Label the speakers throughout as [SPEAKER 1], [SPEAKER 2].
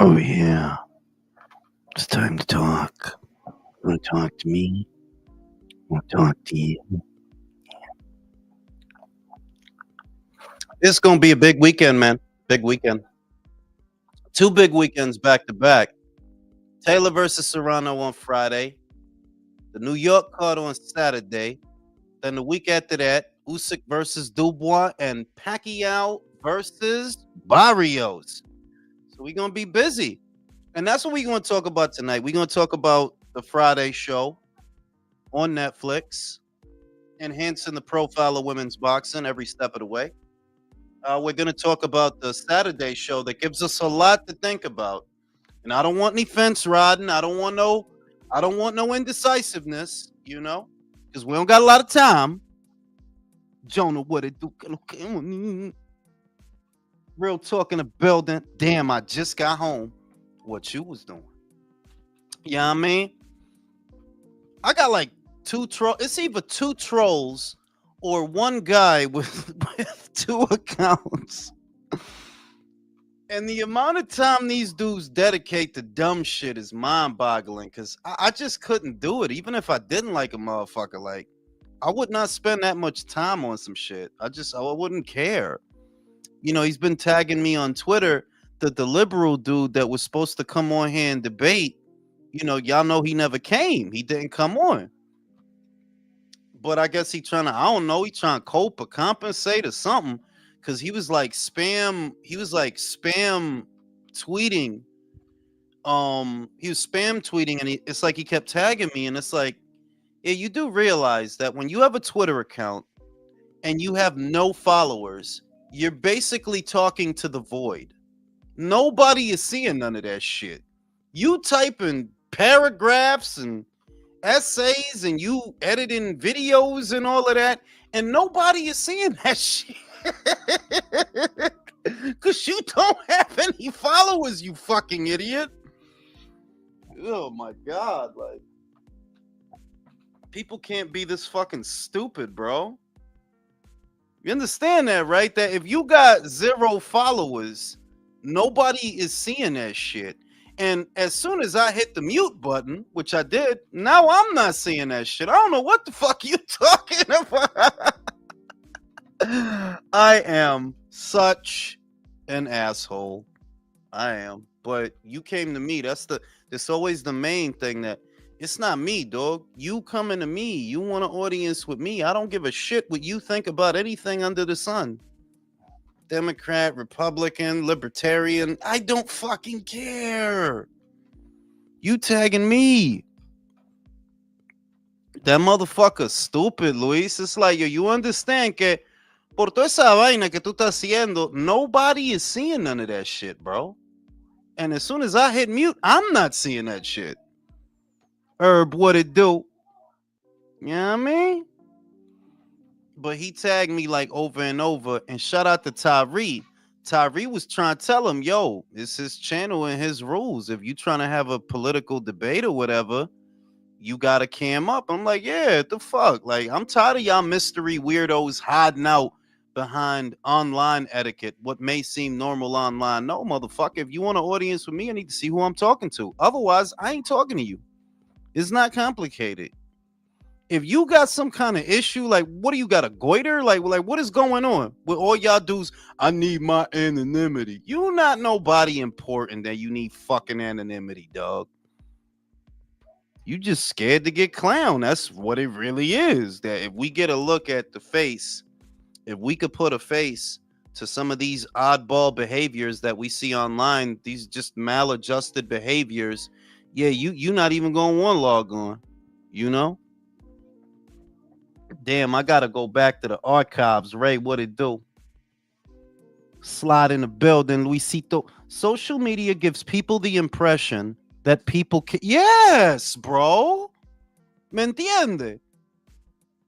[SPEAKER 1] Oh, yeah. It's time to talk. Want to talk to me? Want to talk to you?
[SPEAKER 2] It's gonna be a big weekend, man. Big weekend. Two big weekends back to back. Taylor versus Serrano on Friday. The New York card on Saturday. Then the week after that, Usyk versus Dubois and Pacquiao versus Barrios. So we're gonna be busy, and that's what we're gonna talk about tonight. We're gonna talk about the Friday show on Netflix, enhancing the profile of women's boxing every step of the way. We're going to talk about the Saturday show that gives us a lot to think about. And I don't want any fence riding. I don't want no indecisiveness, because we don't got a lot of time. Jonah, what it do? Real talk in the building. Damn, I just got home. What you was doing? Yeah, I mean, I got like two trolls. It's either two trolls or one guy with, with two accounts. And the amount of time these dudes dedicate to dumb shit is mind boggling because I just couldn't do it. Even if I didn't like a motherfucker, like, I would not spend that much time on some shit. I wouldn't care. He's been tagging me on Twitter, the liberal dude that was supposed to come on here and debate. Y'all know he never came. He didn't come on. But I guess I don't know, he trying to cope or compensate or something. Cause he was like spam tweeting. He was spam tweeting and it's like he kept tagging me, and it's like, yeah, you do realize that when you have a Twitter account and you have no followers, you're basically talking to the void. Nobody is seeing none of that shit. You typing paragraphs and essays and you editing videos and all of that, and nobody is seeing that shit. Cause you don't have any followers, you fucking idiot. Oh my god, like, people can't be this fucking stupid, bro. You understand that, right? That if you got 0 followers, nobody is seeing that shit. And as soon as I hit the mute button, which I did, now I'm not seeing that shit. I don't know what the fuck you talking about. I am such an asshole. I am. But you came to me. That's always the main thing, that it's not me, dog. You coming to me. You want an audience with me. I don't give a shit what you think about anything under the sun. Democrat, Republican, Libertarian. I don't fucking care. You tagging me. That motherfucker stupid, Luis. It's like, yo, you understand que por toda esa vaina que tú estás haciendo, nobody is seeing none of that shit, bro. And as soon as I hit mute, I'm not seeing that shit. Herb, what it do? You know what I mean? But he tagged me like over and over. And shout out to Tyree. Tyree was trying to tell him, yo, it's his channel and his rules. If you trying to have a political debate or whatever, you gotta cam up. I'm like, yeah, what the fuck? Like, I'm tired of y'all mystery weirdos hiding out behind online etiquette, what may seem normal online. No, motherfucker, if you want an audience with me, I need to see who I'm talking to. Otherwise, I ain't talking to you. It's not complicated. If you got some kind of issue, like, what do you got, a goiter? Like what is going on with all y'all dudes? I need my anonymity. You not nobody important that you need fucking anonymity, dog. You just scared to get clowned. That's what it really is. That if we get a look at the face, if we could put a face to some of these oddball behaviors that we see online, these just maladjusted behaviors, yeah, you not even gonna want to log on, you know? Damn, I gotta go back to the archives. Ray, what it do? Slide in the building, Luisito. Social media gives people the impression that people can. Yes, bro. ¿Me entiende?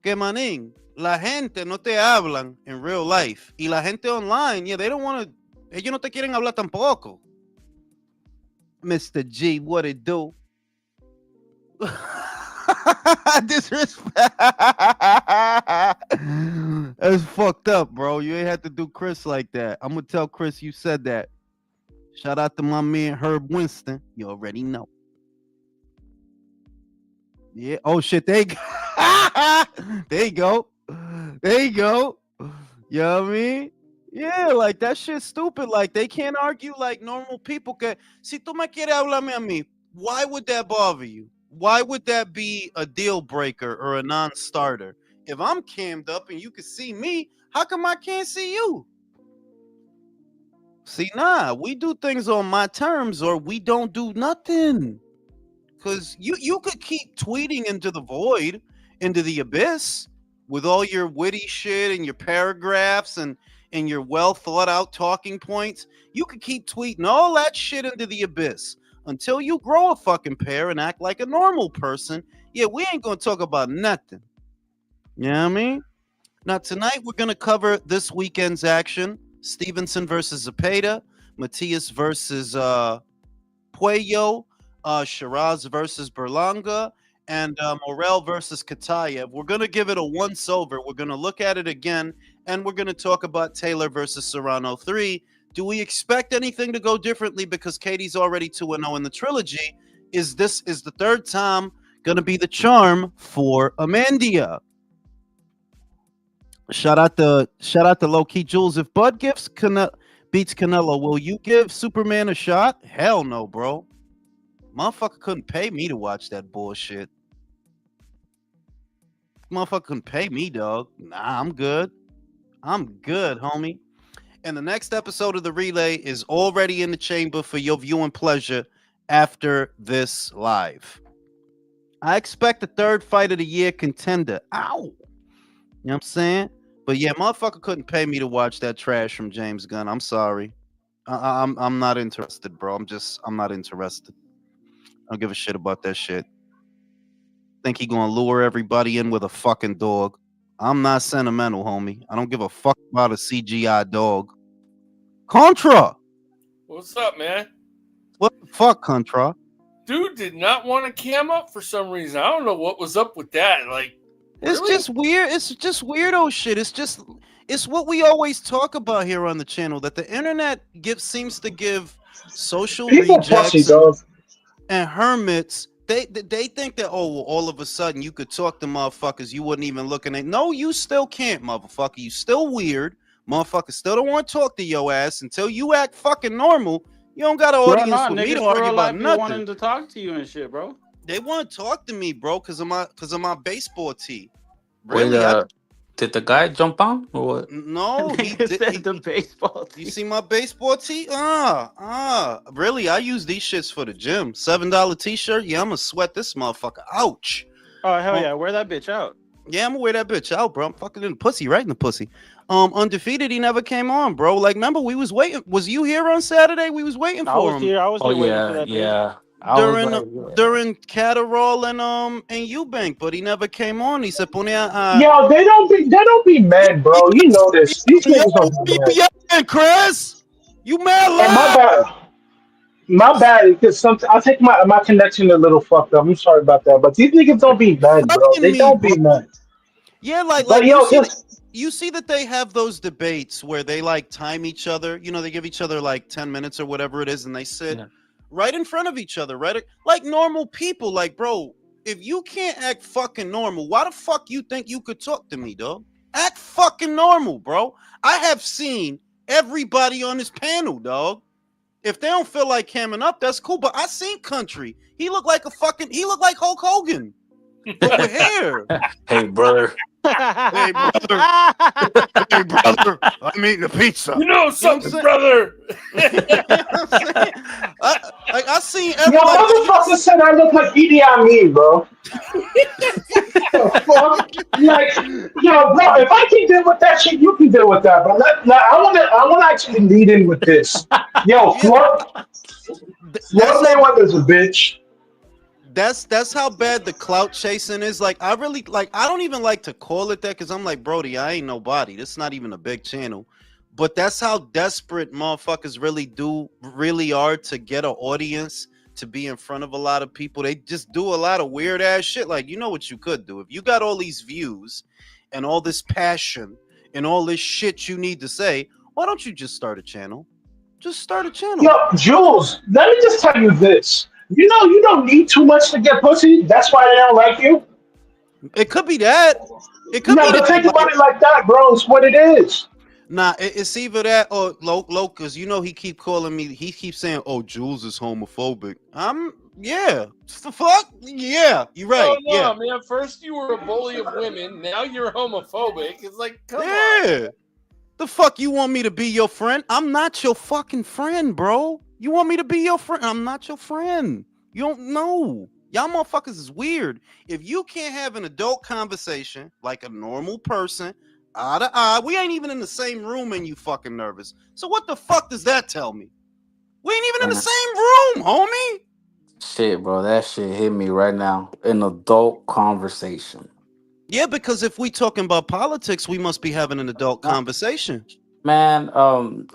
[SPEAKER 2] Que manín, la gente no te hablan in real life. Y la gente online, yeah, they don't want to. Ellos no te quieren hablar tampoco. Mr. G, what it do? Disrespect. That's fucked up, bro. You ain't have to do Chris like that. I'm gonna tell Chris you said that. Shout out to my man Herb Winston. You already know. Yeah. Oh shit. There you go. There you go. There you go. You know what I mean? Yeah, like that shit's stupid. Like they can't argue like normal people can. Si tú me quieres hablarme a mí, why would that bother you? Why would that be a deal breaker or a non-starter? If I'm cammed up and you can see me, how come I can't see you? See, nah, we do things on my terms or we don't do nothing. Cause you could keep tweeting into the void, into the abyss, with all your witty shit and your paragraphs and your well thought out talking points. You could keep tweeting all that shit into the abyss until you grow a fucking pair and act like a normal person. Yeah, we ain't gonna talk about nothing. You know what I mean? Now tonight we're gonna cover this weekend's action: Stevenson versus Zepeda, Matias versus Puello, Shiraz versus Berlanga, and Morel versus Katayev. We're going to give it a once over. We're going to look at it again, and we're going to talk about Taylor versus Serrano 3. Do we expect anything to go differently because Katie's already 2-0 in the trilogy? Is the third time going to be the charm for Amandia? Shout out to Low Key Jules. If Bud beats Canelo, will you give Superman a shot? Hell no, bro. Motherfucker couldn't pay me to watch that bullshit. Motherfucker couldn't pay me, dog. Nah, I'm good. I'm good, homie. And the next episode of the relay is already in the chamber for your viewing pleasure after this live. I expect the third fight of the year contender. Ow! You know what I'm saying? But yeah, motherfucker couldn't pay me to watch that trash from James Gunn. I'm sorry. I'm not interested, bro. I'm not interested. I don't give a shit about that shit. Think he gonna lure everybody in with a fucking dog. I'm not sentimental, homie. I don't give a fuck about a CGI dog. Contra!
[SPEAKER 3] What's up, man?
[SPEAKER 2] What the fuck, Contra?
[SPEAKER 3] Dude did not want to cam up for some reason. I don't know what was up with that. Like,
[SPEAKER 2] It's
[SPEAKER 3] really?
[SPEAKER 2] just weird. It's just weirdo shit. It's what we always talk about here on the channel, that the internet seems to give social
[SPEAKER 4] People
[SPEAKER 2] rejects
[SPEAKER 4] pussy, dog.
[SPEAKER 2] and hermits. They think that, oh, well, all of a sudden you could talk to motherfuckers you wouldn't even look at. No, you still can't, motherfucker. You still weird. Motherfuckers still don't want to talk to your ass until you act fucking normal. You don't got an
[SPEAKER 5] Bro,
[SPEAKER 2] audience
[SPEAKER 5] nah,
[SPEAKER 2] for me
[SPEAKER 5] niggas
[SPEAKER 2] to
[SPEAKER 5] for
[SPEAKER 2] argue
[SPEAKER 5] real
[SPEAKER 2] about
[SPEAKER 5] life be
[SPEAKER 2] nothing.
[SPEAKER 5] wanting to talk to you and shit, bro.
[SPEAKER 2] They want to talk to me, bro, because of my baseball tee. Really?
[SPEAKER 6] Wait, did the guy jump on or what?
[SPEAKER 2] No, he
[SPEAKER 5] Nigga said
[SPEAKER 2] did.
[SPEAKER 5] the baseball
[SPEAKER 2] You
[SPEAKER 5] team.
[SPEAKER 2] see my baseball tee? Really? I use these shits for the gym. $7 t-shirt. Yeah, I'm gonna sweat this motherfucker. Ouch.
[SPEAKER 5] Oh hell
[SPEAKER 2] Oh.
[SPEAKER 5] yeah, wear that bitch out.
[SPEAKER 2] Yeah, I'm gonna wear that bitch out, bro. I'm fucking in the pussy, right in the pussy. Undefeated, he never came on, bro. Like, remember we was waiting. Was you here on Saturday? We was waiting
[SPEAKER 5] I
[SPEAKER 2] for
[SPEAKER 5] was
[SPEAKER 2] him
[SPEAKER 5] here. I was
[SPEAKER 6] Oh
[SPEAKER 5] here waiting for
[SPEAKER 6] yeah,
[SPEAKER 5] that bitch.
[SPEAKER 6] yeah. I was like, yeah.
[SPEAKER 2] during Catterall and Eubank, but he never came on. He said, "Ponía
[SPEAKER 4] Yo, they don't be mad, bro. You know this. These niggas don't be mad.
[SPEAKER 2] yeah, Chris, you mad
[SPEAKER 4] And my
[SPEAKER 2] loud."
[SPEAKER 4] bad. My bad, because I think my connection a little fucked up. I'm sorry about that. But these niggas don't be mad, bro.
[SPEAKER 2] Fucking
[SPEAKER 4] They
[SPEAKER 2] me,
[SPEAKER 4] don't be
[SPEAKER 2] bro.
[SPEAKER 4] mad.
[SPEAKER 2] Yeah, like
[SPEAKER 4] But
[SPEAKER 2] you
[SPEAKER 4] yo,
[SPEAKER 2] see,
[SPEAKER 4] just
[SPEAKER 2] you see that they have those debates where they like time each other. You know, they give each other like 10 minutes or whatever it is, and they sit
[SPEAKER 6] Yeah.
[SPEAKER 2] right in front of each other, right? Like normal people. Like, bro, if you can't act fucking normal, why the fuck you think you could talk to me, dog? Act fucking normal, bro. I have seen everybody on this panel, dog. If they don't feel like camming up, that's cool. But I seen Country. He looked like Hulk Hogan, but with hair.
[SPEAKER 6] Hey brother.
[SPEAKER 2] Hey, brother. Hey, brother, I'm eating a pizza.
[SPEAKER 3] You know something, brother.
[SPEAKER 2] I seen
[SPEAKER 4] yo,
[SPEAKER 2] everybody.
[SPEAKER 4] motherfucker said I look like Idi Amin, bro. The fuck? Like, yo, bro, if I can deal with that shit, you can deal with that. But I wanna actually lead in with this. Yo, Floyd Mayweather's a bitch.
[SPEAKER 2] That's how bad the clout chasing is. Like, I don't even like to call it that because I'm like, Brody, I ain't nobody. This is not even a big channel. But that's how desperate motherfuckers really are to get an audience, to be in front of a lot of people. They just do a lot of weird ass shit. Like, you know what you could do? If you got all these views and all this passion and all this shit you need to say, why don't you just start a channel? Just start a channel.
[SPEAKER 4] Yo, Jules, let me just tell you this. You know you don't need too much to get pussy. That's why they don't like you.
[SPEAKER 2] It could be that. It could
[SPEAKER 4] No,
[SPEAKER 2] be
[SPEAKER 4] but
[SPEAKER 2] that.
[SPEAKER 4] think
[SPEAKER 2] Like,
[SPEAKER 4] about it like that, bro. It's what it is.
[SPEAKER 2] nah, it's either that or low, cause you know he keep calling me. He keeps saying, "Oh, Jules is homophobic." Yeah. The fuck? Yeah, you're
[SPEAKER 3] Oh
[SPEAKER 2] right. Yeah,
[SPEAKER 3] no, man! First you were a bully of women, now you're homophobic. It's like, come on.
[SPEAKER 2] yeah. The fuck you want me to be your friend? I'm not your fucking friend, bro. You want me to be your friend? I'm not your friend. You don't know. Y'all motherfuckers is weird. If you can't have an adult conversation like a normal person, eye to eye, we ain't even in the same room and you fucking nervous. So what the fuck does that tell me? We ain't even in the
[SPEAKER 6] Man,
[SPEAKER 2] same room, homie.
[SPEAKER 6] shit, bro. That shit hit me right now. An adult conversation.
[SPEAKER 2] Yeah, because if we talking about politics, we must be having an adult
[SPEAKER 6] Nah,
[SPEAKER 2] conversation.
[SPEAKER 6] man,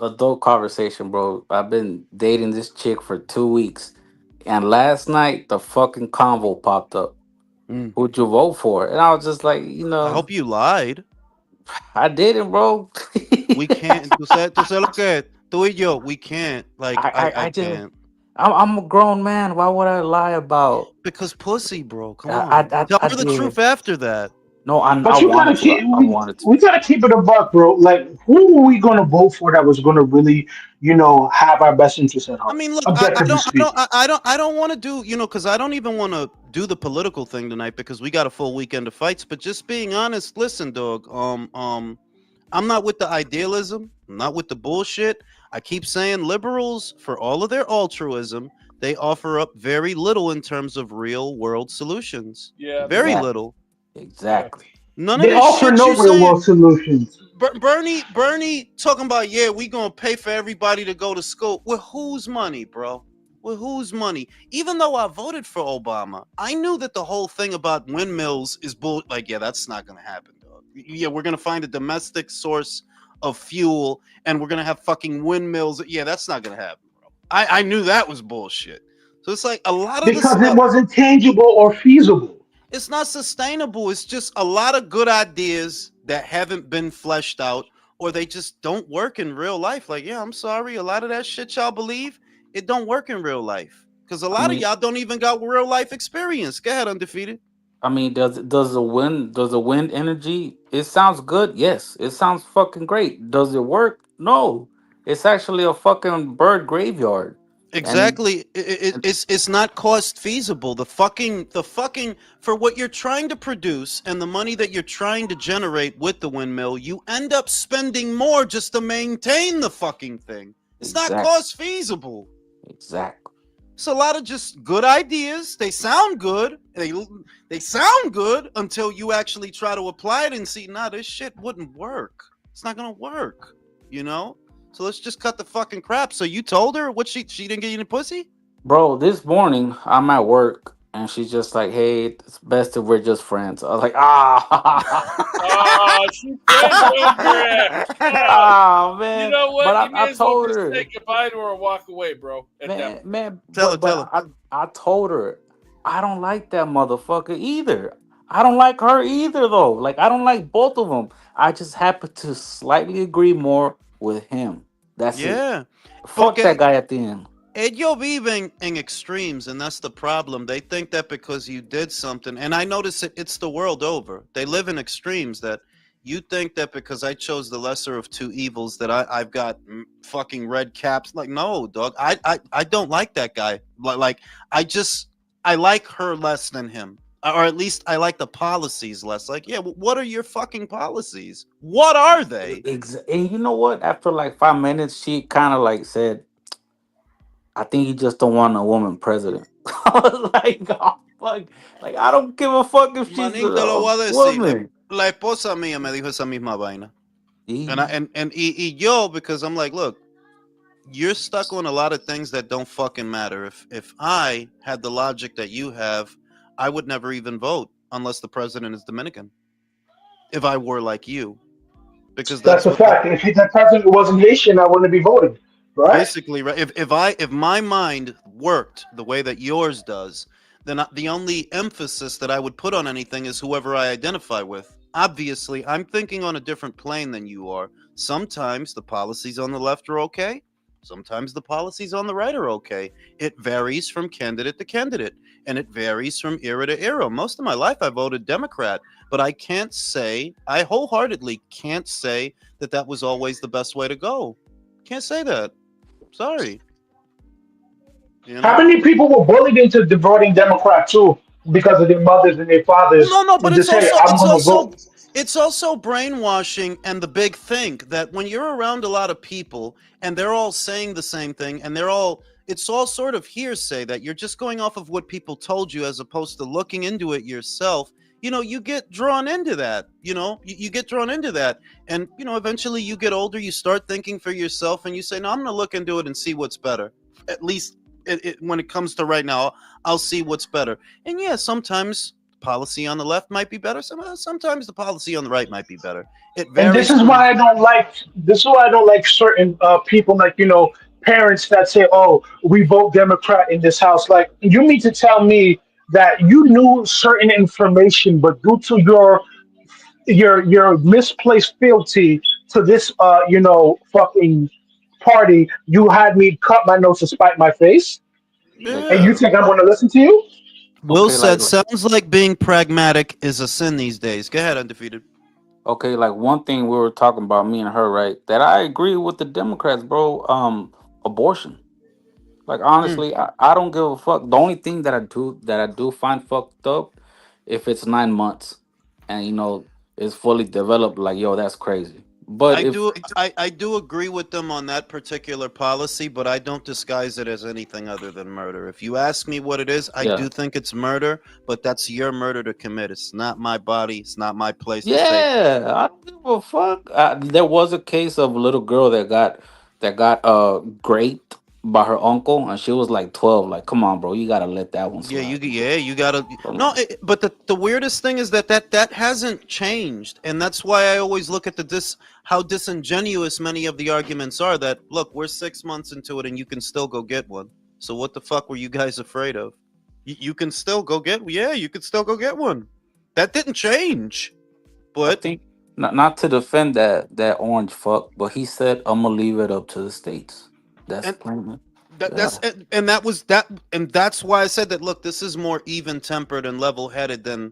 [SPEAKER 6] adult conversation, bro. I've been dating this chick for 2 weeks, and last night the fucking convo popped up.
[SPEAKER 2] Mm.
[SPEAKER 6] Who'd you vote for? And I was just like,
[SPEAKER 2] I hope you lied.
[SPEAKER 6] I didn't, bro.
[SPEAKER 2] We can't. Tú sé lo que es. Tú y yo, we can't. Like, I
[SPEAKER 6] I just,
[SPEAKER 2] can't.
[SPEAKER 6] I'm a grown man. Why would I lie about?
[SPEAKER 2] Because pussy, bro. Come
[SPEAKER 6] I,
[SPEAKER 2] on. Tell
[SPEAKER 6] I
[SPEAKER 2] her the
[SPEAKER 6] did.
[SPEAKER 2] truth after that.
[SPEAKER 6] No, I
[SPEAKER 4] But you gotta
[SPEAKER 6] wanted to.
[SPEAKER 4] keep
[SPEAKER 6] I wanted to.
[SPEAKER 4] we gotta keep it a buck, bro. Like who were we gonna vote for that was gonna really, have our best interests at
[SPEAKER 2] I
[SPEAKER 4] heart?
[SPEAKER 2] mean, look,
[SPEAKER 4] Objectively speaking.
[SPEAKER 2] I don't want to do, because I don't even want to do the political thing tonight because we got a full weekend of fights. But just being honest, listen, dog. I'm not with the idealism. I'm not with the bullshit. I keep saying liberals, for all of their altruism, they offer up very little in terms of real world solutions.
[SPEAKER 3] Yeah, they
[SPEAKER 2] Very
[SPEAKER 3] do.
[SPEAKER 6] Exactly.
[SPEAKER 2] little.
[SPEAKER 6] Exactly.
[SPEAKER 2] None of
[SPEAKER 4] They
[SPEAKER 2] this
[SPEAKER 4] offer
[SPEAKER 2] shit
[SPEAKER 4] no
[SPEAKER 2] you
[SPEAKER 4] real
[SPEAKER 2] saying.
[SPEAKER 4] world solutions.
[SPEAKER 2] Bernie talking about, yeah, we gonna pay for everybody to go to school. With whose money, bro? With whose money? Even though I voted for Obama, I knew that the whole thing about windmills is bull. Like, yeah, that's not gonna happen, dog. Yeah, we're gonna find a domestic source of fuel, and we're gonna have fucking windmills. Yeah, that's not gonna happen, bro. I knew that was bullshit. So it's like a lot of the
[SPEAKER 4] Because it
[SPEAKER 2] stuff.
[SPEAKER 4] wasn't tangible or feasible.
[SPEAKER 2] It's not sustainable. It's just a lot of good ideas that haven't been fleshed out, or they just don't work in real life. Like, yeah, I'm sorry, a lot of that shit y'all believe, it don't work in real life. Because a
[SPEAKER 6] I
[SPEAKER 2] lot of
[SPEAKER 6] mean,
[SPEAKER 2] y'all don't even got real life experience. Go ahead, undefeated.
[SPEAKER 6] does the wind energy? It sounds good. Yes, it sounds fucking great. Does it work? No. It's actually a fucking bird graveyard. And,
[SPEAKER 2] Exactly.
[SPEAKER 6] and
[SPEAKER 2] It's not cost feasible. The fucking for what you're trying to produce and the money that you're trying to generate with the windmill, you end up spending more just to maintain the fucking thing. It's not
[SPEAKER 6] exact
[SPEAKER 2] cost feasible.
[SPEAKER 6] exactly.
[SPEAKER 2] It's a lot of just good ideas. They sound good. They sound good until you actually try to apply it and see, nah, this shit wouldn't work. It's not gonna work, you know? So let's just cut the fucking crap. So you told her what she didn't get you any pussy?
[SPEAKER 6] Bro, this morning I'm at work and she's just like, "Hey, it's best if we're just friends." I was like, "Ah."
[SPEAKER 3] Oh, she friend zoned your ass. Oh,
[SPEAKER 6] Ah,
[SPEAKER 3] you
[SPEAKER 6] man.
[SPEAKER 3] know
[SPEAKER 6] But
[SPEAKER 3] what? You may
[SPEAKER 6] I
[SPEAKER 3] as well
[SPEAKER 6] told
[SPEAKER 3] just
[SPEAKER 6] her.
[SPEAKER 3] say goodbye to her and walk away, bro. At that point.
[SPEAKER 6] Man,
[SPEAKER 2] Tell her, tell her.
[SPEAKER 6] I told her I don't like that motherfucker either. I don't like her either though. Like I don't like both of them. I just happen to slightly agree more with him. That's it.
[SPEAKER 2] Yeah.
[SPEAKER 6] Fuck that
[SPEAKER 2] Porque
[SPEAKER 6] guy at the end.
[SPEAKER 2] ellos viven in extremes, and that's the problem. They think that because you did something, and I notice it's the world over. They live in extremes that you think that because I chose the lesser of two evils that I've got fucking red caps. Like, no, dog. I don't like that guy. Like I like her less than him. Or at least I like the policies less. Like, yeah, what are your fucking policies? What are they?
[SPEAKER 6] And you know what? After like 5 minutes, she kind of like said, "I think you just don't want a woman president." I was like, "Oh fuck!" Like I don't give a fuck if she's
[SPEAKER 2] Manín, te lo
[SPEAKER 6] a
[SPEAKER 2] voy a decir.
[SPEAKER 6] woman.
[SPEAKER 2] La esposa mía me dijo esa misma vaina. And
[SPEAKER 6] Yeah,
[SPEAKER 2] yo, because I'm like, look, you're stuck on a lot of things that don't fucking matter. If I had the logic that you have, I would never even vote unless the president is Dominican. If I were like you, because
[SPEAKER 4] That's
[SPEAKER 2] that's
[SPEAKER 4] a
[SPEAKER 2] what the
[SPEAKER 4] fact. If that president wasn't Haitian, I wouldn't be voted. Right?
[SPEAKER 2] basically right. If my mind worked the way that yours does, then the only emphasis that I would put on anything is whoever I identify with. Obviously, I'm thinking on a different plane than you are. Sometimes the policies on the left are okay. Sometimes the policies on the right are okay. It varies from candidate to candidate, and it varies from era to era. Most of my life, I voted Democrat, but I wholeheartedly can't say that that was always the best way to go. Can't say that. Sorry. You
[SPEAKER 4] How
[SPEAKER 2] know?
[SPEAKER 4] many people were bullied into voting Democrat too because of their mothers and their fathers?
[SPEAKER 2] No, no, but
[SPEAKER 4] And just say, I'm going to vote.
[SPEAKER 2] it's also brainwashing, and the big thing that when you're around a lot of people and they're all saying the same thing and it's all sort of hearsay that you're just going off of what people told you as opposed to looking into it yourself. You get drawn into that. You get drawn into that, and eventually you get older, you start thinking for yourself, and you say, no, I'm going to look into it and see what's better. At least when it comes to right now, I'll see what's better. And yeah, sometimes policy on the left might be better. Sometimes the policy on the right might be better. It
[SPEAKER 4] And this
[SPEAKER 2] varies
[SPEAKER 4] is
[SPEAKER 2] from.
[SPEAKER 4] why I don't like. This is why I don't like certain people, like parents that say, "Oh, we vote Democrat in this house." Like, you mean to tell me that you knew certain information, but due to your misplaced fealty to this, fucking party, you had me cut my nose to spite my face, and you
[SPEAKER 2] Yeah.
[SPEAKER 4] think I'm going to listen to you?
[SPEAKER 2] Will
[SPEAKER 6] Okay,
[SPEAKER 2] said, sounds like being pragmatic is a sin these days. Go ahead, undefeated.
[SPEAKER 6] like one thing we were talking about, me and her, right? That I agree with the Democrats, bro. Abortion. Like
[SPEAKER 2] Mm.
[SPEAKER 6] honestly, I don't give a fuck. The only thing that I do find fucked up if it's 9 months and it's fully developed. Like yo, that's crazy. But
[SPEAKER 2] I
[SPEAKER 6] if
[SPEAKER 2] do I do agree with them on that particular policy, but I don't disguise it as anything other than murder. If you ask me what it is, I
[SPEAKER 6] yeah,
[SPEAKER 2] do think it's murder, but that's your murder to commit. It's not my body. It's not my place to say.
[SPEAKER 6] yeah, I don't give a fuck. There was a case of a little girl that got raped by her uncle, and she was like 12. Like, come on, bro, you gotta let that one
[SPEAKER 2] Yeah,
[SPEAKER 6] slide.
[SPEAKER 2] you gotta.
[SPEAKER 6] Come
[SPEAKER 2] No,
[SPEAKER 6] on.
[SPEAKER 2] but the weirdest thing is that hasn't changed, and that's why I always look at how disingenuous many of the arguments are. That look, we're 6 months into it, and you can still go get one. So what the fuck were you guys afraid of? You can still go get. Yeah, you can still go get one. That didn't change,
[SPEAKER 6] I
[SPEAKER 2] but
[SPEAKER 6] think not to defend that orange fuck, but he said I'm gonna leave it up to the states. That's
[SPEAKER 2] and
[SPEAKER 6] plain.
[SPEAKER 2] that
[SPEAKER 6] Yeah.
[SPEAKER 2] that's and that was that, and that's why I said that. Look, this is more even tempered and level headed than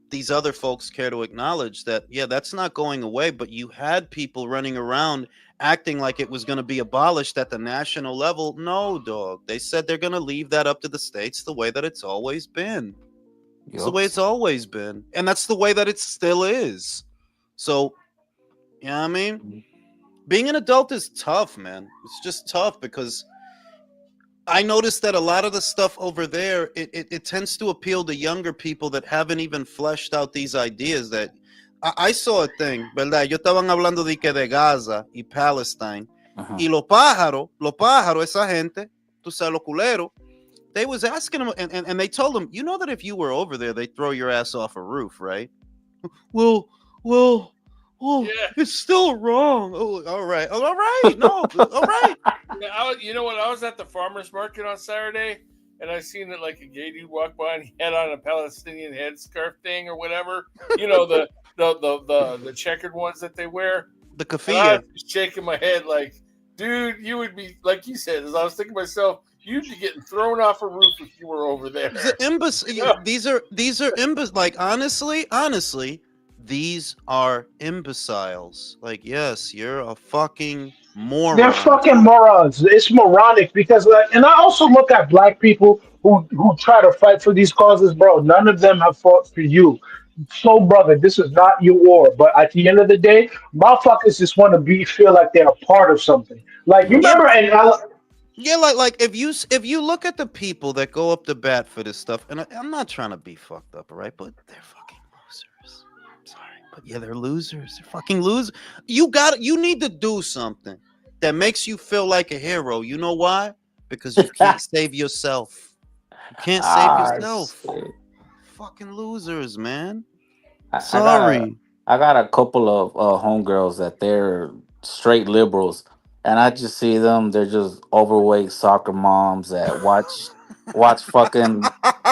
[SPEAKER 2] these other folks care to acknowledge that, yeah, that's not going away, but you had people running around acting like it was going to be abolished at the national level. No, dog. They said they're going to leave that up to the states the way that it's always been. It's the
[SPEAKER 6] Yup.
[SPEAKER 2] way it's always been. And that's the way that it still is. So, you know what I mean? Being an adult is tough, man. It's just tough because I noticed that a lot of the stuff over there, it tends to appeal to younger people that haven't even fleshed out these ideas. That I saw a thing, ¿verdad? Yo estaban hablando de Gaza y Palestine.
[SPEAKER 6] Uh-huh.
[SPEAKER 2] Y los pájaros, esa gente, tú sabes, los culeros, they was asking them, and they told them, you know that if you were over there, they'd throw your ass off a roof, right? Well, well, oh,
[SPEAKER 3] Yeah.
[SPEAKER 2] it's still wrong. Oh, all right. Oh, all right. No, all right.
[SPEAKER 3] Yeah, you know what? I was at the farmer's market on Saturday, and I seen that like a gay dude walk by, and he had on a Palestinian headscarf thing or whatever. You know the checkered ones that they wear.
[SPEAKER 2] The
[SPEAKER 3] And I
[SPEAKER 2] kafir.
[SPEAKER 3] was just shaking my head like, dude, you would be like you said. As I was thinking to myself, you'd be getting thrown off a roof if you were over there.
[SPEAKER 2] The these are like honestly, these are imbeciles. Like, yes, you're a fucking
[SPEAKER 4] They're
[SPEAKER 2] moron.
[SPEAKER 4] fucking morons. It's moronic because, like, and I also look at black people who try to fight for these causes, bro. None of them have fought for you. So, brother, this is not your war. But at the end of the day, motherfuckers just want to feel like they're a part of something. Like, you
[SPEAKER 6] Yup.
[SPEAKER 2] Yeah,
[SPEAKER 4] remember, and
[SPEAKER 2] yeah, like if you look at the people that go up to bat for this stuff, and I'm not trying to be fucked up, right? But they're fucking losers. Sorry, but yeah, they're losers. They're fucking losers. You need to do something that makes you feel like a hero. You know why? Because you can't save yourself. You can't save
[SPEAKER 6] Ah,
[SPEAKER 2] yourself.
[SPEAKER 6] shit.
[SPEAKER 2] Fucking losers, man.
[SPEAKER 6] I got a
[SPEAKER 2] Sorry.
[SPEAKER 6] I got a couple of homegirls that they're straight liberals, and I just see them. They're just overweight soccer moms that watch fucking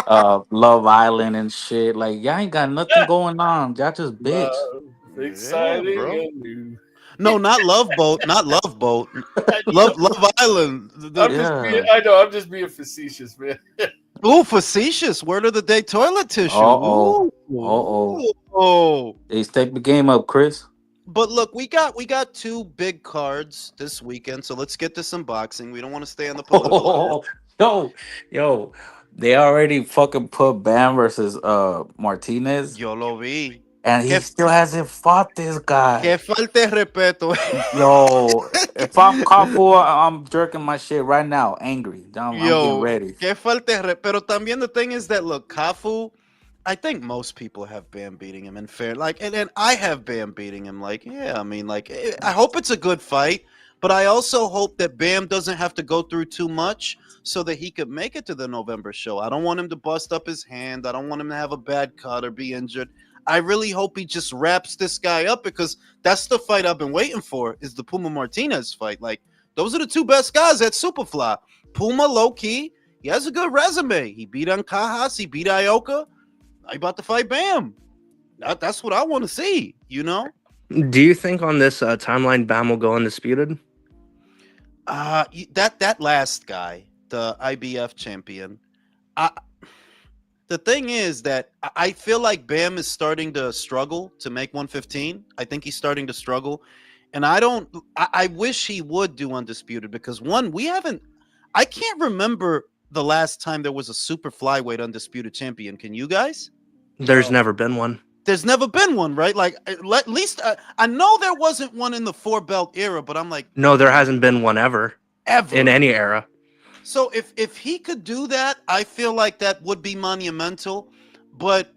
[SPEAKER 6] Love Island and shit. Like y'all ain't got nothing going on. Y'all just bitch.
[SPEAKER 3] Love,
[SPEAKER 2] Yeah,
[SPEAKER 3] exciting
[SPEAKER 2] bro.
[SPEAKER 3] and new.
[SPEAKER 2] No, not Love Boat. Not Love Boat. Love Island.
[SPEAKER 3] I'm just being facetious, man.
[SPEAKER 2] Ooh, facetious. Word of the day, toilet tissue.
[SPEAKER 6] Uh-oh.
[SPEAKER 2] Ooh.
[SPEAKER 6] Uh-oh. Hey, step the game up, Chris.
[SPEAKER 2] But look, we got two big cards this weekend, so let's get to some boxing. We don't want to stay on the political.
[SPEAKER 6] Yo, they already fucking put Bam versus Martinez,
[SPEAKER 2] Yo lo vi.
[SPEAKER 6] and he
[SPEAKER 2] Que-
[SPEAKER 6] still hasn't fought this guy.
[SPEAKER 2] Que falte respeto.
[SPEAKER 6] Yo, if I'm Kafu, I'm jerking my shit right now, angry. I'm getting ready.
[SPEAKER 2] Que falte Pero también the thing is that look, Kafu, I think most people have Bam beating him in fair. Like, and I have Bam beating him. Like, yeah, I mean, like, I hope it's a good fight, but I also hope that Bam doesn't have to go through too much so that he could make it to the November show. I don't want him to bust up his hand. I don't want him to have a bad cut or be injured. I really hope he just wraps this guy up because that's the fight I've been waiting for is the Puma Martinez fight. Like, those are the two best guys at Superfly. Puma, low-key, he has a good resume. He beat Ancajas. He beat Ioka. I about to fight Bam. That's what I want to see, you know?
[SPEAKER 7] Do you think on this timeline Bam will go undisputed?
[SPEAKER 2] That last guy, the IBF champion, the thing is that I feel like Bam is starting to struggle to make 115. I think he's starting to struggle. And I wish he would do undisputed because I can't remember the last time there was a super flyweight undisputed champion. Can you guys?
[SPEAKER 7] There's never been one.
[SPEAKER 2] There's never been one, right? Like, at least I know there wasn't one in the 4-belt era, but I'm like,
[SPEAKER 7] no, there hasn't been one ever in any era.
[SPEAKER 2] So if he could do that, I feel like that would be monumental. But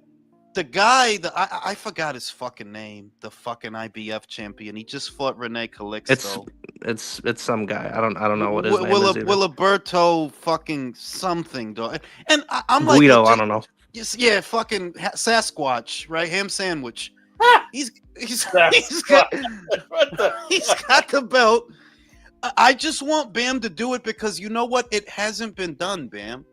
[SPEAKER 2] the guy, I forgot his fucking name, the fucking IBF champion. He just fought Rene Calixto.
[SPEAKER 7] It's some guy. I don't know what his name is either.
[SPEAKER 2] Wiliberto fucking something, dog. And I'm
[SPEAKER 7] Guido,
[SPEAKER 2] like,
[SPEAKER 7] I don't know.
[SPEAKER 2] Yeah, fucking Sasquatch, right? Ham sandwich. He's got the belt. I just want Bam to do it because you know what? It hasn't been done, Bam.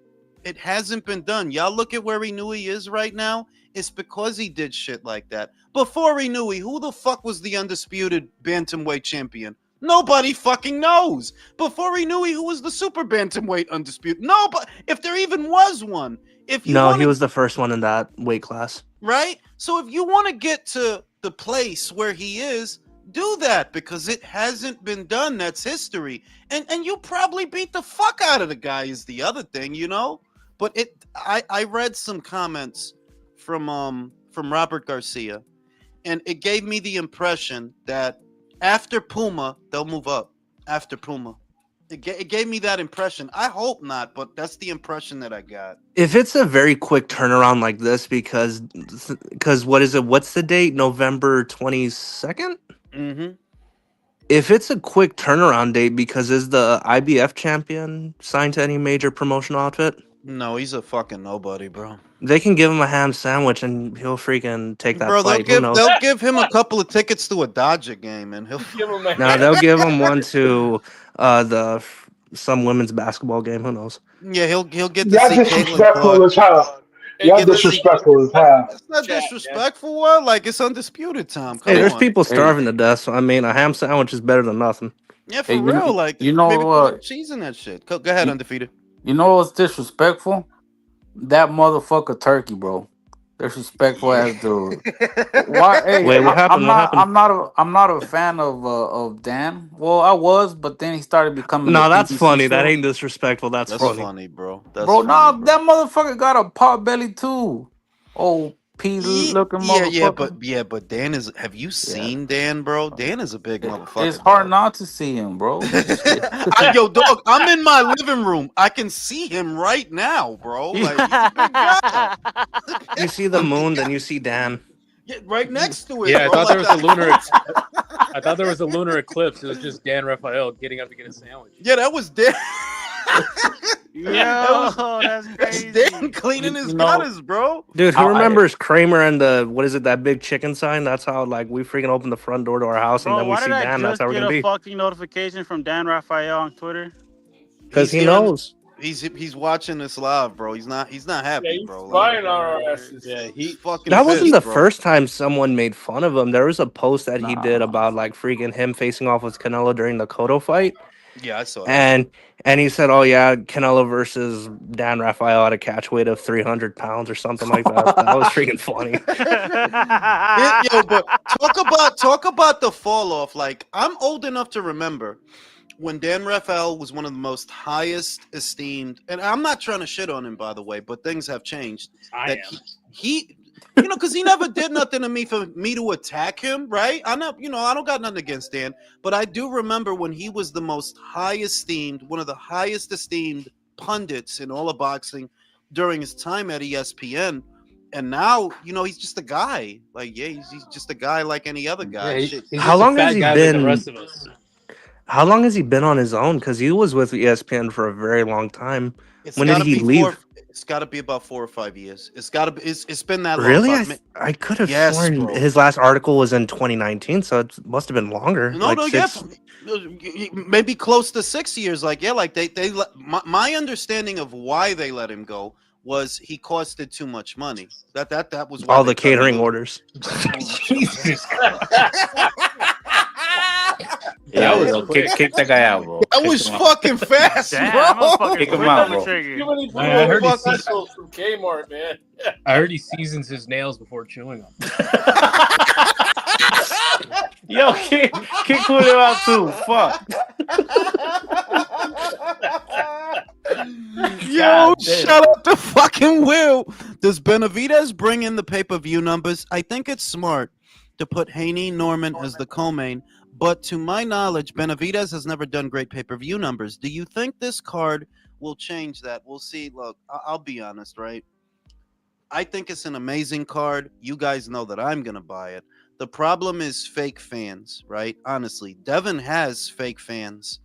[SPEAKER 2] It hasn't been done. Y'all look at where Inoue is right now. It's because he did shit like that. Before Inoue, who the fuck was the undisputed bantamweight champion? Nobody fucking knows. Before Inoue, who was the super bantamweight undisputed? No, but if there even was one. He was
[SPEAKER 7] the first one in that weight class.
[SPEAKER 2] Right? So if you want to get to the place where he is, do that because it hasn't been done. That's history. And you probably beat the fuck out of the guy is the other thing, you know? But I read some comments from Robert Garcia, and it gave me the impression that after Puma, they'll move up. After Puma. It gave me that impression. I hope not, but that's the impression that I got.
[SPEAKER 7] If it's a very quick turnaround like this, because what is it? What's the date? November 22nd?
[SPEAKER 2] Mm-hmm.
[SPEAKER 7] If it's a quick turnaround date, because is the IBF champion signed to any major promotional outfit?
[SPEAKER 2] No, he's a fucking nobody, bro.
[SPEAKER 7] They can give him a ham sandwich and he'll freaking take that fight.
[SPEAKER 2] They'll give him a couple of tickets to a Dodger game and he'll
[SPEAKER 3] give him a
[SPEAKER 7] No, they'll give him one to some women's basketball game. Who knows?
[SPEAKER 2] Yeah, he'll get to
[SPEAKER 4] Y'all
[SPEAKER 2] see
[SPEAKER 4] disrespectful as hell. Y'all disrespectful as hell.
[SPEAKER 2] It's not disrespectful. What? Like, it's undisputed time. Come
[SPEAKER 7] Hey, there's
[SPEAKER 2] on.
[SPEAKER 7] people starving to death. So I mean, a ham sandwich is better than nothing.
[SPEAKER 2] Yeah, for real. Like,
[SPEAKER 6] you know,
[SPEAKER 2] maybe put cheese in that shit. Go ahead, undefeated.
[SPEAKER 6] You know what's disrespectful? That motherfucker turkey, bro. Disrespectful ass dude. Why? Hey,
[SPEAKER 7] wait, what happened?
[SPEAKER 6] I'm not a fan of Dan. Well, I was, but then he started becoming.
[SPEAKER 7] No, that's funny.
[SPEAKER 6] Show.
[SPEAKER 7] That ain't disrespectful. That's
[SPEAKER 2] funny, bro. That's
[SPEAKER 6] bro,
[SPEAKER 2] funny,
[SPEAKER 6] nah, that motherfucker got a pot belly too. Oh, pea looking motherfucker.
[SPEAKER 2] But Dan is. Have you seen Dan, bro? Dan is a big motherfucker.
[SPEAKER 6] It's hard not to see him, bro.
[SPEAKER 2] Yo, dog, I'm in my living room. I can see him right now, bro. Like, he's a big guy.
[SPEAKER 7] You see the moon, then you see Dan.
[SPEAKER 2] Yeah, right next to it.
[SPEAKER 8] Yeah,
[SPEAKER 2] bro.
[SPEAKER 8] I thought there was a lunar eclipse. It was just Dan Raphael getting up to get a sandwich.
[SPEAKER 2] Yeah, that was Dan.
[SPEAKER 5] Yo, that's crazy.
[SPEAKER 2] Dan cleaning his gutters, bro.
[SPEAKER 7] Dude, who remembers Kramer and that big chicken sign? That's how we freaking open the front door to our house and then we see Dan. That's how we're gonna be.
[SPEAKER 5] Fucking notification from Dan Raphael on Twitter.
[SPEAKER 7] Because he knows.
[SPEAKER 2] He's watching this live, bro. He's not
[SPEAKER 3] Yeah,
[SPEAKER 2] happy,
[SPEAKER 3] he's
[SPEAKER 2] bro.
[SPEAKER 3] spying on our asses.
[SPEAKER 8] Yeah,
[SPEAKER 2] He's fucking
[SPEAKER 7] That wasn't
[SPEAKER 2] pissed,
[SPEAKER 7] the
[SPEAKER 2] bro.
[SPEAKER 7] first time someone made fun of him. There was a post that he did
[SPEAKER 6] Nah.
[SPEAKER 7] about like freaking him facing off with Canelo during the Cotto fight.
[SPEAKER 2] Yeah, I saw that.
[SPEAKER 7] And he said, "Oh yeah, Canelo versus Dan Rafael at a catch weight of 300 pounds or something like that." That was freaking funny.
[SPEAKER 2] Yo, but talk about the fall off. Like, I'm old enough to remember when Dan Rafael was one of the most highest esteemed, and I'm not trying to shit on him, by the way, but things have changed.
[SPEAKER 8] I
[SPEAKER 2] That
[SPEAKER 8] am.
[SPEAKER 2] he you know, because he never did nothing to me for me to attack him, right? I know, you know, I don't got nothing against Dan, but I do remember when he was the most high esteemed, one of the highest esteemed pundits in all of boxing during his time at ESPN. And now, you know, he's just a guy. Like, yeah, he's just a guy like any other guy.
[SPEAKER 8] Yeah,
[SPEAKER 2] Shit.
[SPEAKER 8] he's
[SPEAKER 7] How
[SPEAKER 8] just a
[SPEAKER 7] long has
[SPEAKER 8] fat
[SPEAKER 7] he
[SPEAKER 8] guy like
[SPEAKER 7] been?
[SPEAKER 8] the rest of us.
[SPEAKER 7] How long has he been on his own? Because he was with ESPN for a very long time.
[SPEAKER 2] It's
[SPEAKER 7] When did
[SPEAKER 2] gotta
[SPEAKER 7] he
[SPEAKER 2] be
[SPEAKER 7] leave?
[SPEAKER 2] It's got to be about 4 or 5 years. It's got to be. It's been that long.
[SPEAKER 7] Really?
[SPEAKER 2] But
[SPEAKER 7] I could have
[SPEAKER 2] Yes,
[SPEAKER 7] sworn
[SPEAKER 2] bro.
[SPEAKER 7] his last article was in 2019, so it must have been longer.
[SPEAKER 2] No,
[SPEAKER 7] like
[SPEAKER 2] no,
[SPEAKER 7] six.
[SPEAKER 2] yeah, maybe close to 6 years. Like, yeah, like my understandanding of why they let him go was he costed too much money. That was why
[SPEAKER 7] All
[SPEAKER 2] they
[SPEAKER 7] the
[SPEAKER 2] cut him
[SPEAKER 7] catering
[SPEAKER 2] loose.
[SPEAKER 7] orders.
[SPEAKER 8] Jesus Christ.
[SPEAKER 6] Yeah,
[SPEAKER 8] That was
[SPEAKER 6] bro,
[SPEAKER 8] quick.
[SPEAKER 6] kick that guy out, bro.
[SPEAKER 2] That
[SPEAKER 6] Kick
[SPEAKER 2] was
[SPEAKER 6] him out.
[SPEAKER 2] fucking fast,
[SPEAKER 5] Damn,
[SPEAKER 2] bro.
[SPEAKER 5] that motherfucker's
[SPEAKER 6] Kick him
[SPEAKER 5] quick
[SPEAKER 6] out,
[SPEAKER 5] on the
[SPEAKER 6] bro.
[SPEAKER 5] trigger.
[SPEAKER 3] Too many
[SPEAKER 8] I heard he's
[SPEAKER 3] specials from Kmart, man.
[SPEAKER 8] I heard he seasons his nails before chewing them.
[SPEAKER 6] Yo, kick Julio out too. Fuck.
[SPEAKER 2] Yo,
[SPEAKER 6] God damn.
[SPEAKER 2] shout out to fucking Will. Does Benavidez bring in the pay-per-view numbers? I think it's smart to put Haney Norman as the co-main, but to my knowledge, Benavidez has never done great pay-per-view numbers. Do you think this card will change that? We'll see. Look, I'll be honest, right? I think it's an amazing card. You guys know that I'm going to buy it. The problem is fake fans, right? Honestly, Devin has fake fans.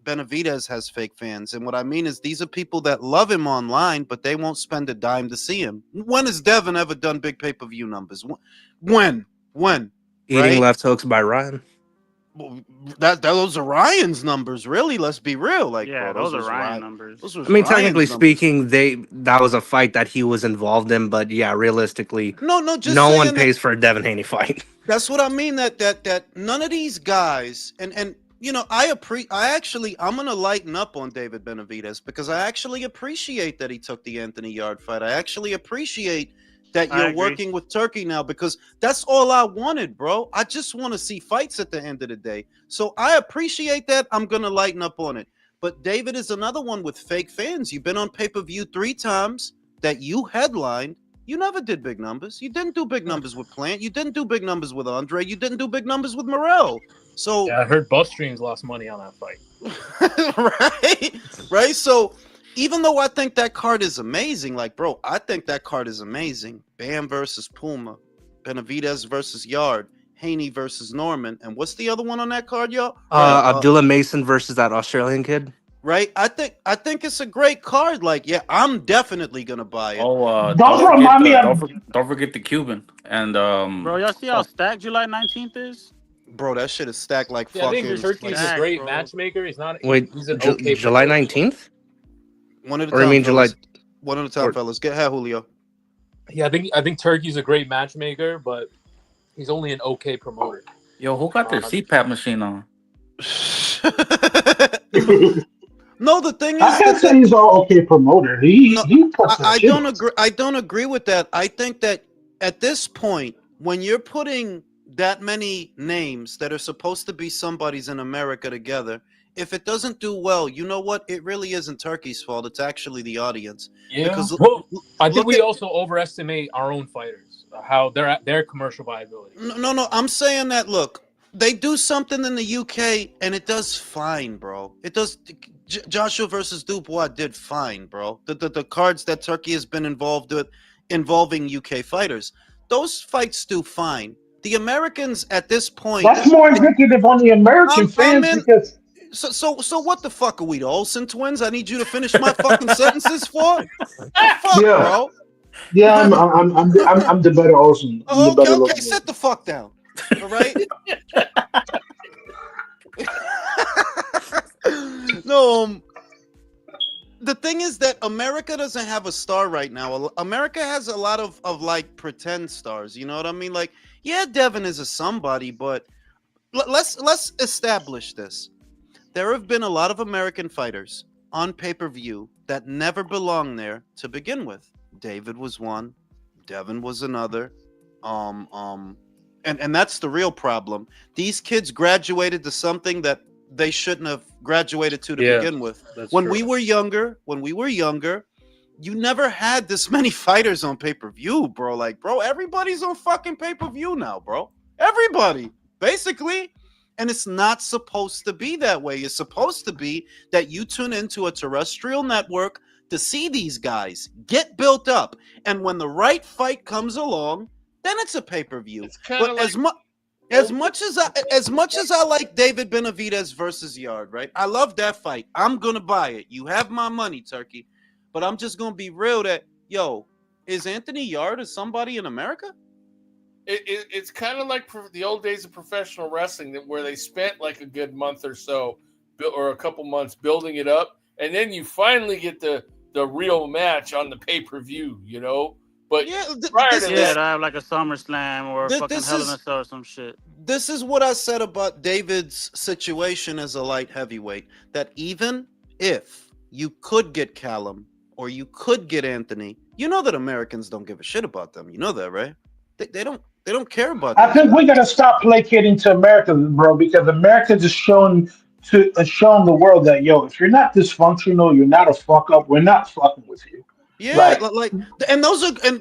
[SPEAKER 2] Benavidez has fake fans. And what I mean is these are people that love him online, but they won't spend a dime to see him. When has Devin ever done big pay-per-view numbers? When?
[SPEAKER 7] Eating
[SPEAKER 2] Right?
[SPEAKER 7] left hooks by Ryan.
[SPEAKER 2] Well, those are Ryan's numbers, really. Let's be real. Like,
[SPEAKER 5] Yeah,
[SPEAKER 2] bro,
[SPEAKER 5] those are
[SPEAKER 2] was
[SPEAKER 5] Ryan numbers.
[SPEAKER 2] those was
[SPEAKER 7] I mean,
[SPEAKER 2] Ryan's
[SPEAKER 7] technically
[SPEAKER 2] numbers.
[SPEAKER 7] speaking, that was a fight that he was involved in, but yeah, realistically,
[SPEAKER 2] No, just
[SPEAKER 7] no
[SPEAKER 2] saying
[SPEAKER 7] one
[SPEAKER 2] that-
[SPEAKER 7] pays for a Devin Haney fight.
[SPEAKER 2] That's what I mean. That none of these guys, and you know, I'm gonna lighten up on David Benavidez because I actually appreciate that he took the Anthony Yard fight. I actually appreciate that
[SPEAKER 5] I
[SPEAKER 2] you're
[SPEAKER 5] agree.
[SPEAKER 2] working with Turkey now because that's all I wanted, bro. I just want to see fights at the end of the day. So I appreciate that. I'm gonna lighten up on it. But David is another one with fake fans. You've been on pay-per-view 3 times that you headlined. You never did big numbers. You didn't do big numbers with Plant. You didn't do big numbers with Andre. You didn't do big numbers with Morel. So
[SPEAKER 8] Yeah, I heard Buff Streams lost money on that fight.
[SPEAKER 2] right. So even though I think that card is amazing, like, bro, I think that card is amazing. Bam versus Puma, Benavidez versus Yard, Haney versus Norman, and what's the other one on that card, y'all?
[SPEAKER 7] Abdullah Mason versus that Australian kid.
[SPEAKER 2] Right. I think it's a great card. Like, yeah, I'm definitely gonna buy it.
[SPEAKER 6] Oh,
[SPEAKER 4] Don't remind me of-
[SPEAKER 6] don't forget the Cuban and
[SPEAKER 5] Bro, y'all see how stacked July 19th is?
[SPEAKER 2] Bro, that shit is stacked like
[SPEAKER 8] Yeah, I
[SPEAKER 2] fucking.
[SPEAKER 8] think Turkey's
[SPEAKER 2] like,
[SPEAKER 8] a great
[SPEAKER 5] bro.
[SPEAKER 8] matchmaker. He's not.
[SPEAKER 7] Wait,
[SPEAKER 8] he's an okay
[SPEAKER 7] July
[SPEAKER 8] promoter.
[SPEAKER 7] 19th?
[SPEAKER 2] one at a
[SPEAKER 7] Or you
[SPEAKER 2] time,
[SPEAKER 7] mean July?
[SPEAKER 2] fellas. One at a time,
[SPEAKER 7] or-
[SPEAKER 2] fellas. Get ahead, Julio.
[SPEAKER 8] Yeah, I think Turkey's a great matchmaker, but he's only an okay promoter.
[SPEAKER 6] yo, who got their CPAP machine on?
[SPEAKER 2] No, the thing is,
[SPEAKER 4] I can't say he's all okay promoter. He puts
[SPEAKER 2] I
[SPEAKER 4] shit.
[SPEAKER 2] don't agree. I don't agree with that. I think that at this point, when you're putting that many names that are supposed to be somebody's in America together, if it doesn't do well, you know what? It really isn't Turkey's fault. It's actually the audience.
[SPEAKER 8] Yeah,
[SPEAKER 2] Because
[SPEAKER 8] well, I think
[SPEAKER 2] look
[SPEAKER 8] we
[SPEAKER 2] at-
[SPEAKER 8] also overestimate our own fighters, how their commercial viability.
[SPEAKER 2] No. I'm saying that. Look, they do something in the UK, and it does fine, bro. It does. Joshua versus Dubois did fine, bro. The cards that Turkey has been involved with, involving UK fighters, those fights do fine. The Americans at this point.
[SPEAKER 4] That's more indicative on the American
[SPEAKER 2] I'm
[SPEAKER 4] fans
[SPEAKER 2] in-
[SPEAKER 4] because
[SPEAKER 2] So what the fuck are we, the Olsen twins? I need you to finish my fucking sentences for? Fuck,
[SPEAKER 4] Yeah.
[SPEAKER 2] bro.
[SPEAKER 4] yeah, I'm the better Olsen. I'm
[SPEAKER 2] Oh,
[SPEAKER 4] the better
[SPEAKER 2] okay,
[SPEAKER 4] looking
[SPEAKER 2] sit the fuck down. All right. the thing is that America doesn't have a star right now. America has a lot of like pretend stars. You know what I mean? Like, yeah, Devin is a somebody, but let's establish this. There have been a lot of American fighters on pay-per-view that never belonged there to begin with. David was one, Devin was another. And that's the real problem. These kids graduated to something that they shouldn't have graduated to begin with. When we were younger, you never had this many fighters on pay-per-view, bro. Like, bro, everybody's on fucking pay-per-view now, bro. Everybody, basically. And it's not supposed to be that way. It's supposed to be that you tune into a terrestrial network to see these guys get built up. And when the right fight comes along, then it's a pay-per-view. But like as much as I like David Benavidez versus Yard, right? I love that fight. I'm gonna buy it. You have my money, Turkey. But I'm just gonna be real that, yo, is Anthony Yard a somebody in America?
[SPEAKER 3] It's kind of like the old days of professional wrestling, where they spent like a good month or so, or a couple months building it up, and then you finally get the real match on the pay-per-view, you know. But
[SPEAKER 5] yeah, to have like a SummerSlam or a fucking Hell in a Cell or some shit.
[SPEAKER 2] This is what I said about David's situation as a light heavyweight. That even if you could get Callum or you could get Anthony, you know that Americans don't give a shit about them. You know that, right? They don't care about
[SPEAKER 4] I think we gotta stop placating to Americans, bro, because Americans is showing the world that, yo, if you're not dysfunctional, you're not a fuck up. We're not fucking with you.
[SPEAKER 2] Yeah, and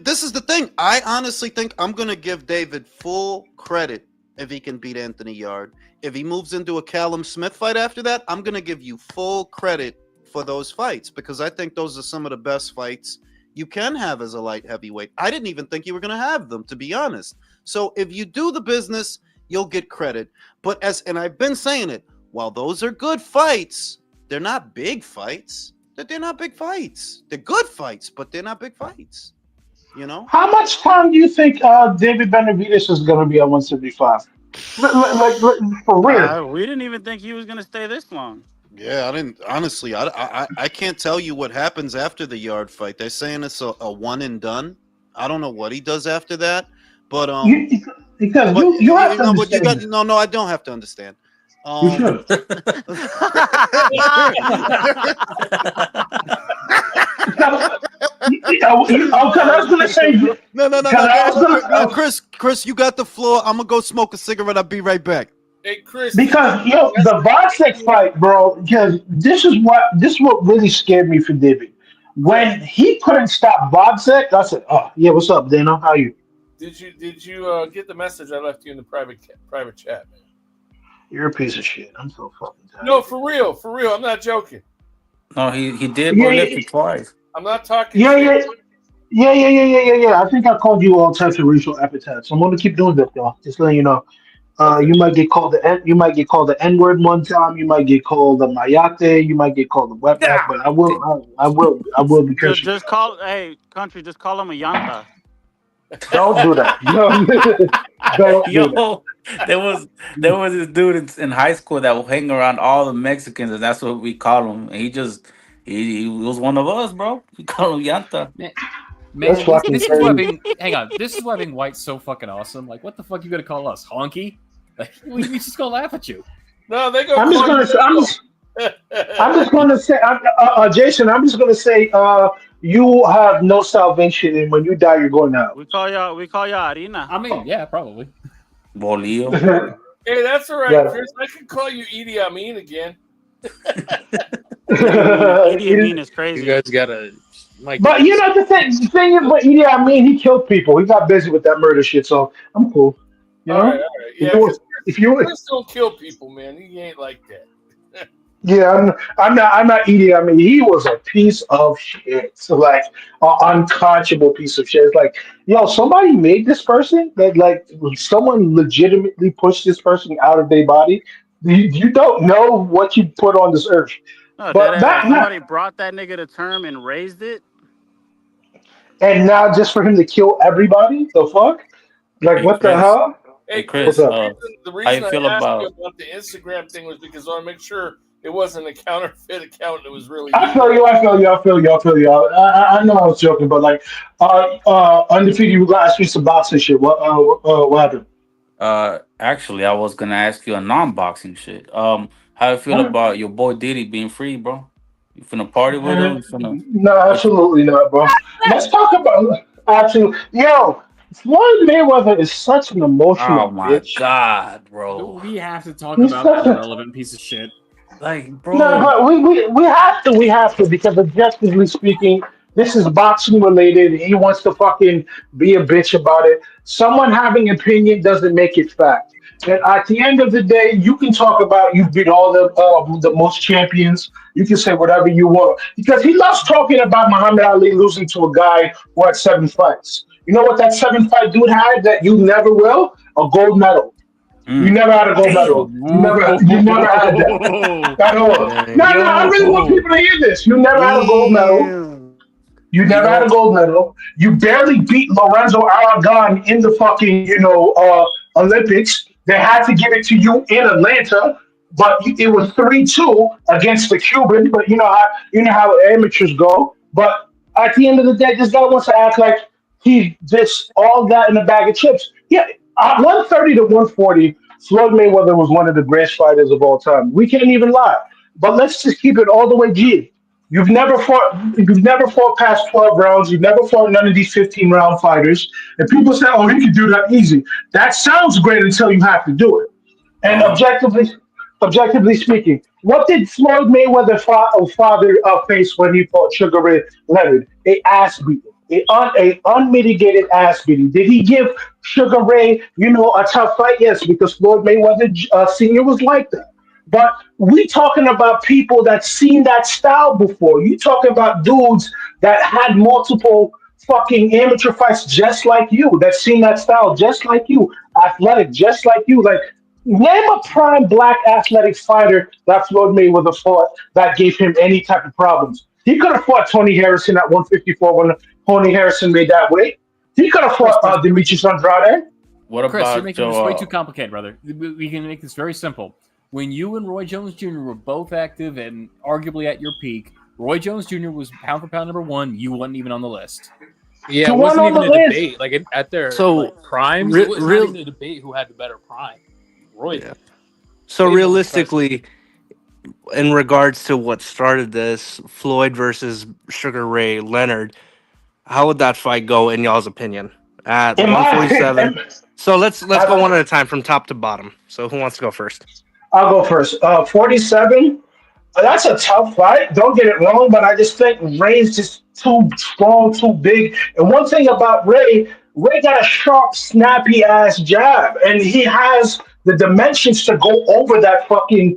[SPEAKER 2] this is the thing. I honestly think I'm gonna give David full credit if he can beat Anthony Yard. If he moves into a Callum Smith fight after that, I'm gonna give you full credit for those fights, because I think those are some of the best fights you can have as a light heavyweight. I didn't even think you were gonna have them, to be honest. So if you do the business, you'll get credit. But and I've been saying it, while those are good fights, they're not big fights. They're not big fights. They're good fights, but they're not big fights. You know?
[SPEAKER 4] How much time do you think David Benavidez is going to be at 175? Like for real?
[SPEAKER 5] We didn't even think he was going to stay this long.
[SPEAKER 2] Yeah, I didn't. Honestly, I can't tell you what happens after the Yard fight. They're saying it's a one and done. I don't know what he does after that, but
[SPEAKER 4] because you have to understand.
[SPEAKER 2] No, I don't have to understand.
[SPEAKER 4] You should. I was gonna say
[SPEAKER 2] no. Chris, you got the floor. I'm gonna go smoke a cigarette. I'll be right back.
[SPEAKER 3] Hey, Chris.
[SPEAKER 4] Because the Vodcek fight, bro. Because this is what really scared me for David. When he couldn't stop Vodcek, I said, "Oh yeah, what's up, Dana? How are you?"
[SPEAKER 3] Did you get the message I left you in the private chat, man?
[SPEAKER 4] You're a piece of shit. I'm so fucking tired.
[SPEAKER 3] No, for real. I'm not joking.
[SPEAKER 6] No, he did lift it twice.
[SPEAKER 3] I'm not talking.
[SPEAKER 4] Yeah. I think I called you all types of racial epithets. I'm going to keep doing that, though. Just letting you know. You might get called the N-word one time. You might get called the Mayate. You might get called the wetback. But I will be cursing.
[SPEAKER 5] Just call him a Yanta.
[SPEAKER 4] Don't do that.
[SPEAKER 6] There was this dude in high school that would hang around all the Mexicans, and that's what we call him. And he was one of us, bro. We call him Yanta.
[SPEAKER 9] Man, this is why being white's so fucking awesome. Like, what the fuck you gonna call us, honky? Like, we just gonna laugh at you.
[SPEAKER 3] No, they go.
[SPEAKER 4] I'm just gonna say, Jason. I'm just gonna say, you have no salvation, and when you die, you're going out.
[SPEAKER 5] We call y'all Harina.
[SPEAKER 9] I mean, yeah, probably.
[SPEAKER 6] Bolillo.
[SPEAKER 3] Hey, that's all right, Chris. I can call you Idi Amin again.
[SPEAKER 5] Idi Amin is crazy.
[SPEAKER 8] You guys gotta.
[SPEAKER 4] But you know the thing is, but Idi Amin, he killed people. He got busy with that murder shit, so I'm cool. You know?
[SPEAKER 3] All right. Yeah,
[SPEAKER 4] if you
[SPEAKER 3] Chris don't kill people, man. He ain't like that.
[SPEAKER 4] Yeah, I'm not Idi Amin. He was a piece of shit. So like an unconscionable piece of shit. It's like, yo, somebody made this person. That like someone legitimately pushed this person out of their body. You don't know what you put on this earth.
[SPEAKER 5] No, but somebody brought that nigga to term and raised it.
[SPEAKER 4] And now just for him to kill everybody, the fuck? Like what the hell?
[SPEAKER 3] Hey
[SPEAKER 6] Chris,
[SPEAKER 3] the reason
[SPEAKER 6] how you feel
[SPEAKER 3] I asked
[SPEAKER 6] about
[SPEAKER 3] you about the Instagram thing was because I want to make sure it wasn't a counterfeit account. It was really.
[SPEAKER 4] I feel you. I know I was joking, but like, undefeated, you guys ask me some boxing shit. What happened?
[SPEAKER 6] Actually, I was gonna ask you a non-boxing shit. How you feel about your boy Diddy being free, bro? You finna party with him? You finna
[SPEAKER 4] No,
[SPEAKER 6] what you?
[SPEAKER 4] absolutely not, bro. Let's talk about absolutely. Yo, Floyd Mayweather is such an
[SPEAKER 6] Oh
[SPEAKER 4] emotional
[SPEAKER 6] my
[SPEAKER 4] bitch.
[SPEAKER 6] god,
[SPEAKER 9] Do
[SPEAKER 6] bro!
[SPEAKER 9] we have to talk
[SPEAKER 4] He's
[SPEAKER 9] about that
[SPEAKER 4] such a
[SPEAKER 9] irrelevant piece of shit?
[SPEAKER 6] Like,
[SPEAKER 4] no,
[SPEAKER 6] bro,
[SPEAKER 4] but we have to because objectively speaking, this is boxing related. He wants to fucking be a bitch about it. Someone having opinion doesn't make it fact. And at the end of the day, you can talk about you beat all the most champions. You can say whatever you want because he loves talking about Muhammad Ali losing to a guy who had 7 fights. You know what that 7 fight dude had that you never will? A gold medal. You
[SPEAKER 6] mm,
[SPEAKER 4] never had a gold
[SPEAKER 6] damn,
[SPEAKER 4] medal. You never had that.
[SPEAKER 9] Whoa.
[SPEAKER 4] At all. No,
[SPEAKER 1] Dang.
[SPEAKER 4] no, I really want
[SPEAKER 9] Yo.
[SPEAKER 4] people to hear this. You never had a gold medal.
[SPEAKER 1] Damn.
[SPEAKER 4] You
[SPEAKER 6] you
[SPEAKER 4] never had a
[SPEAKER 6] know,
[SPEAKER 4] gold medal. You barely beat Lorenzo Aragon in the fucking, Olympics. They had to give it to you in Atlanta, but it was 3-2 against the Cuban. But you know how amateurs go. But at the end of the day, this guy wants to act like he just all that in a bag of chips. Yeah, 130 to 140. Floyd Mayweather was one of the greatest fighters of all time. We can't even lie. But let's just keep it all the way G. You've never fought past 12 rounds. You've never fought none of these 15-round fighters. And people say, "Oh, he can do that easy." That sounds great until you have to do it. And
[SPEAKER 6] uh,
[SPEAKER 4] objectively speaking, what did Floyd Mayweather father face when he fought Sugar Ray Leonard? A ass beating, a unmitigated ass beating. Did he give Sugar Ray, a tough fight? Yes, because Floyd Mayweather Senior was like that. But we talking about people that seen that style before. You talking about dudes that had multiple fucking amateur fights just like you, that seen that style just like you, athletic just like you. Like, name a prime black athletic fighter that Floyd Mayweather fought that gave him any type of problems. He could have fought Tony Harrison at 154 when Tony Harrison made that weight. He could have
[SPEAKER 9] Chris,
[SPEAKER 4] fought Demetrius Andrade.
[SPEAKER 6] what
[SPEAKER 9] Chris, you're
[SPEAKER 6] about
[SPEAKER 9] making this way too
[SPEAKER 6] your?
[SPEAKER 9] complicated, brother. We can make this very simple. When you and Roy Jones Jr. were both active and arguably at your peak, Roy Jones Jr. was pound for pound #1. You wasn't even on the list.
[SPEAKER 8] Yeah,
[SPEAKER 4] To
[SPEAKER 8] it
[SPEAKER 4] one
[SPEAKER 8] wasn't
[SPEAKER 4] on the
[SPEAKER 8] even a
[SPEAKER 4] list.
[SPEAKER 8] debate. Like at their
[SPEAKER 7] So,
[SPEAKER 8] primes,
[SPEAKER 7] re-
[SPEAKER 8] it's not
[SPEAKER 7] real,
[SPEAKER 8] even a debate who had the better prime. Roy
[SPEAKER 7] yeah.
[SPEAKER 8] did.
[SPEAKER 7] So
[SPEAKER 8] Way more impressive.
[SPEAKER 7] realistically, in regards to what started this, Floyd versus Sugar Ray Leonard, how would that fight go in y'all's opinion? At
[SPEAKER 4] In my,
[SPEAKER 7] 147. So let's go
[SPEAKER 4] I,
[SPEAKER 7] one at a time from top to bottom. So who wants to go first?
[SPEAKER 4] I'll go first. 47. That's a tough fight. Don't get it wrong, but I just think Ray's just too strong, too big. And one thing about Ray, Ray got a sharp, snappy ass jab, and he has the dimensions to go over that fucking,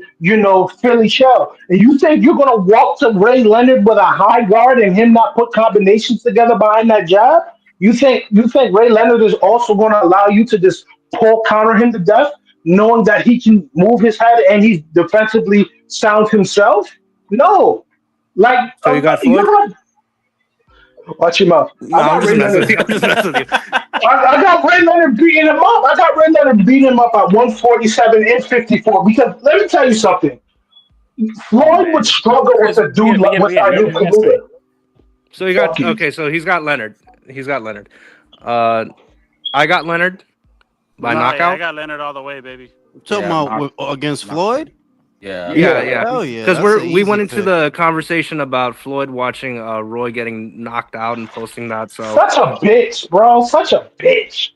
[SPEAKER 4] Philly shell. And you think you're gonna walk to Ray Leonard with a high guard and him not put combinations together behind that jab? You think Ray Leonard is also gonna allow you to just pull counter him to death, knowing that he can move his head and he's defensively sound himself? No. Like,
[SPEAKER 7] So you got
[SPEAKER 4] you
[SPEAKER 7] Floyd?
[SPEAKER 4] know what? Watch your mouth.
[SPEAKER 7] No,
[SPEAKER 4] I
[SPEAKER 7] I'm
[SPEAKER 4] got
[SPEAKER 7] just
[SPEAKER 4] Ray
[SPEAKER 7] messing with
[SPEAKER 4] Leonard.
[SPEAKER 7] you. I'm just messing with you.
[SPEAKER 4] I got Ray Leonard beating him up. I got Ray Leonard beating him up at 147 and 54. Because let me tell you something.
[SPEAKER 9] Oh
[SPEAKER 4] Floyd would
[SPEAKER 9] man,
[SPEAKER 4] struggle with
[SPEAKER 9] Chris,
[SPEAKER 4] a dude like with
[SPEAKER 9] we get it.
[SPEAKER 4] Ayuk
[SPEAKER 9] You gotta say.
[SPEAKER 4] Kalula.
[SPEAKER 7] So you
[SPEAKER 4] Fuck
[SPEAKER 7] got
[SPEAKER 4] you.
[SPEAKER 7] okay. So he's got Leonard. He's got Leonard. Uh, I got Leonard by
[SPEAKER 5] No, yeah, I
[SPEAKER 7] knockout.
[SPEAKER 5] got Leonard all the way, baby.
[SPEAKER 2] Talking
[SPEAKER 6] Yeah,
[SPEAKER 2] about
[SPEAKER 6] knock,
[SPEAKER 2] against
[SPEAKER 6] knock.
[SPEAKER 2] Floyd?
[SPEAKER 6] Yeah,
[SPEAKER 7] Yeah,
[SPEAKER 4] Yeah.
[SPEAKER 7] yeah.
[SPEAKER 2] Hell yeah.
[SPEAKER 7] Because
[SPEAKER 2] That's an
[SPEAKER 7] we
[SPEAKER 2] easy
[SPEAKER 7] went into
[SPEAKER 2] pick.
[SPEAKER 7] the conversation about Floyd watching Roy getting knocked out and posting that. So
[SPEAKER 4] Such a bitch, bro. Such a bitch.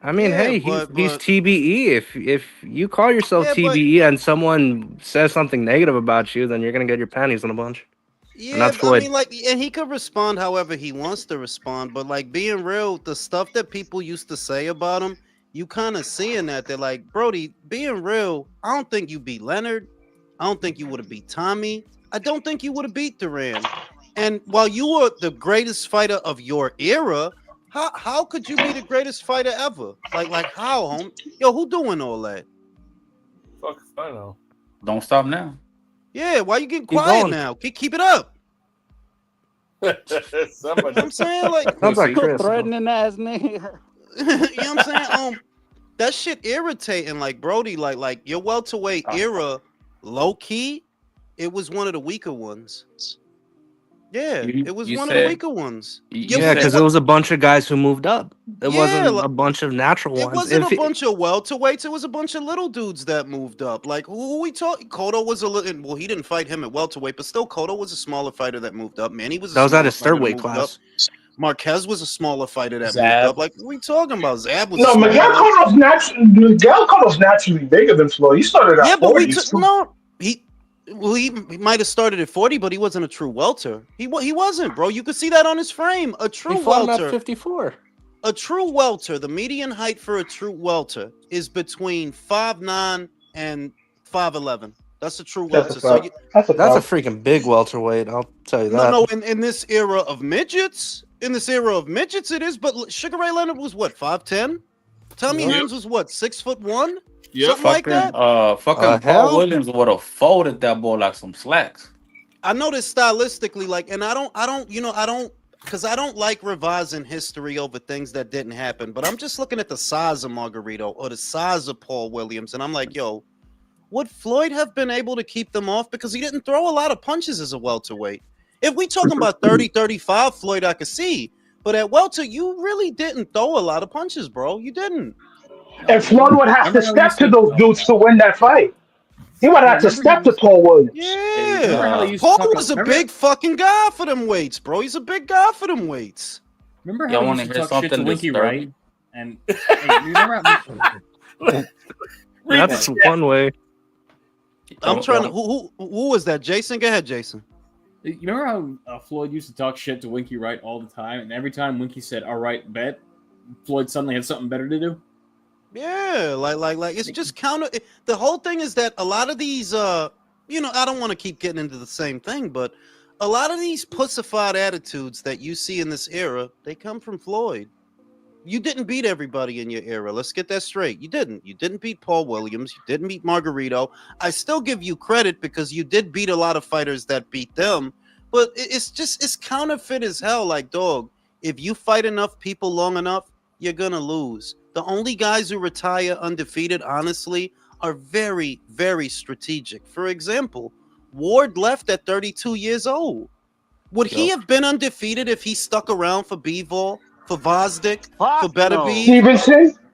[SPEAKER 7] I mean,
[SPEAKER 2] Yeah,
[SPEAKER 7] hey, he's TBE. If you call yourself
[SPEAKER 2] yeah, but
[SPEAKER 7] TBE and someone says something negative about you, then you're gonna get your panties in a bunch. And
[SPEAKER 2] yeah,
[SPEAKER 7] that's
[SPEAKER 2] I
[SPEAKER 7] Floyd.
[SPEAKER 2] mean, like, and he could respond however he wants to respond, but like being real, the stuff that people used to say about him, you kind of seeing that they're like, Brody, being real, I don't think you beat Leonard. I don't think you would have beat Tommy. I don't think you would have beat Duran. And while you were the greatest fighter of your era, how could you be the greatest fighter ever? Like how, home? Yo, who doing all that?
[SPEAKER 3] Fuck if I know.
[SPEAKER 6] Don't stop now.
[SPEAKER 2] Yeah, why you getting
[SPEAKER 7] Keep
[SPEAKER 2] quiet
[SPEAKER 7] going.
[SPEAKER 2] now? Keep it up. You know what
[SPEAKER 3] Somebody.
[SPEAKER 2] I'm saying? Like,
[SPEAKER 7] Sounds like Chris.
[SPEAKER 5] Threatening ass nigga.
[SPEAKER 2] you know what I'm saying? That shit irritating. Like, Brody, like your welterweight era, low key, it was one of the weaker ones. Yeah, it was
[SPEAKER 6] You
[SPEAKER 2] one of the
[SPEAKER 6] said
[SPEAKER 2] weaker ones.
[SPEAKER 6] you
[SPEAKER 7] Yeah,
[SPEAKER 6] said
[SPEAKER 7] because it was a bunch of guys who moved up. It
[SPEAKER 2] Yeah,
[SPEAKER 7] wasn't
[SPEAKER 2] like,
[SPEAKER 7] a bunch of natural
[SPEAKER 2] it
[SPEAKER 7] ones.
[SPEAKER 2] wasn't
[SPEAKER 7] If
[SPEAKER 2] a bunch of welterweights. It was a bunch of little dudes that moved up. Like who we talking? Cotto was a little. Well, he didn't fight him at welterweight, but still, Cotto was a smaller fighter that moved up. Manny was a
[SPEAKER 7] that was at
[SPEAKER 2] smaller
[SPEAKER 7] his
[SPEAKER 2] fighter
[SPEAKER 7] third
[SPEAKER 2] that
[SPEAKER 7] weight
[SPEAKER 2] moved up.
[SPEAKER 7] class.
[SPEAKER 2] Marquez was a smaller fighter that moved
[SPEAKER 8] Zab.
[SPEAKER 2] up. Like what we talking about? Zab was a
[SPEAKER 4] No,
[SPEAKER 2] smaller
[SPEAKER 4] Miguel Cotto's naturally bigger than Floyd. He started
[SPEAKER 2] Yeah,
[SPEAKER 4] at
[SPEAKER 2] but
[SPEAKER 4] 40.
[SPEAKER 2] he might have started at 40, but he wasn't a true welter. He wasn't, bro. You could see that on his frame. A
[SPEAKER 6] he
[SPEAKER 2] true
[SPEAKER 6] fought him at
[SPEAKER 2] welter.
[SPEAKER 6] 54.
[SPEAKER 2] A true welter, the median height for a true welter is between 5'9" and 5'11". That's a true
[SPEAKER 4] That's
[SPEAKER 2] welter.
[SPEAKER 4] a
[SPEAKER 2] So
[SPEAKER 4] fact. That's a
[SPEAKER 7] That's a
[SPEAKER 4] fact.
[SPEAKER 7] freaking big welterweight. I'll tell you that.
[SPEAKER 2] no, in this era of midgets, it is. But Sugar Ray Leonard was what, 5'10"? Tommy
[SPEAKER 3] Yep.
[SPEAKER 2] Hearns was what, 6'1"?
[SPEAKER 3] Yep.
[SPEAKER 2] Something like that.
[SPEAKER 6] Fucking
[SPEAKER 7] hell?
[SPEAKER 6] Paul Williams would have folded that boy like some slacks.
[SPEAKER 2] I noticed stylistically, like, and I don't, because I don't like revising history over things that didn't happen. But I'm just looking at the size of Margarito or the size of Paul Williams, and I'm like, yo, would Floyd have been able to keep them off? Because he didn't throw a lot of punches as a welterweight. If we talking about 30, 35, Floyd, I could see. But at welter, you really didn't throw a lot of punches, bro. You didn't.
[SPEAKER 4] And Floyd would have to
[SPEAKER 3] Remember how he
[SPEAKER 4] step
[SPEAKER 3] used
[SPEAKER 4] to
[SPEAKER 3] to-
[SPEAKER 4] those dudes to win that fight. He would have to
[SPEAKER 9] remember
[SPEAKER 4] step
[SPEAKER 9] he
[SPEAKER 4] to
[SPEAKER 9] was-
[SPEAKER 4] Paul Williams.
[SPEAKER 2] Yeah.
[SPEAKER 3] Remember how they used to
[SPEAKER 2] Paul
[SPEAKER 3] talk-
[SPEAKER 2] was a
[SPEAKER 3] remember-
[SPEAKER 2] big fucking guy for them weights, bro. He's a big guy for them weights.
[SPEAKER 9] Remember
[SPEAKER 6] Y'all
[SPEAKER 9] how he
[SPEAKER 6] wanna
[SPEAKER 9] used to
[SPEAKER 6] hear
[SPEAKER 9] talk shit to
[SPEAKER 6] something
[SPEAKER 9] Winky Wright?
[SPEAKER 6] disturbing?
[SPEAKER 9] And hey, you remember how,
[SPEAKER 7] That's one way.
[SPEAKER 2] I'm trying to. Who was that? Jason? Go ahead, Jason.
[SPEAKER 9] you remember how Floyd used to talk shit to Winky Wright all the time, and every time Winky said "all right, bet," Floyd suddenly had something better to do.
[SPEAKER 2] Yeah, like it's just counter. The whole thing is that a lot of these, I don't want to keep getting into the same thing, but a lot of these pussified attitudes that you see in this era, they come from Floyd. You didn't beat everybody in your era. Let's get that straight. You didn't. You didn't beat Paul Williams. You didn't beat Margarito. I still give you credit because you did beat a lot of fighters that beat them. But it's counterfeit as hell. Like, dog, if you fight enough people long enough, you're gonna lose. The only guys who retire undefeated, honestly, are very, very strategic. For example, Ward left at 32 years old. Would he have been undefeated if he stuck around for Bivol, for Vosdick, for Better
[SPEAKER 5] no.
[SPEAKER 2] Beef?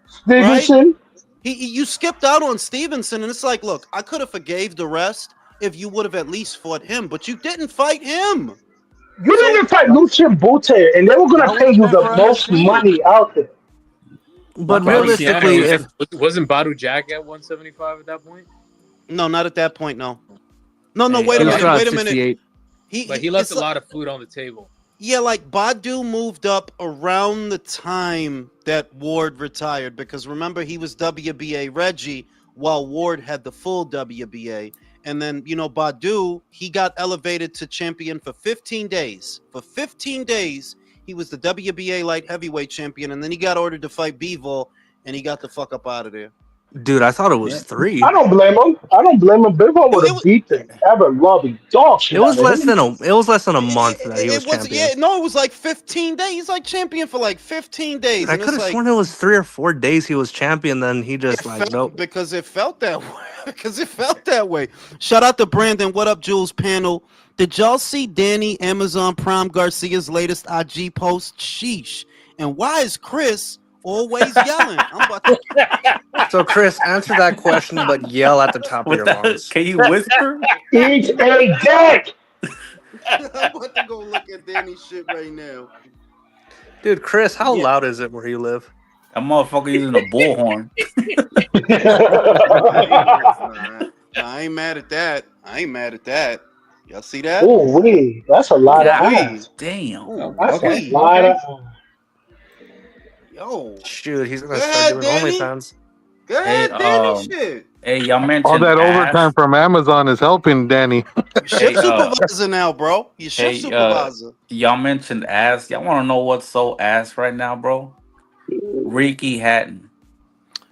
[SPEAKER 4] Stevenson.
[SPEAKER 2] You skipped out on Stevenson, and it's like, look, I could have forgave the rest if you would have at least fought him, but you didn't fight him.
[SPEAKER 4] You didn't fight Lucien Butte, and they were going to pay you the most money out there.
[SPEAKER 7] But
[SPEAKER 8] Badu
[SPEAKER 7] realistically,
[SPEAKER 8] Kiana
[SPEAKER 7] if
[SPEAKER 8] wasn't Badu Jack at 175 at that point?
[SPEAKER 2] No, not at that point. No. Wait a
[SPEAKER 7] he was
[SPEAKER 2] minute.
[SPEAKER 7] around
[SPEAKER 2] Wait a minute.
[SPEAKER 7] 68.
[SPEAKER 8] But he left
[SPEAKER 2] it's
[SPEAKER 8] a lot of food on the table.
[SPEAKER 2] Yeah, like Badu moved up around the time that Ward retired, because remember, he was WBA Reggie while Ward had the full WBA. And then, Badu, he got elevated to champion for 15 days. For 15 days, he was the WBA light heavyweight champion, and then he got ordered to fight Bivol, and he got the fuck up out of there.
[SPEAKER 7] Dude, I thought it was 3.
[SPEAKER 4] I don't blame him. Bivol would have beat the ever loving dog shit.
[SPEAKER 7] It was
[SPEAKER 4] out of
[SPEAKER 7] less
[SPEAKER 4] him.
[SPEAKER 7] than a month that he was champion.
[SPEAKER 2] Yeah, no, it was like 15 days. He's like champion for like 15 days.
[SPEAKER 7] I
[SPEAKER 2] and
[SPEAKER 7] could
[SPEAKER 2] it's
[SPEAKER 7] have
[SPEAKER 2] like,
[SPEAKER 7] sworn it was 3 or 4 days he was champion. Then he just nope.
[SPEAKER 2] because it felt that way. Shout out to Brandon. What up, Jules panel? Did y'all see Danny Amazon Prime Garcia's latest IG post? Sheesh. And why is Chris always yelling? I'm about to...
[SPEAKER 7] So, Chris, answer that question, but yell at the top of your lungs.
[SPEAKER 6] Can you whisper?
[SPEAKER 4] Eat a dick.
[SPEAKER 2] I'm about to go look at Danny's shit right now.
[SPEAKER 7] Dude, Chris, how loud is it where you live?
[SPEAKER 6] That motherfucker using a bullhorn.
[SPEAKER 2] Nah, I ain't mad at that. Y'all see that?
[SPEAKER 4] Oh, wee. That's a lot of ass.
[SPEAKER 6] Damn.
[SPEAKER 2] Ooh,
[SPEAKER 4] That's
[SPEAKER 2] wee.
[SPEAKER 4] a lot of
[SPEAKER 2] Yo.
[SPEAKER 7] Shoot, he's gonna
[SPEAKER 2] Go
[SPEAKER 7] start
[SPEAKER 2] ahead,
[SPEAKER 7] doing
[SPEAKER 2] Danny.
[SPEAKER 7] OnlyFans.
[SPEAKER 2] Go ahead,
[SPEAKER 6] Hey,
[SPEAKER 2] Danny. Shit.
[SPEAKER 6] Hey, y'all mentioned
[SPEAKER 10] All that
[SPEAKER 6] ass.
[SPEAKER 10] overtime from Amazon is helping Danny.
[SPEAKER 2] Shift supervisor now, bro. You shift supervisor.
[SPEAKER 6] Y'all mentioned ass. Y'all want to know what's so ass right now, bro? Ricky Hatton.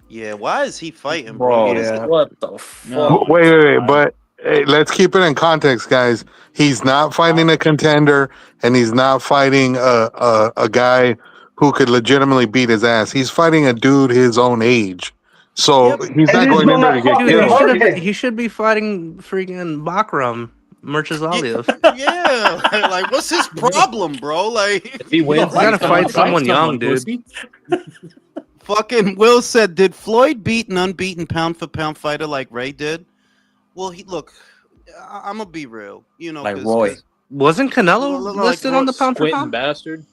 [SPEAKER 2] Yeah, why is he fighting,
[SPEAKER 6] Bro,
[SPEAKER 2] bro?
[SPEAKER 7] Yeah.
[SPEAKER 6] what the fuck?
[SPEAKER 10] Wait. But hey, let's keep it in context, guys. He's not fighting a contender, and he's not fighting a guy who could legitimately beat his ass. He's fighting a dude his own age. So he's not going in there to get
[SPEAKER 7] Dude,
[SPEAKER 10] killed.
[SPEAKER 7] he should be fighting freaking Bakram. Merchizaliev.
[SPEAKER 2] Yeah, like what's his problem, bro? Like
[SPEAKER 8] If he wins,
[SPEAKER 7] You gotta
[SPEAKER 8] he's
[SPEAKER 7] fight
[SPEAKER 8] gonna
[SPEAKER 7] someone young, dude.
[SPEAKER 5] pussy.
[SPEAKER 2] fucking Will said, did Floyd beat an unbeaten pound for pound fighter like Ray did? Well, he look. I'm gonna be real, you know,
[SPEAKER 6] Like Roy.
[SPEAKER 7] Wasn't Canelo
[SPEAKER 2] like
[SPEAKER 7] listed on the pound for
[SPEAKER 8] Quentin
[SPEAKER 7] pound?
[SPEAKER 8] bastard.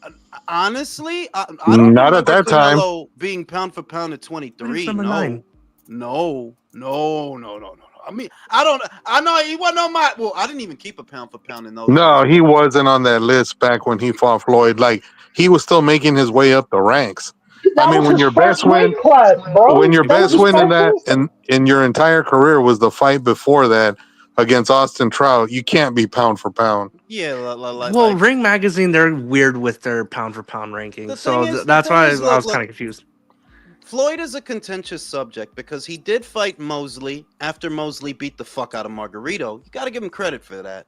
[SPEAKER 2] honestly, I don't
[SPEAKER 10] Not at
[SPEAKER 2] remember
[SPEAKER 10] that time.
[SPEAKER 2] Canelo being pound for pound at 23.
[SPEAKER 7] number 9.
[SPEAKER 2] No. I mean, I know he wasn't on my. Well, I didn't even keep a pound for pound in those
[SPEAKER 10] No,
[SPEAKER 2] days.
[SPEAKER 10] he wasn't on that list back when he fought Floyd. Like he was still making his way up the ranks.
[SPEAKER 4] That
[SPEAKER 10] I mean,
[SPEAKER 4] was
[SPEAKER 10] when
[SPEAKER 4] his
[SPEAKER 10] your
[SPEAKER 4] first
[SPEAKER 10] best win,
[SPEAKER 4] weight class, bro.
[SPEAKER 10] when your
[SPEAKER 4] That was
[SPEAKER 10] best
[SPEAKER 4] his
[SPEAKER 10] win in
[SPEAKER 4] first
[SPEAKER 10] that
[SPEAKER 4] weight.
[SPEAKER 10] in your entire career was the fight before that against Austin Trout, you can't be pound for pound.
[SPEAKER 2] Yeah,
[SPEAKER 7] Well, Ring Magazine, they're weird with their pound for pound rankings,
[SPEAKER 2] The
[SPEAKER 7] so
[SPEAKER 2] thing is-
[SPEAKER 7] that's
[SPEAKER 2] the thing
[SPEAKER 7] why
[SPEAKER 2] is,
[SPEAKER 7] I was
[SPEAKER 2] look,
[SPEAKER 7] kind of confused.
[SPEAKER 2] Floyd is a contentious subject because he did fight Mosley after Mosley beat the fuck out of Margarito. You got to give him credit for that.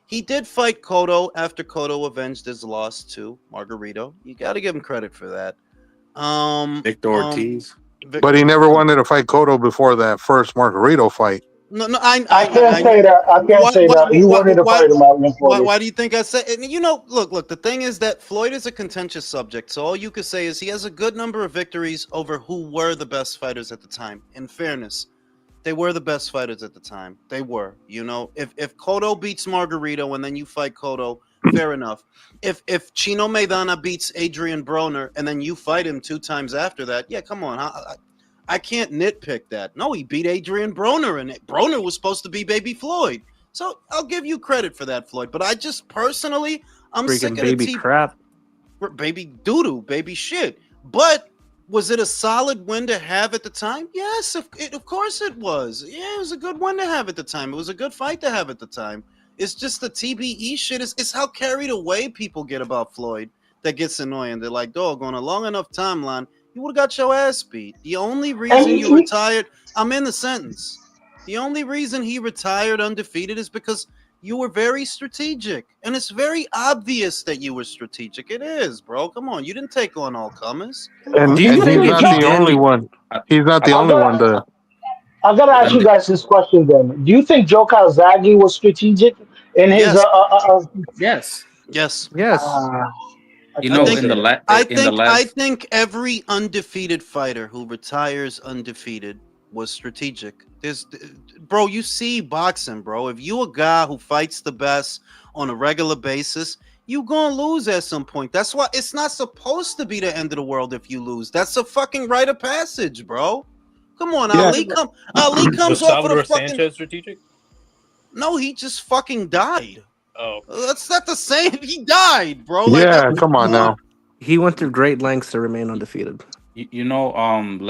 [SPEAKER 2] He did fight Cotto after Cotto avenged his loss to Margarito. You got to give him credit for that.
[SPEAKER 6] Victor Ortiz.
[SPEAKER 10] But he never wanted to fight Cotto before that first Margarito fight.
[SPEAKER 2] No,
[SPEAKER 4] I can't say that. I can't say that. He wanted to fight him out in
[SPEAKER 2] why do you think I said? And you know, look. The thing is that Floyd is a contentious subject. So all you could say is he has a good number of victories over who were the best fighters at the time. In fairness, they were the best fighters at the time. They were. You know, if Cotto beats Margarito and then you fight Cotto, fair enough. If Chino Maidana beats Adrian Broner and then you fight him 2 times after that, yeah, come on. I can't nitpick that. No, he beat Adrian Broner, and Broner was supposed to be Baby Floyd. So I'll give you credit for that, Floyd. But I just personally, I'm
[SPEAKER 7] Freaking
[SPEAKER 2] sick of
[SPEAKER 7] baby
[SPEAKER 2] the
[SPEAKER 7] crap.
[SPEAKER 2] baby doo-doo, baby shit. But was it a solid win to have at the time? Yes, of course it was. Yeah, it was a good win to have at the time. It was a good fight to have at the time. It's just the TBE shit. It's how carried away people get about Floyd that gets annoying. They're like, dog, on a long enough timeline, you would have got your ass beat. The only reason you retired, I'm in the sentence. The only reason he retired undefeated is because you were very strategic. And it's very obvious that you were strategic. It is, bro. Come on. You didn't take on all comers.
[SPEAKER 10] And he's not the only one. He's not the only one to.
[SPEAKER 4] I gotta ask you guys this question then. Do you think Joe Calzaghe was strategic in his?
[SPEAKER 5] Yes.
[SPEAKER 2] Yes.
[SPEAKER 6] You know,
[SPEAKER 2] I think every undefeated fighter who retires undefeated was strategic. Bro, you see boxing, bro. If you a guy who fights the best on a regular basis, you gonna lose at some point. That's why it's not supposed to be the end of the world if you lose. That's a fucking rite of passage, bro. Come on,
[SPEAKER 8] Yeah.
[SPEAKER 2] Ali comes
[SPEAKER 8] Was
[SPEAKER 2] off of the
[SPEAKER 8] Salvador
[SPEAKER 2] fucking.
[SPEAKER 8] Sanchez strategic?
[SPEAKER 2] No, he just fucking died.
[SPEAKER 8] Oh,
[SPEAKER 2] that's not the same. He died, bro.
[SPEAKER 10] Yeah, come on now.
[SPEAKER 7] He went through great lengths to remain undefeated.
[SPEAKER 6] You know, in the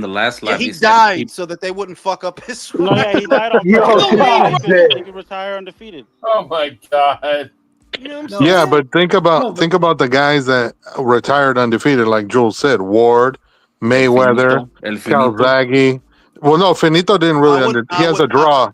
[SPEAKER 6] last
[SPEAKER 2] Yeah,
[SPEAKER 6] live,
[SPEAKER 2] he died so that they wouldn't fuck up his.
[SPEAKER 5] No, yeah, he died on
[SPEAKER 4] Yo,
[SPEAKER 5] purpose.
[SPEAKER 4] God,
[SPEAKER 5] He could retire undefeated.
[SPEAKER 3] Oh my god.
[SPEAKER 2] You know what I'm saying?
[SPEAKER 10] Yeah, but think about the guys that retired undefeated, like Jules said, Ward, Mayweather,
[SPEAKER 6] El Finito.
[SPEAKER 10] Calzaghe. Well, no, Finito didn't really. He has a draw.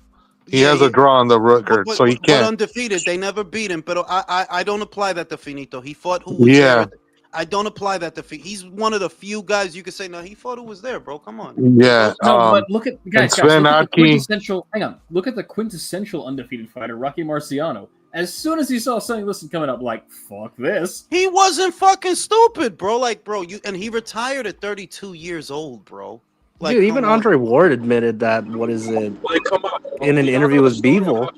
[SPEAKER 10] He has a draw on the record, so he
[SPEAKER 2] But
[SPEAKER 10] can't.
[SPEAKER 2] undefeated, they never beat him. But I don't apply that to Finito. He fought who was
[SPEAKER 10] Yeah.
[SPEAKER 2] there. I don't apply that to Finito. He's one of the few guys you could say, no, he fought who was there, bro. Come on.
[SPEAKER 10] Yeah.
[SPEAKER 9] No, but look at guys,
[SPEAKER 10] Sven
[SPEAKER 9] look at the
[SPEAKER 10] Aki.
[SPEAKER 9] quintessential. Hang on, look at the quintessential undefeated fighter, Rocky Marciano. As soon as he saw Sonny Liston coming up, like fuck this.
[SPEAKER 2] He wasn't fucking stupid, bro. Like, bro, and he retired at 32 years old, bro. Like,
[SPEAKER 7] Dude, even Andre Ward admitted that. What is it?
[SPEAKER 11] Like, come on.
[SPEAKER 7] In an interview with Beevil.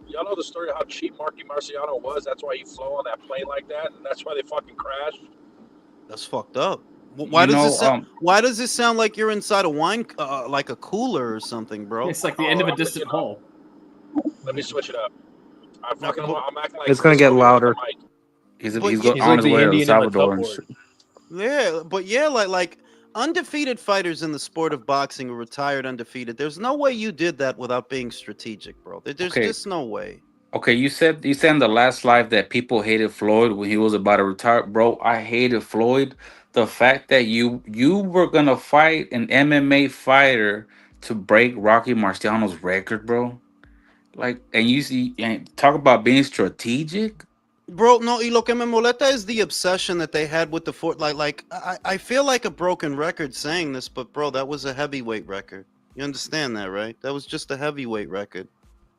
[SPEAKER 11] Y'all know the story of how cheap Marky Marciano was? That's why he flew on that plane like that, and that's why they fucking crashed.
[SPEAKER 2] That's fucked up. Why does this sound like you're inside a wine, like a cooler or something, bro?
[SPEAKER 9] It's like the end of a distant hall.
[SPEAKER 11] Let me switch it up. I'm acting like
[SPEAKER 7] It's gonna get louder.
[SPEAKER 6] He's
[SPEAKER 2] like
[SPEAKER 6] on his
[SPEAKER 2] the
[SPEAKER 6] way to
[SPEAKER 2] Indian in the
[SPEAKER 6] Salvador. and
[SPEAKER 2] cupboard. Yeah, but yeah, like undefeated fighters in the sport of boxing who retired undefeated. There's no way you did that without being strategic, bro. There's just no way.
[SPEAKER 6] Okay, you said in the last live that people hated Floyd when he was about to retire. Bro, I hated Floyd. The fact that you were gonna fight an MMA fighter to break Rocky Marciano's record, bro. Like, and talk about being strategic.
[SPEAKER 2] Bro, no, y lo que me molesta is the obsession that they had with the fort. Like I feel like a broken record saying this, but bro, that was a heavyweight record. You understand that, right? That was just a heavyweight record.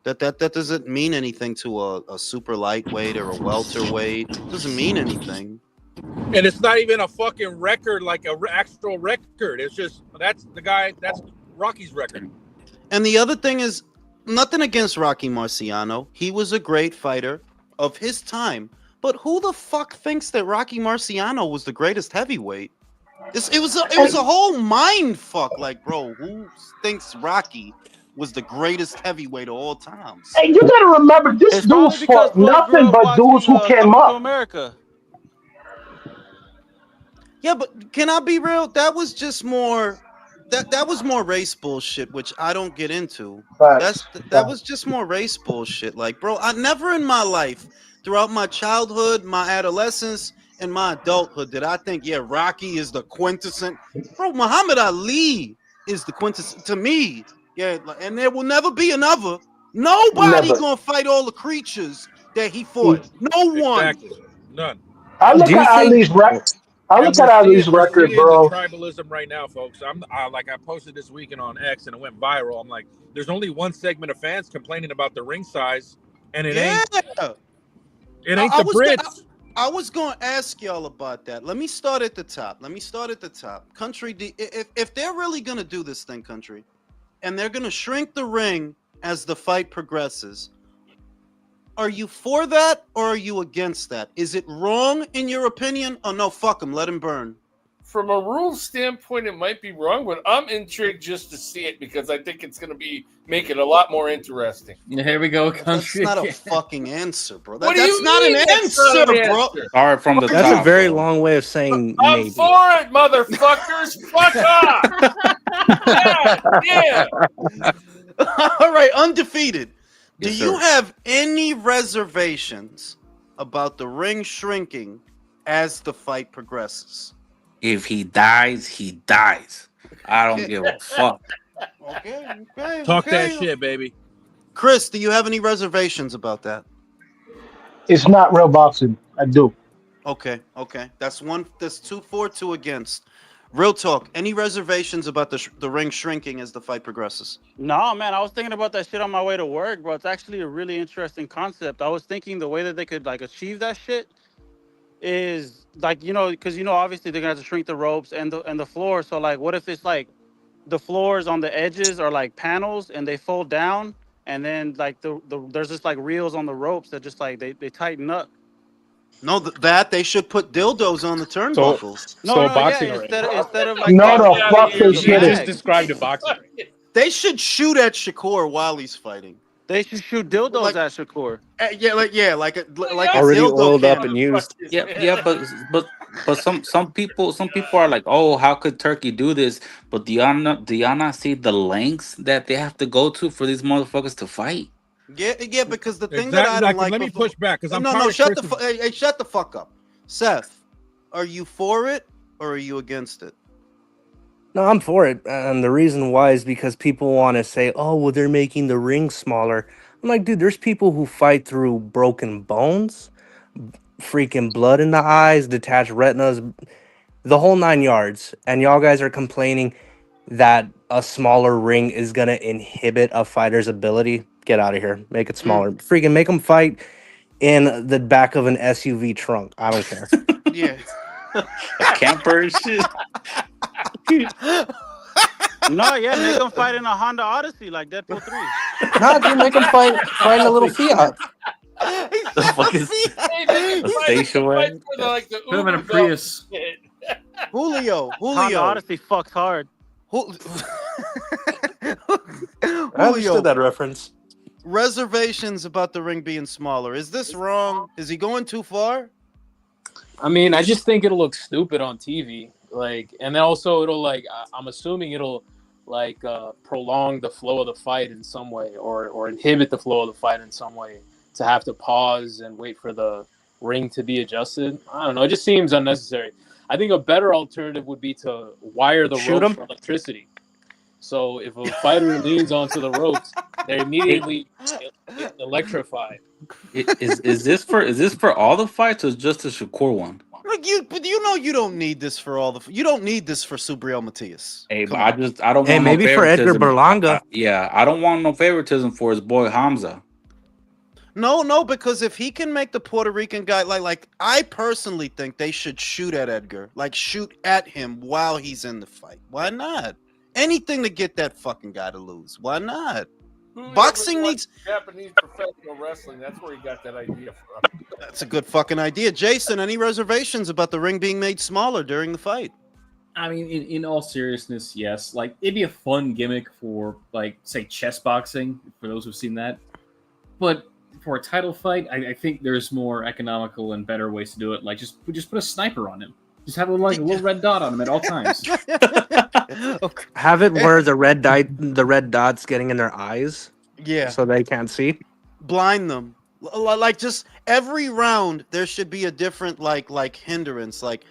[SPEAKER 2] That doesn't mean anything to a super lightweight or a welterweight. Doesn't mean anything.
[SPEAKER 11] And it's not even a fucking record, like a actual record. It's just that's Rocky's record.
[SPEAKER 2] And the other thing is, nothing against Rocky Marciano. He was a great fighter of his time. But who the fuck thinks that Rocky Marciano was the greatest heavyweight? It was a whole mind fuck. Like, bro, who thinks Rocky was the greatest heavyweight of all times?
[SPEAKER 4] Hey, you gotta remember, this dude fought nothing but dudes who came up.
[SPEAKER 5] America.
[SPEAKER 2] Yeah, but can I be real? That was just more. That was more race bullshit, which I don't get into. That was just more race bullshit. Like, bro, I never in my life, throughout my childhood, my adolescence, and my adulthood, did I think, yeah, Rocky is the quintessence. Bro, Muhammad Ali is the quintessence to me. Yeah, and there will never be another. Nobody gonna fight all the creatures that he fought. No one.
[SPEAKER 11] Exactly. None.
[SPEAKER 4] I look at Ali's record. I look at Ali's record, bro.
[SPEAKER 11] The tribalism right now, folks. Like I posted this weekend on X and it went viral. I'm like, there's only one segment of fans complaining about the ring size, and it ain't the Brits.
[SPEAKER 2] I was going to ask y'all about that. Let me start at the top. Country, if they're really going to do this thing, Country, and they're going to shrink the ring as the fight progresses, are you for that or are you against that? Is it wrong in your opinion? Oh, no, fuck him. Let him burn.
[SPEAKER 3] From a rules standpoint, it might be wrong, but I'm intrigued just to see it because I think it's going to make it a lot more interesting.
[SPEAKER 9] Here we go, Country.
[SPEAKER 2] That's not a fucking answer, bro.
[SPEAKER 3] What do
[SPEAKER 2] That's
[SPEAKER 3] you
[SPEAKER 2] not
[SPEAKER 3] mean
[SPEAKER 2] an
[SPEAKER 3] that's not
[SPEAKER 2] answer,
[SPEAKER 3] an
[SPEAKER 2] bro.
[SPEAKER 3] answer?
[SPEAKER 6] All right, from the
[SPEAKER 7] That's
[SPEAKER 6] top,
[SPEAKER 7] a very
[SPEAKER 6] bro.
[SPEAKER 7] long way of saying
[SPEAKER 3] I'm
[SPEAKER 7] maybe.
[SPEAKER 3] for it, motherfuckers. Fuck off. Yeah.
[SPEAKER 2] All right, undefeated. Do
[SPEAKER 6] Yes,
[SPEAKER 2] you
[SPEAKER 6] sir.
[SPEAKER 2] have any reservations about the ring shrinking as the fight progresses?
[SPEAKER 6] If he dies, he dies. I don't give a fuck.
[SPEAKER 2] Okay.
[SPEAKER 11] Talk that shit, baby.
[SPEAKER 2] Chris, do you have any reservations about that?
[SPEAKER 4] It's not real boxing. I do.
[SPEAKER 2] Okay. That's 2 for, 2 against. Real talk. Any reservations about the ring shrinking as the fight progresses?
[SPEAKER 5] No, man, I was thinking about that shit on my way to work, bro. It's actually a really interesting concept. I was thinking the way that they could like achieve that shit is like, because obviously they're gonna have to shrink the ropes and the floor. So like, what if it's like the floors on the edges are like panels and they fold down, and then like there's just like reels on the ropes that just like they tighten up.
[SPEAKER 2] No, that they should put dildos on the turnbuckles.
[SPEAKER 8] Boxing
[SPEAKER 5] instead of like
[SPEAKER 4] fuck they
[SPEAKER 8] You
[SPEAKER 4] shit.
[SPEAKER 8] just described a boxing ring.
[SPEAKER 2] They should shoot at Shakur while he's fighting.
[SPEAKER 5] They should shoot dildos at Shakur.
[SPEAKER 2] Like a
[SPEAKER 7] Already
[SPEAKER 2] dildo
[SPEAKER 7] oiled up
[SPEAKER 2] cannon.
[SPEAKER 7] and used.
[SPEAKER 6] Yeah, but some people are like, oh, how could Turkey do this? But do y'all not see the lengths that they have to go to for these motherfuckers to fight?
[SPEAKER 2] Yeah, because the thing that I don't like.
[SPEAKER 11] Let me push back because I'm
[SPEAKER 2] no. Shut the fuck up, Seth. Are you for it or are you against it?
[SPEAKER 7] No, I'm for it. And the reason why is because people want to say, oh, well, they're making the ring smaller. I'm like, dude, there's people who fight through broken bones, freaking blood in the eyes, detached retinas, the whole 9 yards. And y'all guys are complaining that a smaller ring is going to inhibit a fighter's ability. Get out of here. Make it smaller. Freaking make them fight in the back of an SUV trunk. I don't care.
[SPEAKER 2] Yeah.
[SPEAKER 6] A camper and shit.
[SPEAKER 5] No, make them fight in a Honda Odyssey like Deadpool 3.
[SPEAKER 7] Nah, dude, make them fight in a little Fiat.
[SPEAKER 6] The fuck is a station wagon?
[SPEAKER 9] Put them in a Prius.
[SPEAKER 2] Julio.
[SPEAKER 5] Honda Odyssey fucks hard.
[SPEAKER 7] I understood that reference.
[SPEAKER 2] Reservations about the ring being smaller. Is this wrong? Is he going too far?
[SPEAKER 8] I mean, I just think it'll look stupid on TV. Like, and then also it'll I'm assuming it'll prolong the flow of the fight in some way, or inhibit the flow of the fight in some way, to have to pause and wait for the ring to be adjusted. I don't know. It just seems unnecessary. I think a better alternative would be to wire the ropes for electricity. So if a fighter leans onto the ropes, they're immediately electrified.
[SPEAKER 6] Is this for all the fights or just the Shakur one?
[SPEAKER 2] but you know you don't need this for all the. You don't need this for Subriel Matias.
[SPEAKER 6] Hey,
[SPEAKER 2] Come
[SPEAKER 6] but
[SPEAKER 2] on.
[SPEAKER 6] I don't
[SPEAKER 7] Hey,
[SPEAKER 6] want no
[SPEAKER 7] maybe for Edgar
[SPEAKER 6] favoritism.
[SPEAKER 7] Berlanga.
[SPEAKER 6] Yeah, I don't want no favoritism for his boy Hamza.
[SPEAKER 2] No, because if he can make the Puerto Rican guy like I personally think they should shoot at Edgar, like shoot at him while he's in the fight. Why not? Anything to get that fucking guy to lose. Why not?
[SPEAKER 3] Who
[SPEAKER 2] Boxing
[SPEAKER 3] ever
[SPEAKER 2] needs.
[SPEAKER 3] watched Japanese professional wrestling. That's where he got that idea from.
[SPEAKER 2] That's a good fucking idea, Jason. Any reservations about the ring being made smaller during the fight?
[SPEAKER 9] I mean, in all seriousness, yes. Like, it'd be a fun gimmick for, like, say, chess boxing, for those who've seen that. But for a title fight, I think there's more economical and better ways to do it. Like, just put a sniper on him. Just have a little red dot on him at all times.
[SPEAKER 2] Okay.
[SPEAKER 7] Have it where the red dot's getting in their eyes,
[SPEAKER 2] Yeah,
[SPEAKER 7] so they can't see.
[SPEAKER 2] blind them. Like just every round, there should be a different like hindrance, like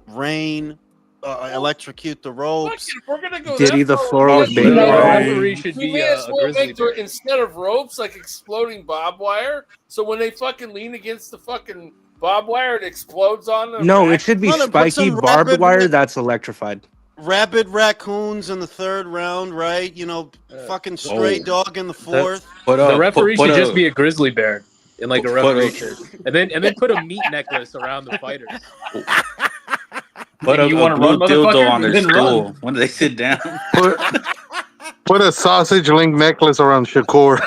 [SPEAKER 2] rain, electrocute the
[SPEAKER 3] Fuck
[SPEAKER 2] ropes.
[SPEAKER 3] it, if we're gonna go
[SPEAKER 7] Diddy
[SPEAKER 3] that
[SPEAKER 7] the
[SPEAKER 3] far,
[SPEAKER 7] floor
[SPEAKER 3] we
[SPEAKER 7] with
[SPEAKER 3] gotta
[SPEAKER 7] baby
[SPEAKER 3] do
[SPEAKER 8] The
[SPEAKER 3] that.
[SPEAKER 7] rain.
[SPEAKER 8] referee should
[SPEAKER 3] We
[SPEAKER 8] be
[SPEAKER 3] may as
[SPEAKER 8] a
[SPEAKER 3] well
[SPEAKER 8] grizzly
[SPEAKER 3] make
[SPEAKER 8] bear.
[SPEAKER 3] instead of ropes like exploding barbed wire. So when they fucking lean against the fucking barbed wire, it explodes on them.
[SPEAKER 7] No, it should be
[SPEAKER 2] No, then put
[SPEAKER 7] spiky
[SPEAKER 2] some
[SPEAKER 7] barbed
[SPEAKER 2] rabid
[SPEAKER 7] wire
[SPEAKER 2] red-
[SPEAKER 7] that's electrified.
[SPEAKER 2] Rabid raccoons in the third round, right? Fucking stray
[SPEAKER 6] Oh.
[SPEAKER 2] dog in the fourth.
[SPEAKER 8] The referee should just be
[SPEAKER 6] a
[SPEAKER 8] a grizzly bear in like a
[SPEAKER 6] put
[SPEAKER 8] referee
[SPEAKER 6] a-
[SPEAKER 8] shirt, and then put a meat necklace around the fighters.
[SPEAKER 6] put a,
[SPEAKER 9] You
[SPEAKER 6] a
[SPEAKER 9] wanna
[SPEAKER 6] blue
[SPEAKER 9] run,
[SPEAKER 6] dildo
[SPEAKER 9] motherfucker?
[SPEAKER 6] on their
[SPEAKER 9] Then run.
[SPEAKER 6] stool when they sit down.
[SPEAKER 10] Put a sausage link necklace around Shakur.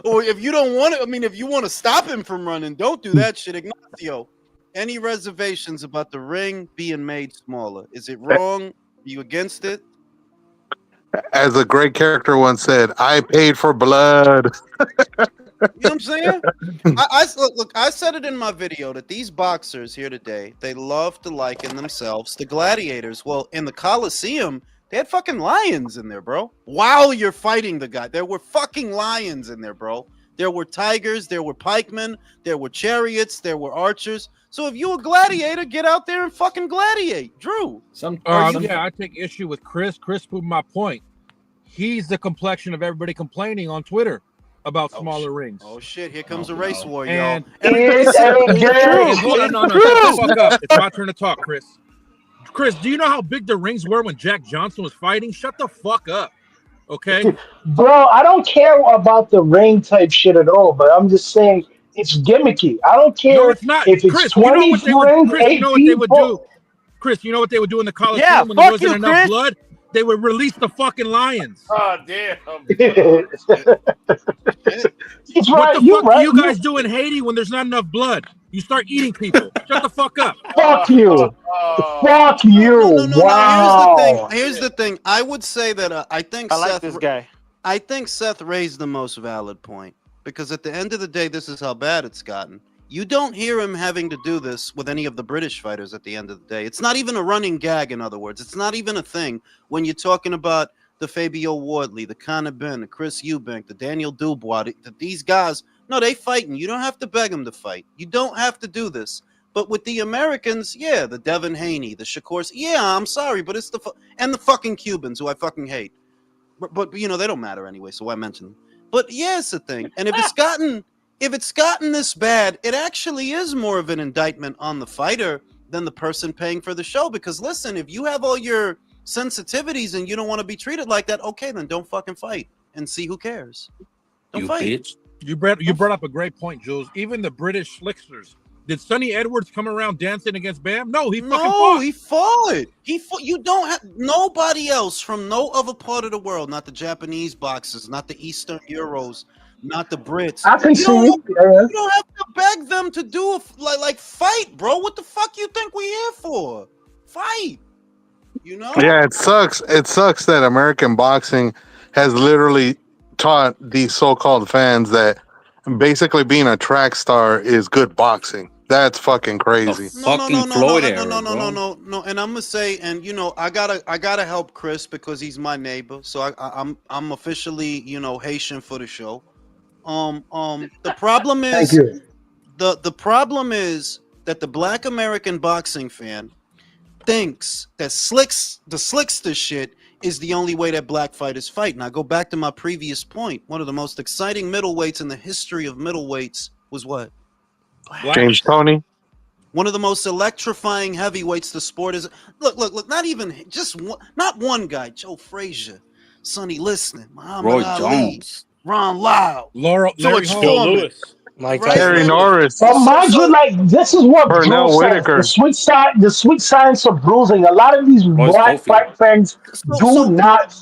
[SPEAKER 2] Or if you don't want to, if you want to stop him from running, don't do that shit, Ignacio. Any reservations about the ring being made smaller? Is it wrong? Are you against it?
[SPEAKER 10] As a great character once said, I paid for blood.
[SPEAKER 2] You know what I'm saying? Look, I said it in my video that these boxers here today, they love to liken themselves to gladiators. Well, in the Coliseum, they had fucking lions in there, bro. While you're fighting the guy, there were fucking lions in there, bro. There were tigers, there were pikemen, there were chariots, there were archers. So if you a gladiator, get out there and fucking gladiate. Drew.
[SPEAKER 11] Yeah, I take issue with Chris. Chris proved my point. He's the complexion of everybody complaining on Twitter about smaller rings.
[SPEAKER 2] Oh shit, here comes a race war,
[SPEAKER 11] And
[SPEAKER 2] y'all.
[SPEAKER 11] hold on, no, shut the fuck up. It's my turn to talk, Chris. Chris, do you know how big the rings were when Jack Johnson was fighting? Shut the fuck up. Okay?
[SPEAKER 4] Bro, I don't care about the ring type shit at all, but I'm just saying it's gimmicky. I don't care
[SPEAKER 11] No, it's not.
[SPEAKER 4] if it's
[SPEAKER 11] Chris,
[SPEAKER 4] 20
[SPEAKER 11] what they would,
[SPEAKER 4] rings,
[SPEAKER 11] Chris,
[SPEAKER 4] 8
[SPEAKER 11] you know what they would
[SPEAKER 4] people.
[SPEAKER 11] do? Chris, you know what they would do in the Coliseum
[SPEAKER 5] Yeah,
[SPEAKER 11] when there
[SPEAKER 5] fuck
[SPEAKER 11] wasn't
[SPEAKER 5] you,
[SPEAKER 11] enough
[SPEAKER 5] Chris.
[SPEAKER 11] blood? They would release the fucking lions.
[SPEAKER 3] Oh damn!
[SPEAKER 4] He's
[SPEAKER 11] What
[SPEAKER 4] right.
[SPEAKER 11] the
[SPEAKER 4] You
[SPEAKER 11] fuck
[SPEAKER 4] right.
[SPEAKER 11] do you guys do in Haiti when there's not enough blood? You start eating people. Shut the fuck up.
[SPEAKER 4] Fuck you. Fuck you.
[SPEAKER 2] No.
[SPEAKER 4] Wow.
[SPEAKER 2] Here's the thing. I would say that I think
[SPEAKER 5] I like
[SPEAKER 2] Seth.
[SPEAKER 5] this guy.
[SPEAKER 2] I think Seth raised the most valid point because at the end of the day, this is how bad it's gotten. You don't hear him having to do this with any of the British fighters at the end of the day. It's not even a running gag, in other words. It's not even a thing when you're talking about the Fabio Wardley, the Conor Benn, the Chris Eubank, the Daniel Dubois, these guys. No, they fighting. You don't have to beg them to fight. You don't have to do this. But with the Americans, yeah, the Devin Haney, the Shakurs, yeah, I'm sorry, but it's and the fucking Cubans who I fucking hate. But they don't matter anyway, so why mention them? But yeah, it's a thing. And if it's gotten this bad, it actually is more of an indictment on the fighter than the person paying for the show. Because listen, if you have all your sensitivities and you don't want to be treated like that, okay, then don't fucking fight and see who cares. Don't
[SPEAKER 6] You
[SPEAKER 2] fight.
[SPEAKER 6] bitch.
[SPEAKER 11] You brought up a great point, Jules. Even the British slicksters. Did Sonny Edwards come around dancing against Bam? No, he fucking fought.
[SPEAKER 2] He fought. You don't have nobody else from no other part of the world, not the Japanese boxers, not the Eastern Euros, not the Brits.
[SPEAKER 4] I can
[SPEAKER 2] You
[SPEAKER 4] see
[SPEAKER 2] don't,
[SPEAKER 4] it. Yeah.
[SPEAKER 2] you don't have to beg them to do like fight, bro. What the fuck you think we here for? Fight. You know?
[SPEAKER 10] Yeah, it sucks. It sucks that American boxing has literally taught these so-called fans that basically being a track star is good boxing. That's fucking crazy.
[SPEAKER 6] Fucking Floyd era,
[SPEAKER 2] no.
[SPEAKER 6] bro.
[SPEAKER 2] And I'm gonna say, and I gotta help Chris because he's my neighbor. So I'm officially Haitian for the show. The problem is
[SPEAKER 4] Thank you.
[SPEAKER 2] the problem is that the Black American boxing fan thinks that the slickster shit is the only way that black fighters fight. And I go back to my previous point. One of the most exciting middleweights in the history of middleweights was what?
[SPEAKER 10] James Toney.
[SPEAKER 2] One of the most electrifying heavyweights the sport is. Look. Not even just one, not one guy. Joe Frazier, Sonny Liston, Muhammad
[SPEAKER 7] Roy
[SPEAKER 2] Ali,
[SPEAKER 7] Jones.
[SPEAKER 2] Ron Lau,
[SPEAKER 11] Larry
[SPEAKER 2] George
[SPEAKER 11] Holmes.
[SPEAKER 8] Joe
[SPEAKER 2] Foreman.
[SPEAKER 8] Lewis.
[SPEAKER 7] Mike
[SPEAKER 2] Right,
[SPEAKER 7] Tyson.
[SPEAKER 10] Terry
[SPEAKER 2] man.
[SPEAKER 10] Norris,
[SPEAKER 4] But mind you, like this is what
[SPEAKER 10] Pernell
[SPEAKER 4] Drew says:
[SPEAKER 10] Whitaker.
[SPEAKER 4] the sweet science of bruising. A lot of these
[SPEAKER 7] Roy
[SPEAKER 4] black
[SPEAKER 7] Schofield.
[SPEAKER 4] fight fans
[SPEAKER 2] So,
[SPEAKER 4] do
[SPEAKER 2] so,
[SPEAKER 4] not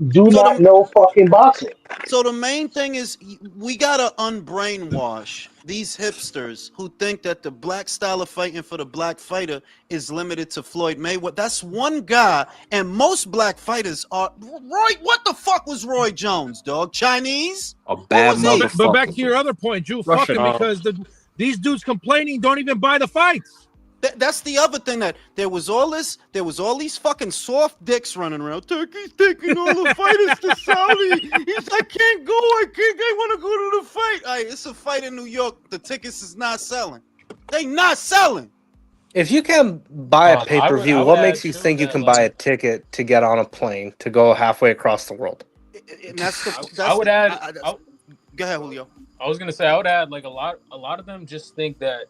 [SPEAKER 4] do
[SPEAKER 2] so
[SPEAKER 4] not
[SPEAKER 2] the
[SPEAKER 4] know fucking boxing.
[SPEAKER 2] So the main thing is we gotta unbrainwash these hipsters who think that the black style of fighting for the black fighter is limited to Floyd Mayweather. That's one guy, and most black fighters are Roy. What the fuck was Roy Jones, dog? Chinese?
[SPEAKER 7] A
[SPEAKER 2] Who
[SPEAKER 7] bad
[SPEAKER 2] was he?
[SPEAKER 11] But back to
[SPEAKER 7] motherfucker.
[SPEAKER 11] your other point, Jew, fuck
[SPEAKER 9] Russian.
[SPEAKER 11] him because these dudes complaining don't even buy the fights.
[SPEAKER 2] That's the other thing, that there was all these fucking soft dicks running around. Turkey's taking all the fighters to Saudi. I can't go. I want to go to the fight. All right, it's a fight in New York. The tickets is not selling. They not selling.
[SPEAKER 7] If you can buy a
[SPEAKER 8] I
[SPEAKER 7] pay-per-view,
[SPEAKER 8] would
[SPEAKER 7] what
[SPEAKER 8] add
[SPEAKER 7] makes you
[SPEAKER 8] too
[SPEAKER 7] think you
[SPEAKER 8] that,
[SPEAKER 7] can buy a
[SPEAKER 8] like,
[SPEAKER 7] ticket to get on a plane to go halfway across the world?
[SPEAKER 2] And that's the.
[SPEAKER 8] I would add.
[SPEAKER 2] Go ahead, Julio.
[SPEAKER 8] I was gonna say I would add like a lot of them just think that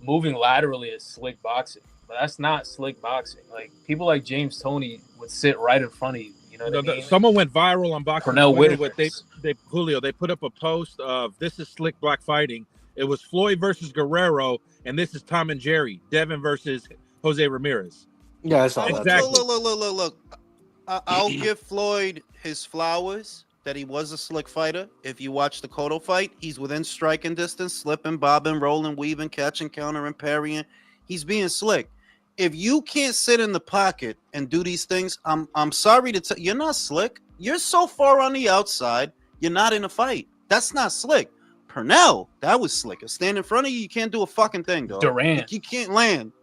[SPEAKER 8] moving laterally is slick boxing, but that's not slick boxing. Like people like James Toney would sit right in front of you. You know what I mean?
[SPEAKER 11] Someone went viral on Boxing
[SPEAKER 8] Pernell
[SPEAKER 11] Twitter
[SPEAKER 8] Whitaker.
[SPEAKER 11] with Julio. They put up a post of "This is slick black fighting." It was Floyd versus Guerrero, and this is Tom and Jerry. Devin versus Jose Ramirez.
[SPEAKER 7] Yeah, I saw that.
[SPEAKER 11] Exactly.
[SPEAKER 2] Look. I'll give Floyd his flowers that he was a slick fighter. If you watch the Cotto fight, he's within striking distance, slipping, bobbing, rolling, weaving, catching, countering, parrying. He's being slick. If you can't sit in the pocket and do these things, I'm sorry to tell you, you're not slick. You're so far on the outside, you're not in a fight. That's not slick. Pernell, that was slicker. Stand in front of you, you can't do a fucking thing, dog.
[SPEAKER 8] Durant.
[SPEAKER 2] Like, you can't land.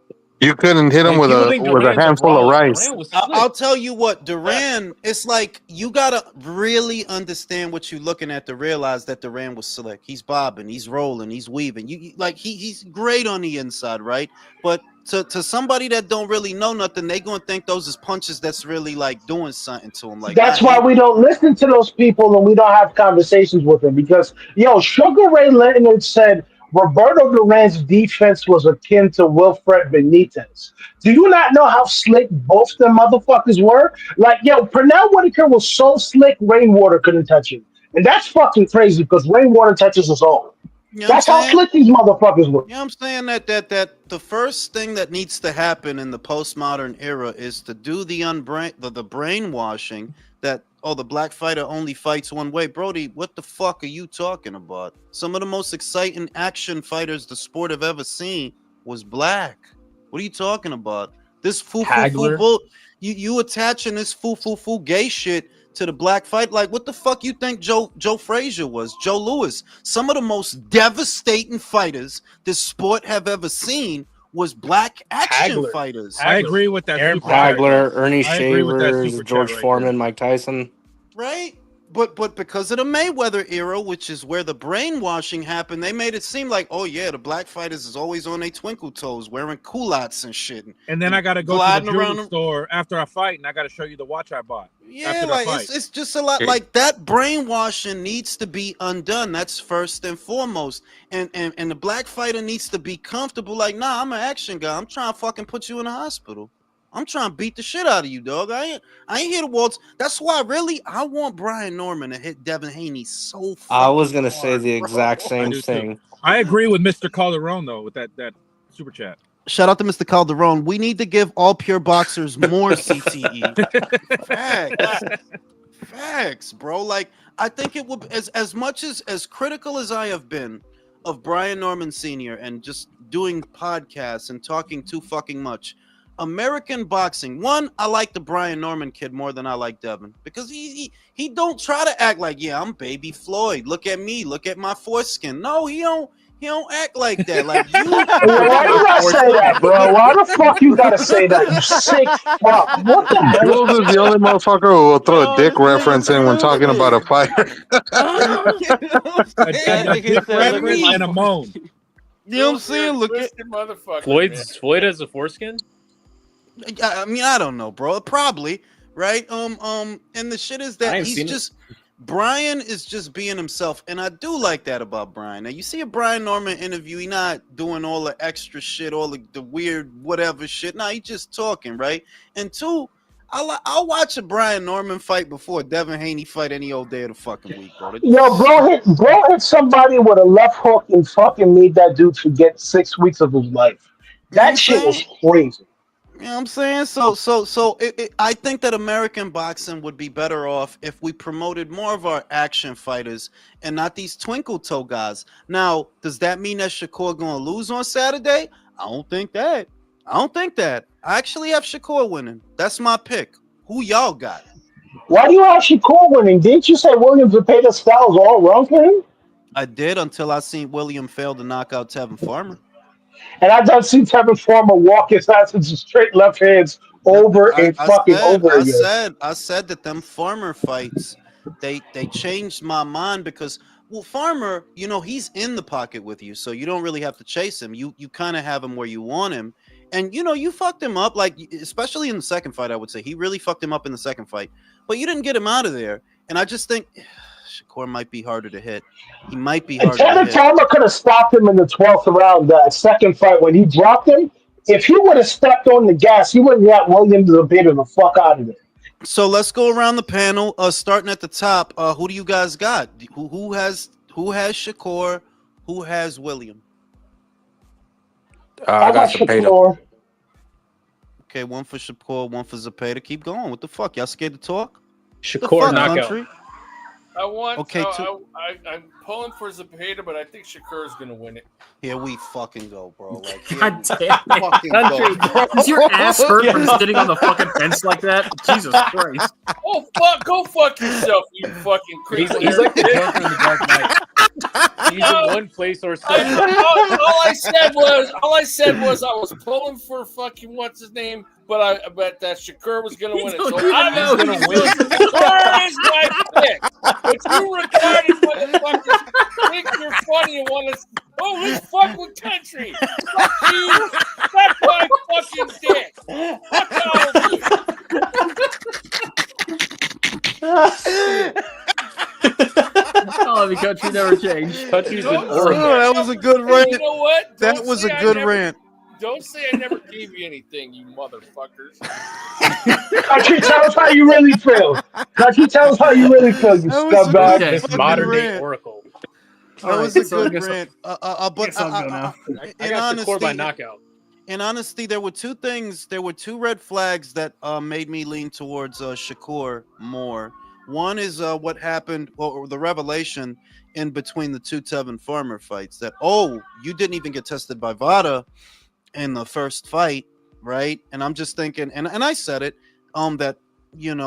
[SPEAKER 10] You couldn't hit him
[SPEAKER 8] Like,
[SPEAKER 10] with
[SPEAKER 8] people
[SPEAKER 10] a
[SPEAKER 8] think
[SPEAKER 10] with a
[SPEAKER 8] Durant's
[SPEAKER 10] handful of
[SPEAKER 8] raw.
[SPEAKER 10] rice.
[SPEAKER 8] Durant was slick.
[SPEAKER 2] I'll tell you what, Duran, it's like you gotta really understand what you're looking at to realize that Duran was slick. He's bobbing, he's rolling, he's weaving. He's great on the inside, right? But to somebody that don't really know nothing, they gonna think those is punches that's really like doing something to him. Like
[SPEAKER 4] That's why we don't listen to those people and we don't have conversations with them because Sugar Ray Leonard said Roberto Duran's defense was akin to Wilfred Benitez. Do you not know how slick both them motherfuckers were? Like, Pernell Whitaker was so slick, Rainwater couldn't touch him. And that's fucking crazy because Rainwater touches us all.
[SPEAKER 2] You know
[SPEAKER 4] That's how slick these motherfuckers were.
[SPEAKER 2] You know what I'm saying? That the first thing that needs to happen in the postmodern era is to do the brainwashing that the black fighter only fights one way. Brody, what the fuck are you talking about? Some of the most exciting action fighters the sport have ever seen was black. What are you talking about? This foo bull. You attaching this foo gay shit to the black fight. Like, what the fuck you think Joe Frazier was? Joe Lewis. Some of the most devastating fighters this sport have ever seen was black action fighters.
[SPEAKER 11] I agree with that.
[SPEAKER 7] Aaron Hagler, Ernie Shavers, George Foreman, Mike Tyson.
[SPEAKER 2] Right? But because of the Mayweather era, which is where the brainwashing happened, they made it seem like, oh yeah, the black fighters is always on their twinkle toes, wearing culottes and shit.
[SPEAKER 11] And then I got to go to the jewelry store after I fight, and I got to show you the watch I bought.
[SPEAKER 2] Yeah, like it's just a lot. Like that brainwashing needs to be undone. That's first and foremost. And the black fighter needs to be comfortable. Like, nah, I'm an action guy. I'm trying to fucking put you in the hospital. I'm trying to beat the shit out of you, dog. I ain't here to waltz. That's why, really, I want Brian Norman to hit Devin Haney so fucking
[SPEAKER 7] I was gonna
[SPEAKER 2] hard,
[SPEAKER 7] say the exact same thing.
[SPEAKER 11] I agree with Mr. Calderon though with that super chat.
[SPEAKER 2] Shout out to Mr. Calderon. We need to give all pure boxers more CTE. Facts, bro. Like, I think it would, as much as critical as I have been of Brian Norman Sr. and just doing podcasts and talking too fucking much. American boxing. One, I like the Brian Norman kid more than I like Devin because he don't try to act like, yeah, I'm baby Floyd. Look at me. Look at my foreskin. No, he don't act like that. Like you.
[SPEAKER 4] Why you gotta say that, bro? Why the fuck you gotta say that? You sick fuck. What the hell?
[SPEAKER 10] Jules is the only motherfucker who will throw a dick reference in when talking about a fighter.
[SPEAKER 11] A dick reference and a moan.
[SPEAKER 2] You know what I'm saying? Look at
[SPEAKER 3] motherfucker.
[SPEAKER 8] Floyd has a foreskin.
[SPEAKER 2] I mean, I don't know, bro. Probably, right? And the shit is that he's just Brian is just being himself, and I do like that about Brian. Now you see a Brian Norman interview, he not doing all the extra shit, all the weird whatever shit. Nah, he just talking, right? And two, I'll watch a Brian Norman fight before Devin Haney fight any old day of the fucking week, bro.
[SPEAKER 4] Yo, bro hit somebody with a left hook and fucking made that dude forget 6 weeks of his life.
[SPEAKER 2] You know what I'm
[SPEAKER 4] That shit was
[SPEAKER 2] saying?
[SPEAKER 4] crazy.
[SPEAKER 2] You know what I'm saying? So I think that American boxing would be better off if we promoted more of our action fighters and not these twinkle toe guys. Now, does that mean that Shakur gonna lose on Saturday? I don't think that. I actually have Shakur winning. That's my pick. Who y'all got?
[SPEAKER 4] Why do you have Shakur winning? Didn't you say William Zepeda style's all wrong for him?
[SPEAKER 2] I did until I seen William fail to knock out Tevin Farmer.
[SPEAKER 4] And I done seen Tevin Farmer walk his ass into straight left hands over and fucking over again.
[SPEAKER 2] I said that them Farmer fights, they changed my mind because Farmer, he's in the pocket with you, so you don't really have to chase him. You kind of have him where you want him, and you fucked him up, like especially in the second fight. I would say he really fucked him up in the second fight, but you didn't get him out of there. And I just think Shakur might be harder to hit. He might be harder to
[SPEAKER 4] Tevin
[SPEAKER 2] hit.
[SPEAKER 4] Farmer could have stopped him in the 12th round, that second fight when he dropped him. If he would have stepped on the gas, he wouldn't let Williams Zepeda the fuck out of there.
[SPEAKER 2] So let's go around the panel. Starting at the top, who do you guys got? Who has Shakur? Who has William?
[SPEAKER 6] I got Zepeda.
[SPEAKER 4] Shakur.
[SPEAKER 2] Okay, one for Shakur, one for Zepeda. Keep going. What the fuck? Y'all scared to talk?
[SPEAKER 8] Shakur knockout.
[SPEAKER 3] I want.
[SPEAKER 2] Okay,
[SPEAKER 3] I'm pulling for Zepeda, but I think Shakur is going to win it.
[SPEAKER 2] Here we fucking go, bro. Like, here
[SPEAKER 9] God
[SPEAKER 2] we
[SPEAKER 9] damn it.
[SPEAKER 2] fucking go, bro.
[SPEAKER 9] Is your ass hurt from sitting on the fucking fence like that? Jesus Christ.
[SPEAKER 3] Oh, fuck. Go fuck yourself, you fucking crazy.
[SPEAKER 8] He's like the Joker in the Dark Knight. He's in one place or something.
[SPEAKER 3] All I said was I was pulling for fucking what's his name, but I bet that Shakur was going to win it. So I'm going to win. Shakur is my pick. But you retarded motherfuckers think you're funny and want to. Oh, let's fuck with country. Fuck you. Fuck my fucking dick. Fuck all of you.
[SPEAKER 9] Oh, the country never changed.
[SPEAKER 8] Country's been
[SPEAKER 2] Oh,
[SPEAKER 8] horrible.
[SPEAKER 2] that was a good rant.
[SPEAKER 3] You know what?
[SPEAKER 2] That was a good rant.
[SPEAKER 3] Don't say I never gave you anything, you motherfuckers.
[SPEAKER 4] Country, tell us how you really feel. Country, tell us how you really feel, you
[SPEAKER 2] That was a
[SPEAKER 4] scumbag.
[SPEAKER 2] good
[SPEAKER 8] It's
[SPEAKER 2] fucking
[SPEAKER 8] modern day
[SPEAKER 2] rant.
[SPEAKER 8] Oracle.
[SPEAKER 2] That was a good rant. But
[SPEAKER 9] I'll go now.
[SPEAKER 8] I got Shakur by knockout.
[SPEAKER 2] in honesty, there were two things. There were two red flags that made me lean towards Shakur more. One is what happened, or the revelation in between the two Tevin Farmer fights. That you didn't even get tested by VADA in the first fight, right? And I'm just thinking, and I said it, that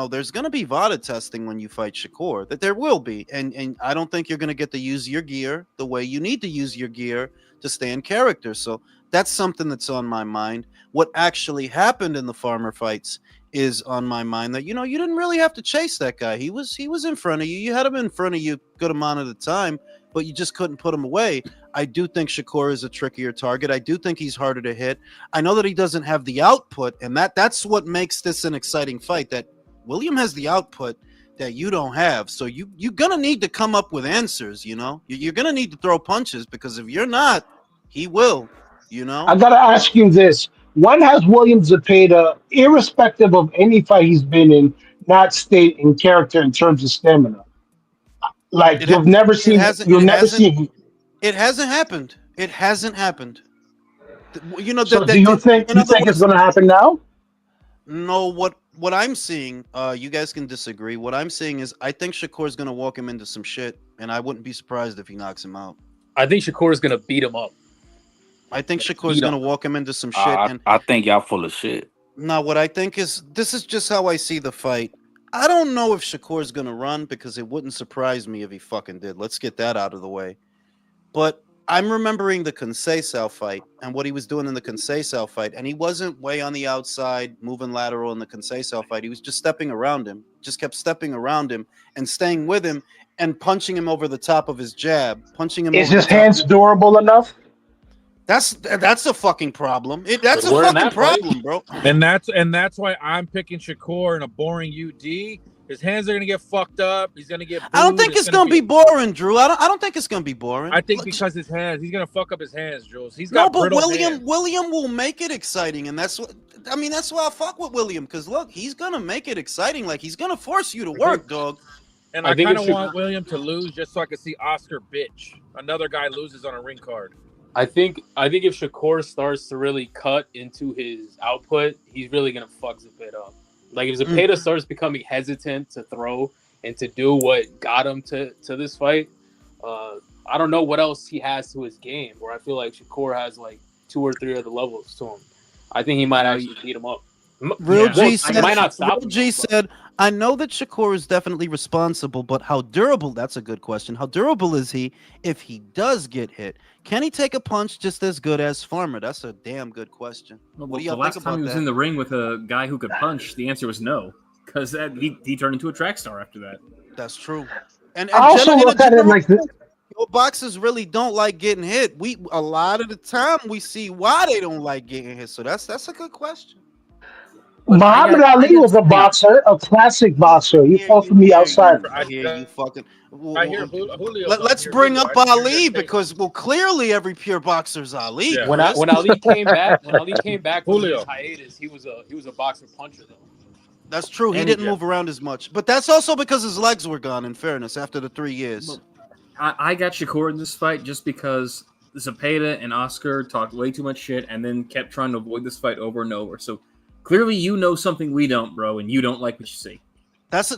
[SPEAKER 2] there's gonna be VADA testing when you fight Shakur. That there will be, and I don't think you're gonna get to use your gear the way you need to use your gear to stay in character. So that's something that's on my mind. What actually happened in the Farmer fights is on my mind. That you didn't really have to chase that guy. He was in front of you. You had him in front of you a good amount of the time, but you just couldn't put him away. I do think Shakur is a trickier target. I do think he's harder to hit. I know that he doesn't have the output, and that's what makes this an exciting fight. That William has the output that you don't have. So you're gonna need to come up with answers. You're gonna need to throw punches, because if you're not, he will.
[SPEAKER 4] I gotta ask you this: when has William Zepeda, irrespective of any fight he's been in, not stayed in character in terms of stamina? Like you've never seen.
[SPEAKER 2] It hasn't happened. It hasn't happened.
[SPEAKER 4] So do you think it's going to happen now?
[SPEAKER 2] No. What I'm seeing, you guys can disagree. What I'm seeing is I think Shakur's going to walk him into some shit, and I wouldn't be surprised if he knocks him out.
[SPEAKER 8] I think Shakur is going to beat him up.
[SPEAKER 2] I think Shakur's going to walk him into some shit. And
[SPEAKER 6] I think y'all full of shit.
[SPEAKER 2] now what I think is, this is just how I see the fight. I don't know if Shakur's going to run, because it wouldn't surprise me if he fucking did. Let's get that out of the way. But I'm remembering the Conceição fight and what he was doing in the Conceição fight. And he wasn't way on the outside, moving lateral in the Conceição fight. He was just stepping around him, just kept stepping around him and staying with him and punching him over the top of his jab, punching him.
[SPEAKER 4] Is his hands durable enough?
[SPEAKER 2] That's a fucking problem. That's a fucking problem, bro.
[SPEAKER 11] And that's why I'm picking Shakur in a boring UD, His hands are gonna get fucked up. He's gonna get booed.
[SPEAKER 2] I don't think it's gonna be boring, Drew. I don't think it's gonna be boring.
[SPEAKER 11] I think because his hands, he's gonna fuck up his hands, Jules. He's
[SPEAKER 2] no,
[SPEAKER 11] got
[SPEAKER 2] but
[SPEAKER 11] brittle
[SPEAKER 2] William
[SPEAKER 11] hands.
[SPEAKER 2] William will make it exciting, and that's what I mean. That's why I fuck with William, because look, he's gonna make it exciting. Like he's gonna force you to work, dog.
[SPEAKER 11] And
[SPEAKER 8] I
[SPEAKER 11] I
[SPEAKER 8] think
[SPEAKER 11] kind
[SPEAKER 8] it
[SPEAKER 11] of
[SPEAKER 8] should-
[SPEAKER 11] want William to lose just so I can see Oscar bitch. Another guy loses on a ring card.
[SPEAKER 8] I think if Shakur starts to really cut into his output, he's really gonna fuck Zepeda up. Like if Zepeda starts becoming hesitant to throw and to do what got him to this fight, I don't know what else he has to his game. Where I feel like Shakur has like 2 or 3 other levels to him. I think he might actually beat him up.
[SPEAKER 2] Real G
[SPEAKER 8] I
[SPEAKER 2] said,
[SPEAKER 8] might not stop
[SPEAKER 2] Real
[SPEAKER 8] him,
[SPEAKER 2] G
[SPEAKER 8] but-
[SPEAKER 2] said, I know that Shakur is definitely responsible, but how durable, that's a good question. How durable is he if he does get hit? Can he take a punch just as good as Farmer? That's a damn good question.
[SPEAKER 9] Well,
[SPEAKER 2] What do
[SPEAKER 9] the
[SPEAKER 2] y'all
[SPEAKER 9] last
[SPEAKER 2] think
[SPEAKER 9] time
[SPEAKER 2] about
[SPEAKER 9] he was
[SPEAKER 2] that?
[SPEAKER 9] in the ring with a guy who could punch, the answer was no, because he turned into a track star after that.
[SPEAKER 2] That's true. And
[SPEAKER 4] I also
[SPEAKER 2] in a
[SPEAKER 4] look at it
[SPEAKER 2] general
[SPEAKER 4] like this.
[SPEAKER 2] sense, boxers really don't like getting hit. A lot of the time we see why they don't like getting hit. So that's a good question.
[SPEAKER 4] Muhammad Ali was a boxer, a classic boxer. He fought for me outside.
[SPEAKER 2] I hear you fucking.
[SPEAKER 11] I hear Julio.
[SPEAKER 2] Let's bring up Ali because clearly every pure boxer's Ali.
[SPEAKER 11] Yeah.
[SPEAKER 8] When Ali came back, from
[SPEAKER 11] Julio.
[SPEAKER 8] his hiatus, he was a boxer puncher though.
[SPEAKER 2] That's true. He
[SPEAKER 9] And-
[SPEAKER 2] didn't move around as much, but that's also because his legs were gone. In fairness, after the 3 years.
[SPEAKER 9] I got Shakur in this fight just because Zepeda and Oscar talked way too much shit and then kept trying to avoid this fight over and over. So clearly you know something we don't, bro, and you don't like what you see.
[SPEAKER 2] That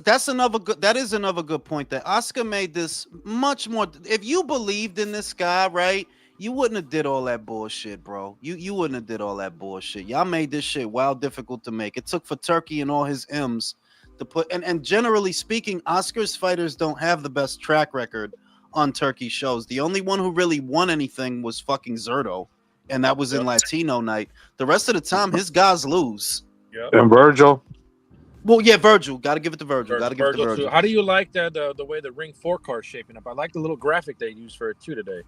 [SPEAKER 2] is another good point that Oscar made this much more. If you believed in this guy, right, you wouldn't have did all that bullshit, bro. You wouldn't have did all that bullshit. Y'all made this shit wild difficult to make. It took for Turkey and all his M's to put. And generally speaking, Oscar's fighters don't have the best track record on Turkey shows. The only one who really won anything was fucking Zerto, and that was in Latino night. The rest of the time, his guys lose.
[SPEAKER 10] And Virgil.
[SPEAKER 2] Well, yeah, Virgil. Got to give it to Virgil. Got to give it to
[SPEAKER 11] Virgil,
[SPEAKER 2] Virgil.
[SPEAKER 11] too. How do you like the way the ring 4 card's shaping up? I like the little graphic they used for it too today.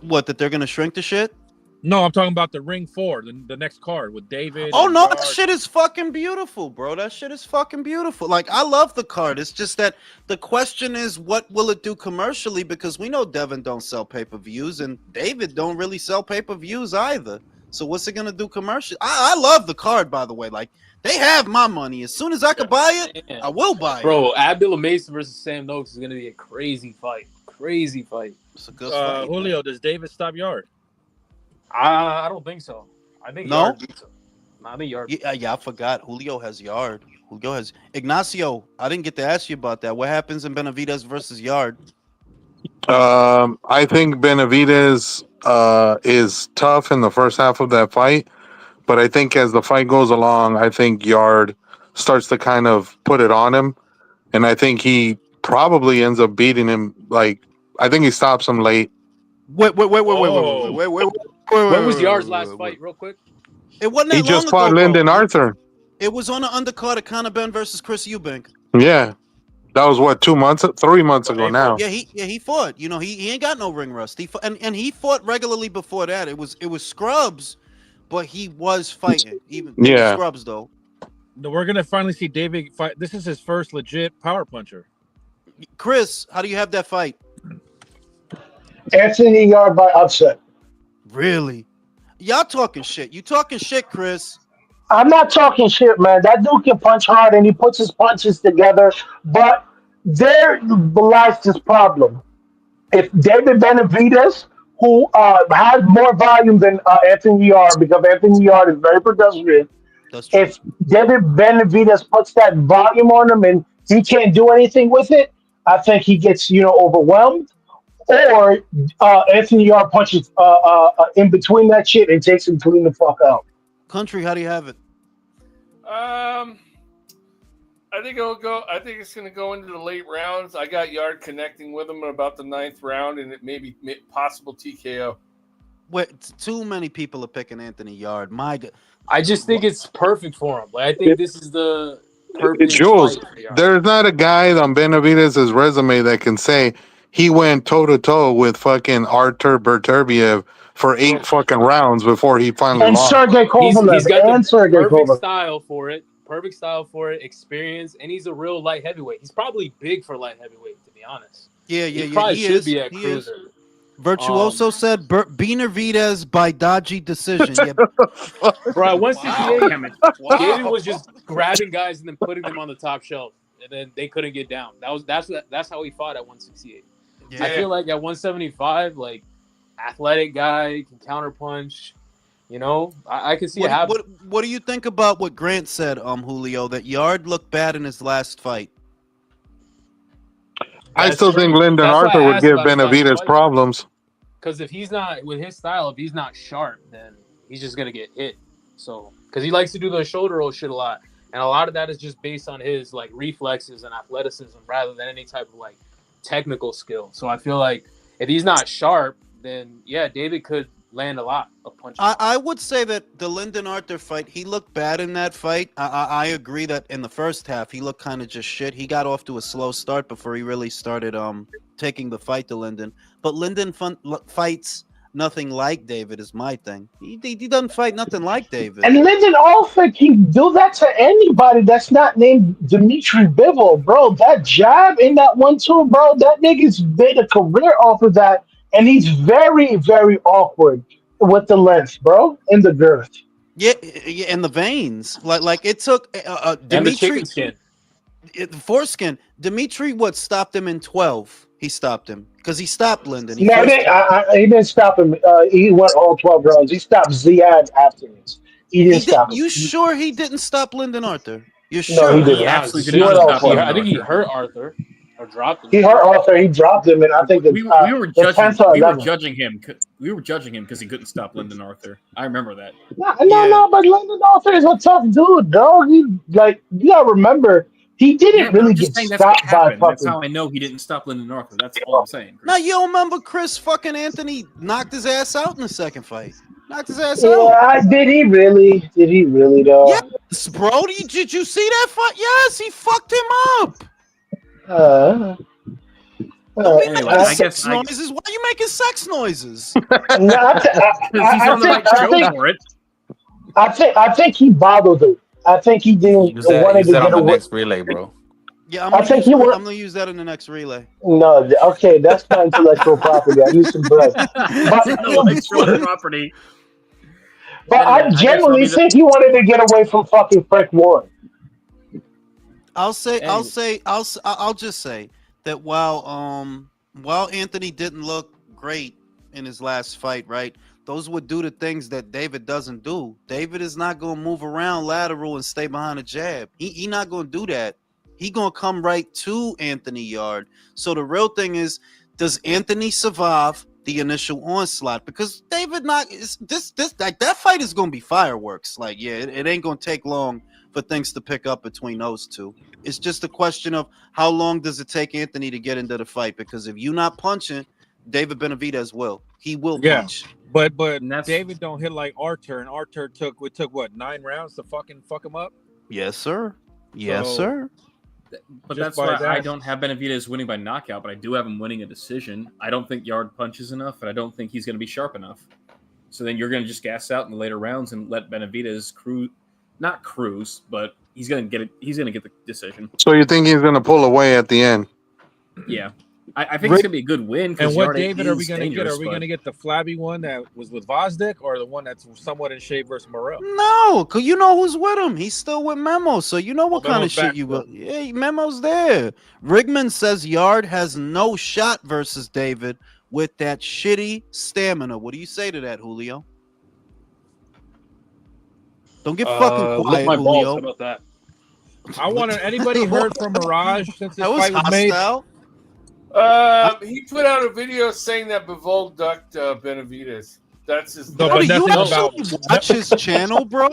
[SPEAKER 2] What, that they're gonna shrink the shit?
[SPEAKER 11] No, I'm talking about the ring 4, the next card with David.
[SPEAKER 2] Oh
[SPEAKER 11] and
[SPEAKER 2] no,
[SPEAKER 11] Gerard.
[SPEAKER 2] that shit is fucking beautiful, bro. That shit is fucking beautiful. Like I love the card. It's just that the question is, what will it do commercially? Because we know Devin don't sell pay-per-views, and David don't really sell pay-per-views either. So what's it gonna do commercially? I love the card, by the way. Like they have my money. As soon as I can buy it, I will buy it.
[SPEAKER 8] Bro, Abdullah Mason versus Sam Noakes is gonna be a crazy fight. Crazy fight.
[SPEAKER 2] It's a good fight.
[SPEAKER 11] Julio, does David stop Yard?
[SPEAKER 8] I don't think so. I think
[SPEAKER 2] No?
[SPEAKER 8] Yard beats him. I think Yard.
[SPEAKER 2] Yeah, I forgot. Julio has Yard. Julio has Ignacio. I didn't get to ask you about that. What happens in Benavidez versus Yard?
[SPEAKER 10] I think Benavidez is tough in the first half of that fight, but I think as the fight goes along, I think Yard starts to kind of put it on him, and I think he probably ends up beating him. Like I think he stops him late.
[SPEAKER 2] Wait.
[SPEAKER 8] When was Yard's last fight, real quick?
[SPEAKER 2] It wasn't that
[SPEAKER 10] He
[SPEAKER 2] long
[SPEAKER 10] just
[SPEAKER 2] ago,
[SPEAKER 10] fought
[SPEAKER 2] bro.
[SPEAKER 10] Lyndon Arthur.
[SPEAKER 2] It was on the undercard of Conor Ben versus Chris Eubank.
[SPEAKER 10] Yeah, that was what 3 months ago now.
[SPEAKER 2] Yeah, he fought. You know, he ain't got no ring rust. He fought, and he fought regularly before that. It was scrubs, but he was fighting. Even it was scrubs though.
[SPEAKER 11] No, we're gonna finally see David fight. This is his first legit power puncher.
[SPEAKER 2] Chris, how do you have that fight?
[SPEAKER 4] Anthony Yard by upset.
[SPEAKER 2] Really? Y'all talking shit. You talking shit, Chris.
[SPEAKER 4] I'm not talking shit, man. That dude can punch hard and he puts his punches together. But there lies this problem. If David Benavidez, who has more volume than Anthony Yard, because Anthony Yard is very pedestrian,
[SPEAKER 2] That's true.
[SPEAKER 4] if David Benavidez puts that volume on him and he can't do anything with it, I think he gets overwhelmed. Or Anthony Yard punches in between that shit and takes him clean the fuck out.
[SPEAKER 2] Country, how do you have it?
[SPEAKER 3] I think it's going to go into the late rounds. I got Yard connecting with him in about the 9th round, and it may be possible TKO.
[SPEAKER 2] Wait, too many people are picking Anthony Yard. My God.
[SPEAKER 8] I just think it's perfect for him. Like I think this is the perfect
[SPEAKER 10] Jules,
[SPEAKER 8] fight for Yard.
[SPEAKER 10] there's not a guy on Benavidez's resume that can say he went toe to toe with fucking Artur Beterbiev for 8 fucking rounds before he finally
[SPEAKER 4] And
[SPEAKER 10] lost.
[SPEAKER 4] Sergey
[SPEAKER 8] He's
[SPEAKER 4] Kovalev.
[SPEAKER 8] got
[SPEAKER 4] And
[SPEAKER 8] the
[SPEAKER 4] Sergey
[SPEAKER 8] perfect
[SPEAKER 4] Kovalev.
[SPEAKER 8] style for it. perfect style for it, experience, and he's a real light heavyweight. He's probably big for light heavyweight, to be honest.
[SPEAKER 2] Yeah,
[SPEAKER 8] He probably should
[SPEAKER 2] is.
[SPEAKER 8] be at
[SPEAKER 2] He is.
[SPEAKER 8] cruiser.
[SPEAKER 2] Virtuoso said Benavidez by dodgy decision. Yeah,
[SPEAKER 8] Bro, at 168,
[SPEAKER 11] Damn it.
[SPEAKER 8] David was just grabbing guys and then putting them on the top shelf, and then they couldn't get down. That's how he fought at 168.
[SPEAKER 2] yeah.
[SPEAKER 8] I feel like at 175, like athletic guy can counterpunch. You know, I can see it happen.
[SPEAKER 2] What do you think about what Grant said, Julio, that Yard looked bad in his last fight?
[SPEAKER 10] I still think Lyndon
[SPEAKER 8] That's why
[SPEAKER 10] Arthur
[SPEAKER 8] I
[SPEAKER 10] would
[SPEAKER 8] asked
[SPEAKER 10] give
[SPEAKER 8] about his last
[SPEAKER 10] Benavidez
[SPEAKER 8] fight.
[SPEAKER 10] problems.
[SPEAKER 8] Because if he's not with his style, if he's not sharp, then he's just gonna get hit. So, because he likes to do the shoulder roll shit a lot, and a lot of that is just based on his like reflexes and athleticism rather than any type of like technical skill. So I feel like if he's not sharp, then yeah, David could land a lot of punches.
[SPEAKER 2] I would say that the Lyndon Arthur fight, he looked bad in that fight. I agree that in the first half he looked kind of just shit. He got off to a slow start before he really started taking the fight to Lyndon. But Lyndon fights nothing like David is my thing. He doesn't fight nothing like David.
[SPEAKER 4] And Lyndon also can do that to anybody that's not named Dimitri Bivol, bro. That jab in that 1-2, bro, that nigga's made a career off of that. And he's very, very awkward with the length, bro, and the girth.
[SPEAKER 2] Yeah, and the veins. Like it took
[SPEAKER 8] and the
[SPEAKER 2] Dimitri
[SPEAKER 8] chicken skin.
[SPEAKER 2] the foreskin. Dimitri stopped him in 12. He stopped him because he stopped Lyndon. He
[SPEAKER 4] didn't stop him. He went all 12 rounds. He stopped Ziad afterwards. He didn't stop him.
[SPEAKER 2] You sure he didn't stop Lyndon Arthur? You're
[SPEAKER 4] No,
[SPEAKER 2] sure?
[SPEAKER 4] he didn't.
[SPEAKER 11] He absolutely
[SPEAKER 4] He
[SPEAKER 11] did
[SPEAKER 4] went
[SPEAKER 11] not
[SPEAKER 4] all
[SPEAKER 11] stop
[SPEAKER 4] 12.
[SPEAKER 8] I think he hurt Arthur or dropped him.
[SPEAKER 4] He hurt Arthur. He dropped him, and I think
[SPEAKER 11] We were
[SPEAKER 4] the 10th or 11th.
[SPEAKER 11] judging him. We were judging him because he couldn't stop Lyndon Arthur. I remember that.
[SPEAKER 4] No, but Lyndon Arthur is a tough dude, dog. You gotta remember, he didn't really get stopped by fucking.
[SPEAKER 11] That's how I know he didn't stop Lyndon Arthur. That's all I'm saying.
[SPEAKER 2] No, you don't remember Chris fucking Anthony knocked his ass out in the second fight. Knocked his ass out.
[SPEAKER 4] Yeah, did he really? Did he really, though?
[SPEAKER 2] Yes, bro. Did you see that fight? Yes, he fucked him up. Don't be
[SPEAKER 11] Anyway,
[SPEAKER 2] making
[SPEAKER 11] I
[SPEAKER 2] sex
[SPEAKER 11] guess
[SPEAKER 2] noises. Why are you making sex noises?
[SPEAKER 11] he's on the right show for it.
[SPEAKER 4] I think he bottled it. I think he didn't
[SPEAKER 6] Use that,
[SPEAKER 4] wanted
[SPEAKER 6] use
[SPEAKER 4] to
[SPEAKER 6] that
[SPEAKER 4] get
[SPEAKER 6] on the
[SPEAKER 4] away.
[SPEAKER 6] next relay, bro.
[SPEAKER 2] Yeah, I'm
[SPEAKER 4] I think he would.
[SPEAKER 2] gonna use that in the next relay.
[SPEAKER 4] No, okay, that's my intellectual property. I need some bread.
[SPEAKER 11] That's intellectual property.
[SPEAKER 4] But
[SPEAKER 11] Anyway,
[SPEAKER 4] I
[SPEAKER 11] guess
[SPEAKER 4] genuinely
[SPEAKER 11] I'll be
[SPEAKER 4] think he wanted to get away from fucking Frank Warren.
[SPEAKER 2] I'll just say that while Anthony didn't look great in his last fight, right? Those would do the things that David doesn't do. David is not going to move around lateral and stay behind a jab. He not going to do that. He going to come right to Anthony Yard. So the real thing is, does Anthony survive the initial onslaught? Because David that fight is going to be fireworks. Like, yeah, it ain't going to take long for things to pick up between those two. It's just a question of how long does it take Anthony to get into the fight? Because if you're not punching, David Benavidez will. He will punch.
[SPEAKER 11] But David don't hit like Arthur, and Arthur took what 9 rounds to fucking fuck him up.
[SPEAKER 2] Yes, sir. Yes, sir.
[SPEAKER 9] But
[SPEAKER 11] Just
[SPEAKER 9] that's why
[SPEAKER 11] by
[SPEAKER 9] I
[SPEAKER 11] that.
[SPEAKER 9] don't have Benavidez winning by knockout, but I do have him winning a decision. I don't think Yard punches enough, and I don't think he's going to be sharp enough. So then you're going to just gas out in the later rounds and let Benavidez not cruise, but he's going to get it. He's going to get the decision.
[SPEAKER 10] So you think he's going to pull away at the end?
[SPEAKER 9] Yeah, I think it's going to be a good win.
[SPEAKER 11] And what
[SPEAKER 9] Yard
[SPEAKER 11] David are we
[SPEAKER 9] is
[SPEAKER 11] going to get? Are
[SPEAKER 9] dangerous,
[SPEAKER 11] we
[SPEAKER 9] but-
[SPEAKER 11] going to get the flabby one that was with Vosdick, or the one that's somewhat in shape versus Morrell?
[SPEAKER 2] No, because you know who's with him. He's still with Memo, so you know what kind of
[SPEAKER 11] Memo's
[SPEAKER 2] shit
[SPEAKER 11] back,
[SPEAKER 2] you
[SPEAKER 11] bro.
[SPEAKER 2] will. Yeah, Memo's there. Rigman says Yard has no shot versus David with that shitty stamina. What do you say to that, Julio? Don't get fucking
[SPEAKER 8] Lick
[SPEAKER 2] quiet,
[SPEAKER 8] my balls. How
[SPEAKER 2] Julio.
[SPEAKER 8] about that?
[SPEAKER 11] I want to. Anybody heard from Mirage since this
[SPEAKER 2] That was
[SPEAKER 11] fight was made?
[SPEAKER 2] hostile.
[SPEAKER 3] He put out a video saying that Bivol ducked Benavidez. That's his.
[SPEAKER 11] No,
[SPEAKER 2] What,
[SPEAKER 11] but
[SPEAKER 2] do you
[SPEAKER 11] nothing
[SPEAKER 2] actually
[SPEAKER 11] about-
[SPEAKER 2] watch his channel, bro?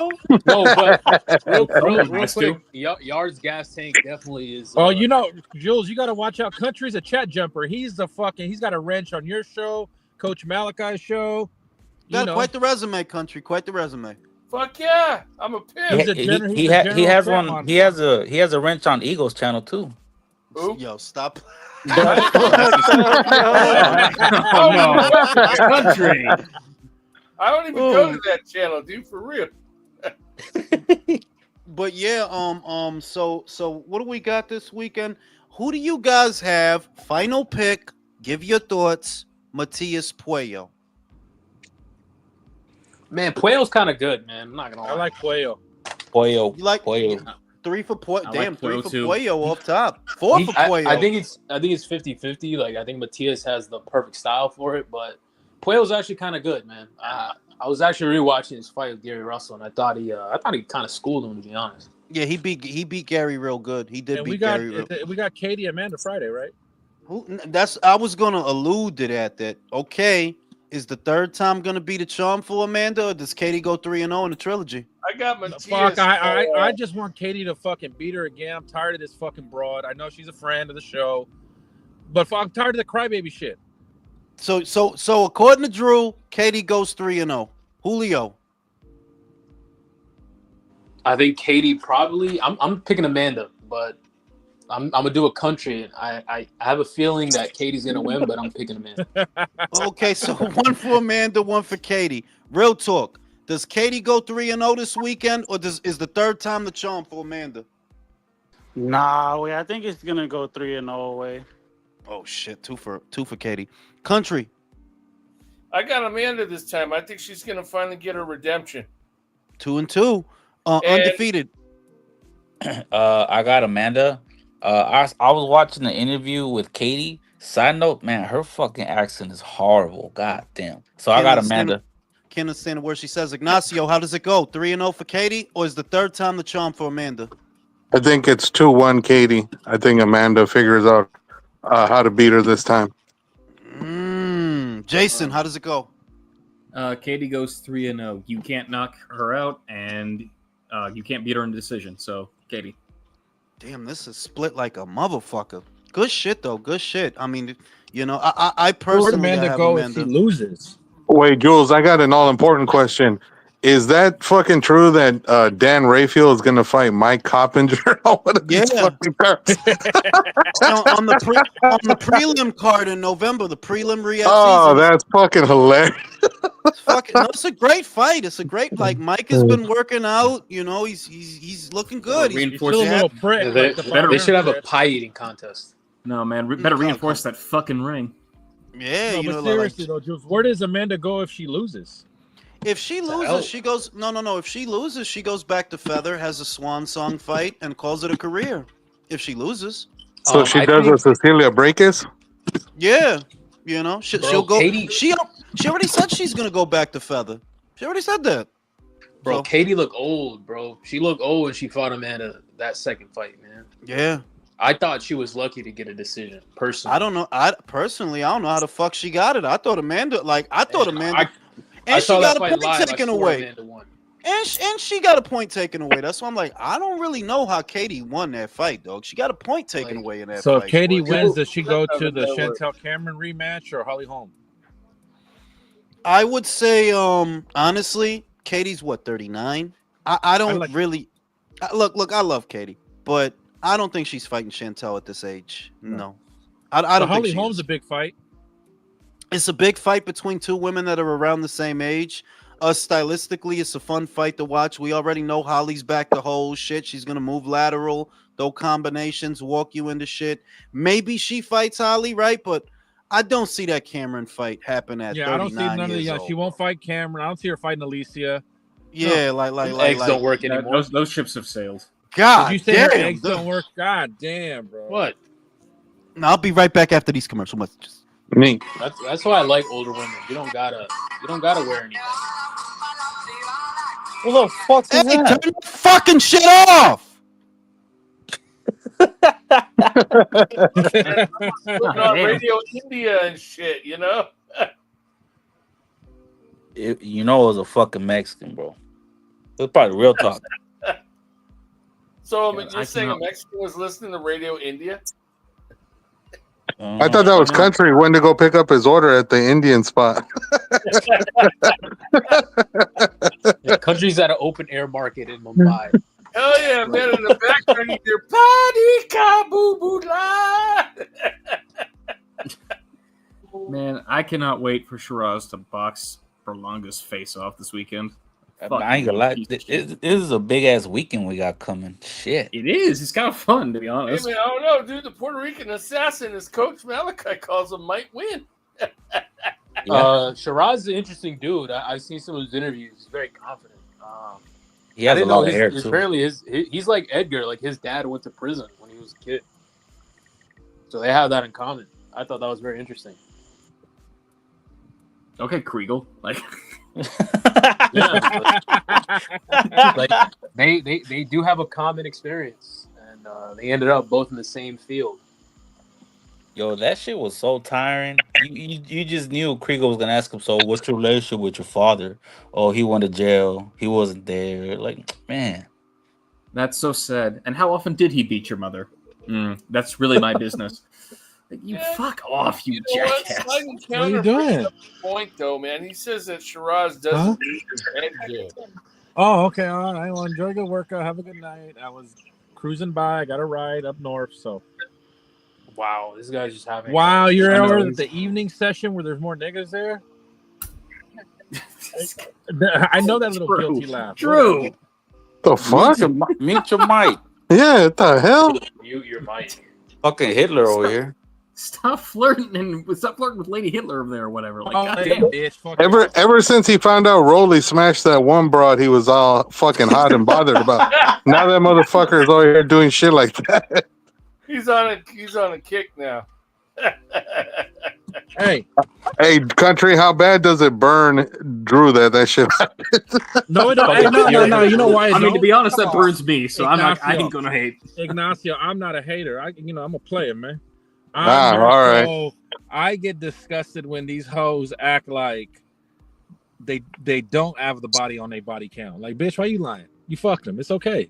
[SPEAKER 8] No, but real
[SPEAKER 9] Has
[SPEAKER 8] quick, Yard's gas tank definitely is.
[SPEAKER 11] Oh, you know, Jules, you got to watch out. Country's a chat jumper. He's got a wrench on your show, Coach Malachi's show. You
[SPEAKER 2] Got
[SPEAKER 11] know,
[SPEAKER 2] quite the resume, country. Quite the resume.
[SPEAKER 3] Fuck yeah, I'm a pimp.
[SPEAKER 11] He's a general-
[SPEAKER 6] He
[SPEAKER 11] he's a
[SPEAKER 6] has
[SPEAKER 11] general
[SPEAKER 6] one.
[SPEAKER 11] threat
[SPEAKER 6] He has a wrench on Eagles channel too.
[SPEAKER 3] Who?
[SPEAKER 2] Yo, stop.
[SPEAKER 11] oh no, Country.
[SPEAKER 3] I don't even go to that channel, dude. For real.
[SPEAKER 2] But yeah, so what do we got this weekend? Who do you guys have? Final pick. Give your thoughts. Matias Puello.
[SPEAKER 8] Man, Puello's kind of good, man. I'm not gonna lie.
[SPEAKER 11] I like Puello.
[SPEAKER 6] Pollo,
[SPEAKER 2] You like
[SPEAKER 6] pollo.
[SPEAKER 2] 3 for Puello?
[SPEAKER 9] I
[SPEAKER 2] Damn,
[SPEAKER 9] like
[SPEAKER 2] 3
[SPEAKER 9] Puello
[SPEAKER 2] for
[SPEAKER 9] too.
[SPEAKER 2] Puello off top. 4 for Puello.
[SPEAKER 8] I think it's 50-50. Like I think Matias has the perfect style for it, but Puello's actually kind of good, man. I was actually rewatching his fight with Gary Russell, and I thought he kind of schooled him, to be honest.
[SPEAKER 2] Yeah, he beat Gary real good. He did
[SPEAKER 11] And
[SPEAKER 2] beat Gary.
[SPEAKER 11] we got Katie Amanda Friday, right?
[SPEAKER 2] I was gonna allude to that. That okay, is the third time gonna be the charm for Amanda, or does Katie go 3-0 in the trilogy?
[SPEAKER 3] I got Matias.
[SPEAKER 11] Fuck, I just want Katie to fucking beat her again. I'm tired of this fucking broad. I know she's a friend of the show, but fuck, I'm tired of the crybaby shit.
[SPEAKER 2] So according to Drew, Katie goes 3-0. Julio.
[SPEAKER 8] I think Katie probably. I'm picking Amanda, but I'm gonna do a country. I have a feeling that Katie's gonna win, but I'm picking Amanda.
[SPEAKER 2] Okay, so 1 for Amanda, 1 for Katie. Real talk. Does Katie go 3-0 this weekend, or is the third time the charm for Amanda?
[SPEAKER 5] Nah, wait, I think it's gonna go 3-0 away.
[SPEAKER 2] Oh shit, 2 for Katie. Country.
[SPEAKER 3] I got Amanda this time. I think she's gonna finally get her redemption.
[SPEAKER 2] 2-2. Undefeated.
[SPEAKER 6] I got Amanda. I was watching the interview with Katie. Side note, man, her fucking accent is horrible. God damn. So I got Amanda.
[SPEAKER 2] Can't understand where she says. Ignacio, how does it go? 3-0 for Katie, or is the third time the charm for Amanda?
[SPEAKER 10] I think it's 2-1 Katie. I think Amanda figures out how to beat her this time.
[SPEAKER 2] Jason, how does it go?
[SPEAKER 9] Katie goes 3-0. You can't knock her out, and you can't beat her in decision. So, Katie.
[SPEAKER 2] Damn, this is split like a motherfucker. Good shit though. Good shit. I mean, you know, I personally
[SPEAKER 11] Where'd Amanda
[SPEAKER 2] have
[SPEAKER 11] go
[SPEAKER 2] Amanda.
[SPEAKER 11] if she loses?
[SPEAKER 10] Wait, Jules, I got an all-important question. Is that fucking true that Dan Rayfield is going to fight Mike Coppinger on one of these fucking cards?
[SPEAKER 2] on the prelim card in November, the prelim react
[SPEAKER 10] Oh,
[SPEAKER 2] season.
[SPEAKER 10] that's fucking hilarious.
[SPEAKER 2] It's a great fight. It's a great Mike has been working out. You know, he's looking good.
[SPEAKER 9] He's
[SPEAKER 11] still a little prick.
[SPEAKER 8] They should have a pie eating contest.
[SPEAKER 9] No, man, better reinforce that fucking ring.
[SPEAKER 2] Yeah,
[SPEAKER 11] no,
[SPEAKER 2] you
[SPEAKER 11] but
[SPEAKER 2] know,
[SPEAKER 11] seriously though, Jules, where does Amanda go if she loses?
[SPEAKER 2] If she loses, she goes no. If she loses, she goes back to Feather, has a swan song fight, and calls it a career. If she loses,
[SPEAKER 10] So she does a Cecilia Breakis?
[SPEAKER 2] Yeah, you know, she'll go.
[SPEAKER 8] Katie,
[SPEAKER 2] she already said she's gonna go back to Feather. She already said that.
[SPEAKER 8] Bro,
[SPEAKER 2] So,
[SPEAKER 8] Katie looked old, bro. She looked old when she fought Amanda that second fight, man.
[SPEAKER 2] yeah.
[SPEAKER 8] I thought she was lucky to get a decision, personally.
[SPEAKER 2] I don't know. I don't know how the fuck she got it. I thought Amanda. And she got a point taken away. And she got a point taken away. That's why I'm like, I don't really know how Katie won that fight, dog. She got a point taken away in that
[SPEAKER 11] So
[SPEAKER 2] fight.
[SPEAKER 11] if Katie
[SPEAKER 2] boy.
[SPEAKER 11] wins, does she go to the Chantel Cameron rematch or Holly Holm?
[SPEAKER 2] I would say, honestly, Katie's what, 39? I don't really look. I love Katie, but I don't think she's fighting Chantel at this age. No, I don't.
[SPEAKER 11] Holly
[SPEAKER 2] think she
[SPEAKER 11] Holm's
[SPEAKER 2] is.
[SPEAKER 11] a big fight.
[SPEAKER 2] It's a big fight between two women that are around the same age. Stylistically, it's a fun fight to watch. We already know Holly's back to whole shit. She's gonna move lateral, throw combinations, walk you into shit. Maybe she fights Holly, right? But I don't see that Cameron fight happen at 39
[SPEAKER 11] I don't see none of the.
[SPEAKER 2] years
[SPEAKER 11] Yeah,
[SPEAKER 2] old.
[SPEAKER 11] she won't fight Cameron. I don't see her fighting Alicia.
[SPEAKER 2] Yeah,
[SPEAKER 8] eggs don't work anymore.
[SPEAKER 9] Those ships have sailed.
[SPEAKER 2] God
[SPEAKER 11] Did you say her
[SPEAKER 2] damn.
[SPEAKER 11] eggs don't work? God damn, bro.
[SPEAKER 8] What?
[SPEAKER 2] Now, I'll be right back after these commercial messages.
[SPEAKER 10] Me.
[SPEAKER 8] That's why I like older women. You don't gotta wear anything.
[SPEAKER 6] What the fuck is
[SPEAKER 2] Hey,
[SPEAKER 6] that?
[SPEAKER 2] turn the fucking shit off!
[SPEAKER 3] Putting on Radio India and shit, you know?
[SPEAKER 6] You know, it was a fucking Mexican, bro. It was probably real talk.
[SPEAKER 3] So
[SPEAKER 9] Yeah,
[SPEAKER 3] you're
[SPEAKER 9] I
[SPEAKER 3] saying a
[SPEAKER 9] cannot-
[SPEAKER 3] Mexican was listening to Radio India?
[SPEAKER 10] I thought that was country. Went to go pick up his order at the Indian spot.
[SPEAKER 8] Yeah, country's at an open air market in Mumbai.
[SPEAKER 3] Hell yeah, man! In the background, you hear "Party Kaboo
[SPEAKER 9] Man, I cannot wait for Shiraz to box Berlanga's face off this weekend.
[SPEAKER 6] I ain't gonna lie. This is a big ass weekend we got coming. Shit.
[SPEAKER 9] It is. It's kind of fun, to be
[SPEAKER 3] Hey,
[SPEAKER 9] honest.
[SPEAKER 3] man, I don't know, dude. The Puerto Rican assassin, as Coach Malachi calls him, might win.
[SPEAKER 8] Shiraz is an interesting dude. I've seen some of his interviews. He's very confident.
[SPEAKER 6] He
[SPEAKER 8] I
[SPEAKER 6] has a
[SPEAKER 8] didn't know
[SPEAKER 6] lot of hair
[SPEAKER 8] his
[SPEAKER 6] too.
[SPEAKER 8] apparently he's like Edgar. Like his dad went to prison when he was a kid, so they have that in common. I thought that was very interesting.
[SPEAKER 9] Okay, Kriegel. Like,
[SPEAKER 8] Yeah, like they do have a common experience, and they ended up both in the same field.
[SPEAKER 6] Yo, that shit was so tiring. You just knew Kriegel was gonna ask him. So, what's your relationship with your father? Oh, he went to jail. He wasn't there. Like, man,
[SPEAKER 9] that's so sad. And how often did he beat your mother? That's really my business. Like, you fuck off, you jackass.
[SPEAKER 3] What are you doing? Point though, man. He says that Shiraz doesn't need his head good.
[SPEAKER 11] Oh, okay. All right. Well, enjoy your workout. Have a good night. I was cruising by. I got a ride up north. So.
[SPEAKER 8] Wow, this guy's just having.
[SPEAKER 11] Wow, you're over at the evening session where there's more niggas there. I know that little guilty laugh.
[SPEAKER 6] Drew.
[SPEAKER 10] The fuck?
[SPEAKER 6] Mute your mic.
[SPEAKER 10] Yeah, what the hell?
[SPEAKER 8] Mute your mic.
[SPEAKER 6] Fucking Hitler over here.
[SPEAKER 9] Stop flirting with Lady Hitler over there or whatever. Like, goddamn.
[SPEAKER 10] Bitch, ever since he found out Rolly smashed that one broad, he was all fucking hot and bothered about. Now that motherfucker is over here doing shit like that.
[SPEAKER 3] He's on a kick now.
[SPEAKER 11] Hey,
[SPEAKER 10] country, how bad does it burn Drew that shit happened?
[SPEAKER 11] No, it don't. No. You know why?
[SPEAKER 9] I mean, to be honest, that burns me. So I ain't gonna hate.
[SPEAKER 11] Ignacio, I'm not a hater. I'm a player, man.
[SPEAKER 10] All right.
[SPEAKER 11] So I get disgusted when these hoes act like they don't have the body on their body count. Like, bitch, why you lying? You fucked them. It's okay.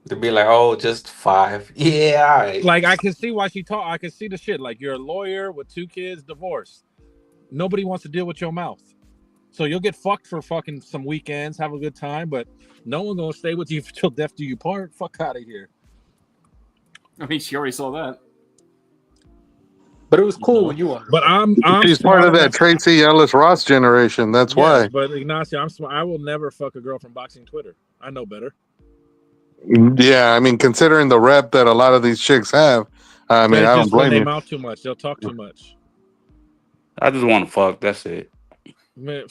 [SPEAKER 6] To be like, oh, just 5. Yeah, all right.
[SPEAKER 11] Like, I can see why she talk. I can see the shit. Like, you're a lawyer with 2 kids, divorced. Nobody wants to deal with your mouth. So you'll get fucked for fucking some weekends, have a good time, but no one gonna stay with you till death do you part. Fuck out of here.
[SPEAKER 9] I mean, she already saw that.
[SPEAKER 8] But it was cool when you won.
[SPEAKER 11] But I'm
[SPEAKER 10] She's part of that Tracy Ellis Ross generation. That's why.
[SPEAKER 11] But Ignacio, I will never fuck a girl from boxing Twitter. I know better.
[SPEAKER 10] Yeah, I mean, considering the rep that a lot of these chicks have, I mean, I don't blame
[SPEAKER 11] they
[SPEAKER 10] you.
[SPEAKER 11] mouth too much. They'll talk too much.
[SPEAKER 6] I just want to fuck. That's it.
[SPEAKER 11] Man.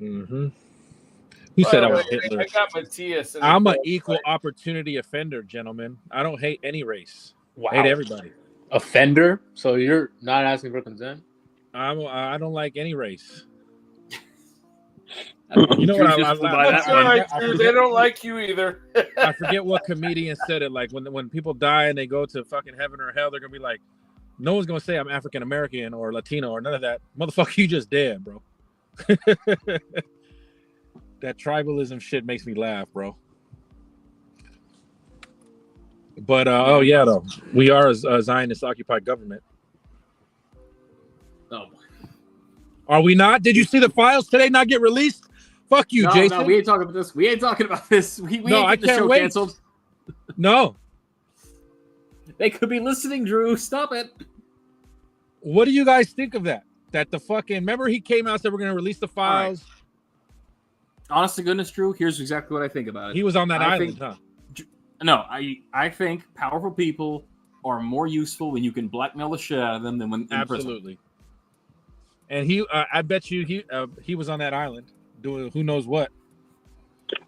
[SPEAKER 11] Who said I was Hitler?
[SPEAKER 3] I got Matthias.
[SPEAKER 11] I'm an equal opportunity offender, gentlemen. I don't hate any race.
[SPEAKER 8] Wow.
[SPEAKER 11] I hate everybody.
[SPEAKER 8] Offender? So you're not asking for consent?
[SPEAKER 11] I don't like any race. You know what?
[SPEAKER 3] That's all right, Drew. They don't like you either.
[SPEAKER 11] I forget what comedian said it. Like when people die and they go to fucking heaven or hell, they're gonna be like, no one's gonna say I'm African American or Latino or none of that. Motherfucker, you just dead, bro. That tribalism shit makes me laugh, bro. But oh yeah, though we are a Zionist occupied government.
[SPEAKER 9] Oh,
[SPEAKER 11] are we not? Did you see the files today not get released? Fuck you, Jason.
[SPEAKER 9] No, we ain't talking about this. We ain't talking about this. We
[SPEAKER 11] No,
[SPEAKER 9] ain't
[SPEAKER 11] I
[SPEAKER 9] getting the
[SPEAKER 11] can't
[SPEAKER 9] show
[SPEAKER 11] wait.
[SPEAKER 9] canceled.
[SPEAKER 11] No.
[SPEAKER 9] They could be listening, Drew. Stop it.
[SPEAKER 11] What do you guys think of that? That the fucking remember he came out and said we're gonna release the files.
[SPEAKER 9] Right. Honest to goodness, Drew, here's exactly what I think about it.
[SPEAKER 11] He was on that island, huh?
[SPEAKER 9] No, I think powerful people are more useful when you can blackmail the shit out of them than when in
[SPEAKER 11] absolutely. And he, I bet you he was on that island doing who knows what.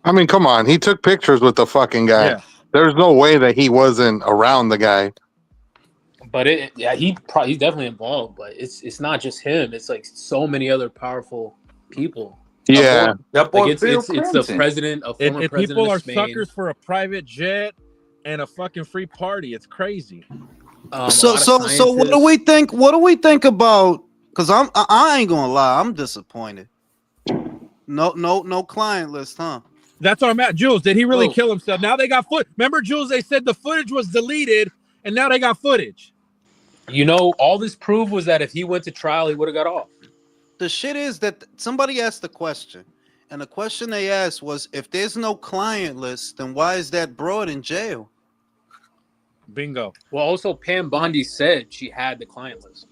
[SPEAKER 10] I mean, come on. He took pictures with the fucking guy.
[SPEAKER 11] Yeah.
[SPEAKER 10] There's no way that he wasn't around the guy.
[SPEAKER 8] But he's definitely involved. But it's not just him. It's like so many other powerful people.
[SPEAKER 10] Yeah,
[SPEAKER 8] like it's the president, a former president
[SPEAKER 11] people are
[SPEAKER 8] of Spain.
[SPEAKER 11] suckers for a private jet and a fucking free party. It's crazy.
[SPEAKER 2] So what do we think? What do we think about? Because I ain't gonna lie, I'm disappointed. No client list, huh?
[SPEAKER 11] That's what I'm at. Jules, did he really kill himself? Now they got Remember, Jules, they said the footage was deleted, and now they got footage.
[SPEAKER 8] You know, all this proved was that if he went to trial, he would have got off.
[SPEAKER 2] The shit is that somebody asked the question, and the question they asked was, if there's no client list, then why is that broad in jail?
[SPEAKER 11] Bingo.
[SPEAKER 8] Well, also Pam Bondi said she had the client list.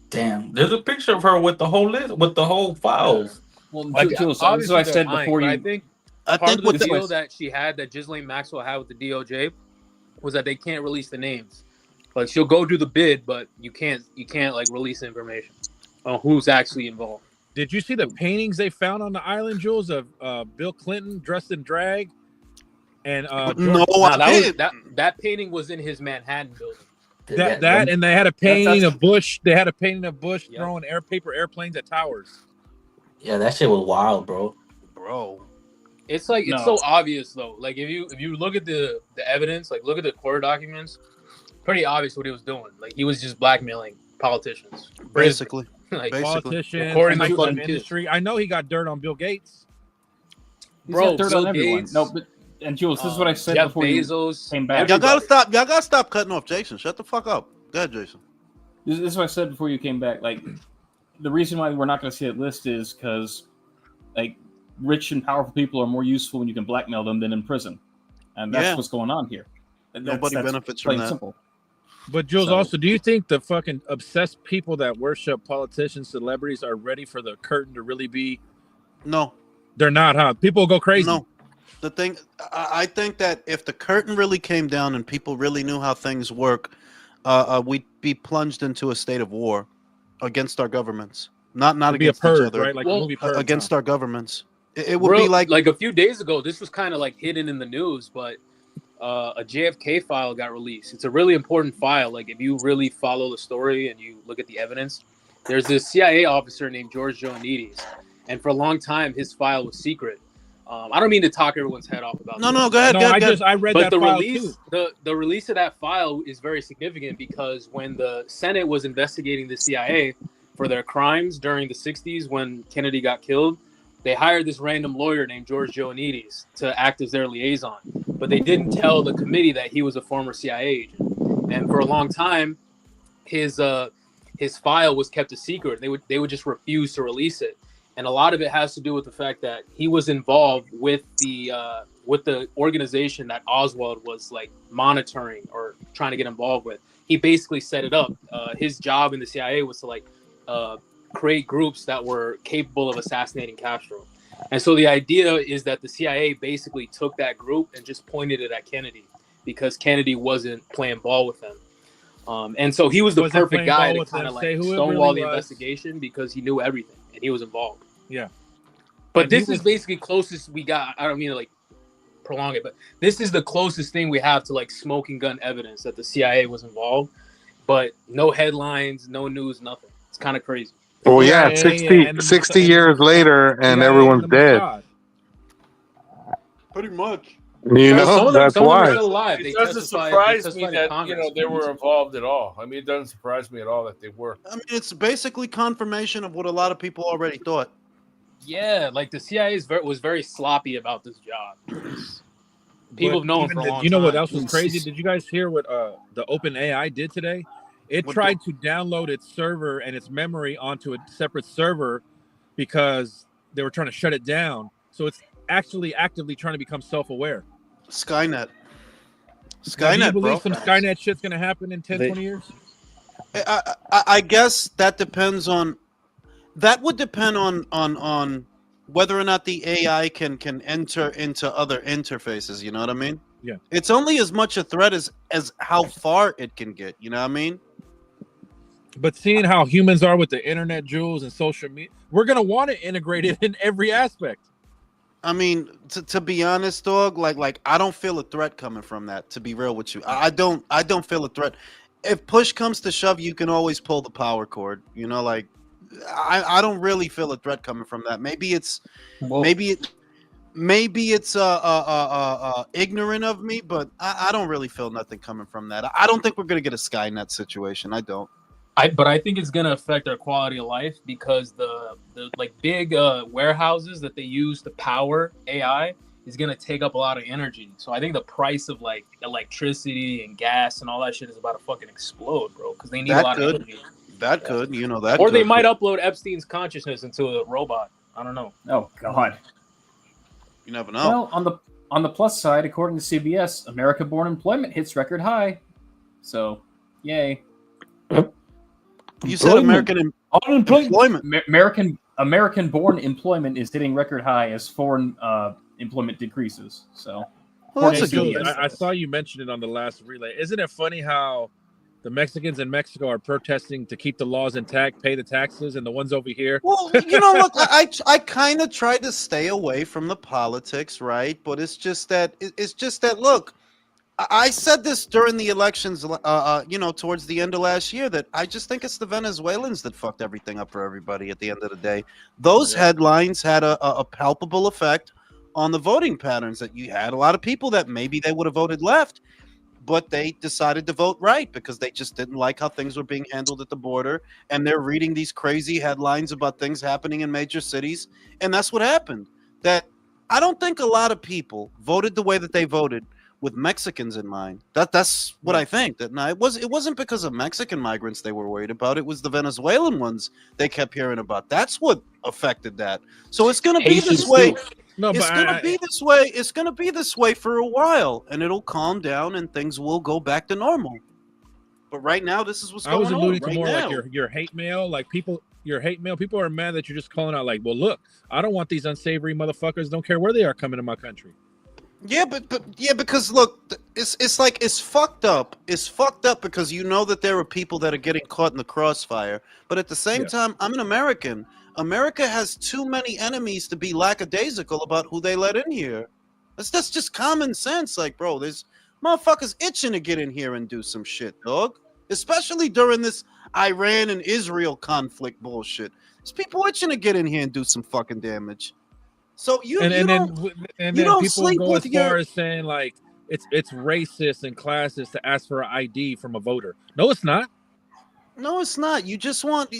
[SPEAKER 6] Damn, there's a picture of her with the whole list, with the whole files.
[SPEAKER 9] Well,
[SPEAKER 8] Like,
[SPEAKER 9] Jules, this is what I
[SPEAKER 8] they're
[SPEAKER 9] said
[SPEAKER 8] lying,
[SPEAKER 9] before
[SPEAKER 8] but
[SPEAKER 9] you.
[SPEAKER 8] I think
[SPEAKER 2] I
[SPEAKER 8] part
[SPEAKER 2] think
[SPEAKER 8] of
[SPEAKER 2] what
[SPEAKER 8] the
[SPEAKER 2] the,
[SPEAKER 8] deal that she had, that Ghislaine Maxwell had with the DOJ, was that they can't release the names. Like, she'll go do the bid, but you can't like release information on who's actually involved.
[SPEAKER 11] Did you see the paintings they found on the island, Jules, of Bill Clinton dressed in drag? And
[SPEAKER 2] no,
[SPEAKER 8] Nah,
[SPEAKER 2] I did.
[SPEAKER 8] that painting was in his Manhattan building.
[SPEAKER 11] that and they had a painting
[SPEAKER 9] That's-
[SPEAKER 11] of Bush. They had a painting of Bush
[SPEAKER 8] Yep.
[SPEAKER 11] throwing paper airplanes at towers.
[SPEAKER 6] Yeah, that shit was wild, bro.
[SPEAKER 2] Bro.
[SPEAKER 8] It's like
[SPEAKER 9] No.
[SPEAKER 8] it's so obvious though. Like if you look at the evidence, like look at the court documents, pretty obvious what he was doing. Like he was just blackmailing politicians.
[SPEAKER 2] Basically.
[SPEAKER 8] Like
[SPEAKER 2] Basically.
[SPEAKER 11] Politicians,
[SPEAKER 8] According to
[SPEAKER 11] people
[SPEAKER 8] fucking
[SPEAKER 11] in industry. I know he got dirt on Bill Gates.
[SPEAKER 9] He's
[SPEAKER 8] Bro,
[SPEAKER 9] got dirt
[SPEAKER 8] Bill
[SPEAKER 9] on everyone.
[SPEAKER 8] Gates,
[SPEAKER 9] No, but and Jules, this is what I said
[SPEAKER 8] Jeff
[SPEAKER 9] before you
[SPEAKER 8] Bezos,
[SPEAKER 9] came back.
[SPEAKER 2] Y'all
[SPEAKER 8] everybody.
[SPEAKER 2] gotta stop cutting off Jason. Shut the fuck up. Go ahead, Jason.
[SPEAKER 9] This is what I said before you came back. Like, the reason why we're not going to see that list is because, like, rich and powerful people are more useful when you can blackmail them than in prison, and that's what's going on here.
[SPEAKER 2] Nobody benefits from
[SPEAKER 9] plain
[SPEAKER 2] that.
[SPEAKER 9] Simple.
[SPEAKER 11] But Jules,
[SPEAKER 9] So-
[SPEAKER 11] also, do you think the fucking obsessed people that worship politicians, celebrities, are ready for the curtain to really be?
[SPEAKER 2] No.
[SPEAKER 11] They're not, huh? People go crazy.
[SPEAKER 2] No. The thing, I think that if the curtain really came down and people really knew how things work, we'd be plunged into a state of war against our governments. Not
[SPEAKER 11] It'd be a
[SPEAKER 2] against
[SPEAKER 11] purge,
[SPEAKER 2] each other.
[SPEAKER 11] right? Like the movie Purge.
[SPEAKER 2] Against
[SPEAKER 11] huh?
[SPEAKER 2] our governments. It would be like
[SPEAKER 8] a few days ago. This was kind of like hidden in the news, but a JFK file got released. It's a really important file. Like if you really follow the story and you look at the evidence, there's this CIA officer named George Joannides, and for a long time his file was secret. I don't mean to talk everyone's head off about
[SPEAKER 2] no,
[SPEAKER 8] this.
[SPEAKER 2] go ahead.
[SPEAKER 11] No,
[SPEAKER 2] go ahead.
[SPEAKER 11] I read
[SPEAKER 8] But
[SPEAKER 11] that
[SPEAKER 8] the
[SPEAKER 11] file
[SPEAKER 8] release,
[SPEAKER 11] too.
[SPEAKER 8] the release of that file is very significant because when the Senate was investigating the CIA for their crimes during the 60s when Kennedy got killed, they hired this random lawyer named George Joannides to act as their liaison. But they didn't tell the committee that he was a former CIA agent. And for a long time, his file was kept a secret. They would just refuse to release it. And a lot of it has to do with the fact that he was involved with the organization that Oswald was like monitoring or trying to get involved with. He basically set it up. His job in the CIA was to like create groups that were capable of assassinating Castro. And so the idea is that the CIA basically took that group and just pointed it at Kennedy because Kennedy wasn't playing ball with them. And so he was the
[SPEAKER 11] Wasn't
[SPEAKER 8] perfect
[SPEAKER 11] playing
[SPEAKER 8] guy
[SPEAKER 11] ball
[SPEAKER 8] to
[SPEAKER 11] with
[SPEAKER 8] kind
[SPEAKER 11] them,
[SPEAKER 8] of
[SPEAKER 11] say
[SPEAKER 8] like
[SPEAKER 11] who it
[SPEAKER 8] stonewall
[SPEAKER 11] really
[SPEAKER 8] the
[SPEAKER 11] was.
[SPEAKER 8] investigation because he knew everything and he was involved.
[SPEAKER 11] Yeah.
[SPEAKER 8] But
[SPEAKER 11] And he
[SPEAKER 8] this
[SPEAKER 11] was-
[SPEAKER 8] is basically closest we got. I don't mean to like prolong it, but this is the closest thing we have to like smoking gun evidence that the CIA was involved. But no headlines, no news, nothing. It's kind of crazy.
[SPEAKER 10] Well, yeah,
[SPEAKER 11] CIA
[SPEAKER 10] 60,
[SPEAKER 11] and
[SPEAKER 10] 60 years later, and
[SPEAKER 11] CIA
[SPEAKER 10] everyone's
[SPEAKER 11] the
[SPEAKER 10] dead.
[SPEAKER 11] Mossad.
[SPEAKER 2] pretty much.
[SPEAKER 10] You know,
[SPEAKER 8] some of them
[SPEAKER 10] that's
[SPEAKER 8] are
[SPEAKER 10] why.
[SPEAKER 8] still alive.
[SPEAKER 3] It doesn't surprise me that they were involved at all. I mean, it doesn't surprise me at all that they were.
[SPEAKER 2] I mean, it's basically confirmation of what a lot of people already thought.
[SPEAKER 8] Yeah, like the CIA was very sloppy about this job. People have known
[SPEAKER 11] Even
[SPEAKER 8] for a long
[SPEAKER 11] you know what
[SPEAKER 8] time.
[SPEAKER 11] else was crazy? Did you guys hear what the OpenAI did today? It
[SPEAKER 2] What
[SPEAKER 11] tried to download its server and its memory onto a separate server because they were trying to shut it down. So it's actually actively trying to become self-aware.
[SPEAKER 2] Skynet.
[SPEAKER 11] Now, do you
[SPEAKER 2] Skynet,
[SPEAKER 11] believe
[SPEAKER 2] bro.
[SPEAKER 11] some Skynet shit's going to happen in 10, 20 years?
[SPEAKER 2] I guess that depends on. That would depend on whether or not the AI can enter into other interfaces. You know what I mean?
[SPEAKER 11] Yeah.
[SPEAKER 2] It's only as much a threat as how far it can get. You know what I mean?
[SPEAKER 11] But seeing how humans are with the internet, Jules, and social media, we're going to want to integrate it in every aspect.
[SPEAKER 2] I mean, to be honest, dog, like I don't feel a threat coming from that. To be real with you, I don't feel a threat. If push comes to shove, you can always pull the power cord. You know, like I don't really feel a threat coming from that. Maybe it's ignorant of me, but I don't really feel nothing coming from that. I don't think we're gonna get a Skynet situation. I don't.
[SPEAKER 8] But I think it's gonna affect our quality of life because the like big warehouses that they use to power AI is gonna take up a lot of energy. So I think the price of like electricity and gas and all that shit is about to fucking explode, bro. Because they need a lot of energy.
[SPEAKER 2] That could, you know, that.
[SPEAKER 8] Or they
[SPEAKER 2] could.
[SPEAKER 8] might upload Epstein's consciousness into a robot. I don't know.
[SPEAKER 9] Oh God.
[SPEAKER 2] You never know.
[SPEAKER 9] Well, on the plus side, according to CBS, America-born employment hits record high. So, yay.
[SPEAKER 2] You said American employment.
[SPEAKER 9] American-born employment is hitting record high as foreign employment decreases. So,
[SPEAKER 2] Well, that's
[SPEAKER 11] Hey,
[SPEAKER 2] a good
[SPEAKER 11] Jules,
[SPEAKER 2] thing.
[SPEAKER 11] I saw you mention it on the last relay. Isn't it funny how the Mexicans in Mexico are protesting to keep the laws intact, pay the taxes, and the ones over here?
[SPEAKER 2] Well, you know, look, I kind of try to stay away from the politics, right? But it's just that look, I said this during the elections, you know, towards the end of last year, that I just think it's the Venezuelans that fucked everything up for everybody at the end of the day. Those headlines had a palpable effect on the voting patterns, that you had a lot of people that maybe they would have voted left, but they decided to vote right because they just didn't like how things were being handled at the border. And they're reading these crazy headlines about things happening in major cities. And that's what happened. That I don't think a lot of people voted the way that they voted with Mexicans in mind. That's what I think. That no, it wasn't because of Mexican migrants they were worried about. It was the Venezuelan ones they kept hearing about. That's what affected that. So it's going to be this way.
[SPEAKER 11] No,
[SPEAKER 2] It's
[SPEAKER 11] but
[SPEAKER 2] gonna be this way. It's gonna be this way for a while, and it'll calm down, and things will go back to normal. But right now, this is what's
[SPEAKER 11] I
[SPEAKER 2] going
[SPEAKER 11] was alluding
[SPEAKER 2] on
[SPEAKER 11] to more
[SPEAKER 2] now.
[SPEAKER 11] like your hate mail, like your hate mail. People are mad that you're just calling out like, well, look, I don't want these unsavory motherfuckers. Don't care where they are coming to my country.
[SPEAKER 2] Yeah, but because look, it's like it's fucked up. It's fucked up because you know that there are people that are getting caught in the crossfire. But at the same time, I'm an American. America has too many enemies to be lackadaisical about who they let in here. That's just common sense. Like, bro, there's motherfuckers itching to get in here and do some shit, dog. Especially during this Iran and Israel conflict bullshit. There's people itching to get in here and do some fucking damage. So you
[SPEAKER 11] then
[SPEAKER 2] don't
[SPEAKER 11] people
[SPEAKER 2] sleep
[SPEAKER 11] go
[SPEAKER 2] with
[SPEAKER 11] as
[SPEAKER 2] your
[SPEAKER 11] far as saying like it's racist and classist to ask for an ID from a voter. No, it's not.
[SPEAKER 2] No, it's not. You just want,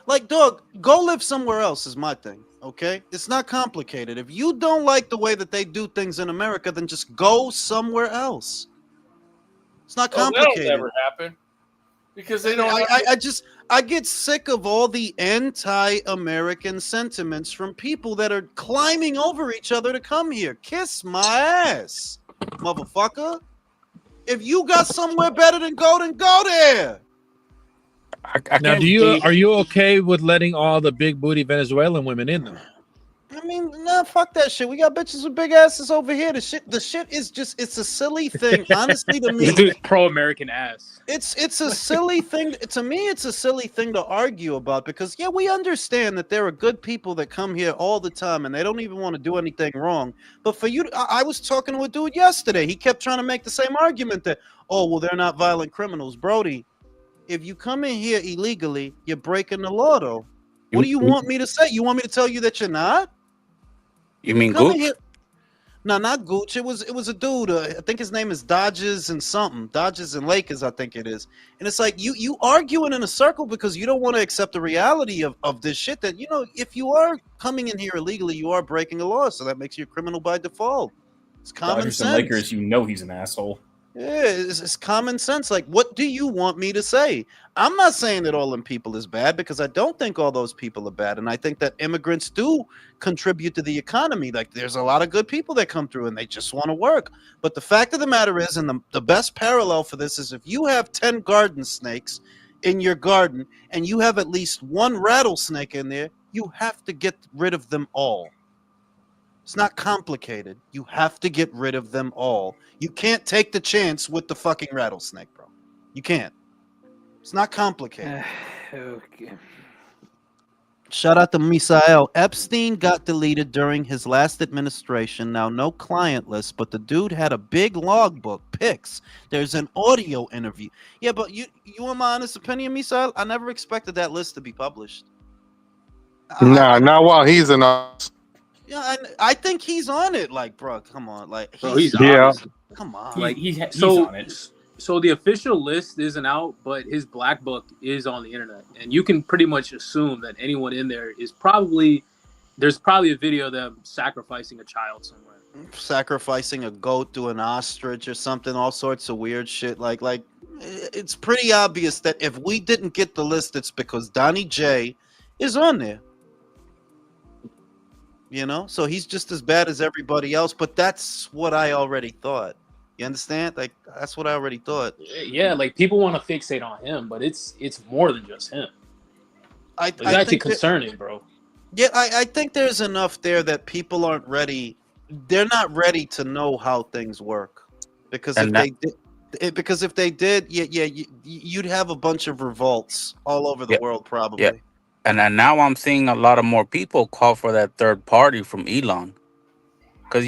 [SPEAKER 2] like, dog, go live somewhere else is my thing, okay? It's not complicated. If you don't like the way that they do things in America, then just go somewhere else. It's not complicated.
[SPEAKER 3] That'll never happen because they don't.
[SPEAKER 2] I get sick of all the anti-American sentiments from people that are climbing over each other to come here. Kiss my ass, motherfucker. If you got somewhere better than go there.
[SPEAKER 11] Now, are you okay with letting all the big booty Venezuelan women in though?
[SPEAKER 2] I mean, nah, fuck that shit. We got bitches with big asses over here. The shit is just, it's a silly thing. Honestly, to me,
[SPEAKER 8] pro-American ass.
[SPEAKER 2] It's a silly thing. To me, it's a silly thing to argue about because, yeah, we understand that there are good people that come here all the time and they don't even want to do anything wrong. But for you, I was talking to a dude yesterday. He kept trying to make the same argument that, oh, well, they're not violent criminals. Brody, if you come in here illegally, you're breaking the law, though. What do you want me to say? You want me to tell you that you're not?
[SPEAKER 6] You mean Gooch?
[SPEAKER 2] No, not Gooch. It was a dude. I think his name is Dodges and something. Dodges and Lakers, I think it is. And it's like you arguing in a circle because you don't want to accept the reality of this shit that, you know, if you are coming in here illegally, you are breaking a law. So that makes you a criminal by default. It's common
[SPEAKER 12] Dodgers
[SPEAKER 2] sense.
[SPEAKER 12] and Lakers, you know he's an asshole.
[SPEAKER 2] Yeah, it's common sense. Like, what do you want me to say? I'm not saying that all them people is bad because I don't think all those people are bad. And I think that immigrants do contribute to the economy. Like, there's a lot of good people that come through and they just want to work. But the fact of the matter is, and the best parallel for this is if you have 10 garden snakes in your garden and you have at least one rattlesnake in there, you have to get rid of them all. It's not complicated. You have to get rid of them all. You can't take the chance with the fucking rattlesnake, bro. You can't. It's not complicated.
[SPEAKER 5] Okay.
[SPEAKER 2] Shout out to Misael. Epstein got deleted during his last administration. Now, no client list, but the dude had a big logbook, pics. There's an audio interview. Yeah, but you want my honest opinion, Misael? I never expected that list to be published.
[SPEAKER 10] Nah, not while he's in office.
[SPEAKER 2] Yeah, I think he's on it. Like, bro, come on. Like,
[SPEAKER 8] He's
[SPEAKER 2] come on.
[SPEAKER 8] Like
[SPEAKER 12] he's
[SPEAKER 8] so
[SPEAKER 12] on it.
[SPEAKER 8] So the official list isn't out, but his black book is on the internet, and you can pretty much assume that anyone in there is there's probably a video of them sacrificing a child somewhere,
[SPEAKER 2] sacrificing a goat to an ostrich or something, all sorts of weird shit. Like it's pretty obvious that if we didn't get the list, it's because Donnie J is on there. You know, so he's just as bad as everybody else, but that's what I already thought. You understand? Like, that's what I already thought.
[SPEAKER 8] Yeah, like people want to fixate on him, but it's more than just him. It's actually concerning, bro.
[SPEAKER 2] Yeah, I think there's enough there that people aren't ready. They're not ready to know how things work, because if they did, you'd have a bunch of revolts all over the world probably.
[SPEAKER 6] Yeah. And now I'm seeing a lot of more people call for that third party from Elon. Because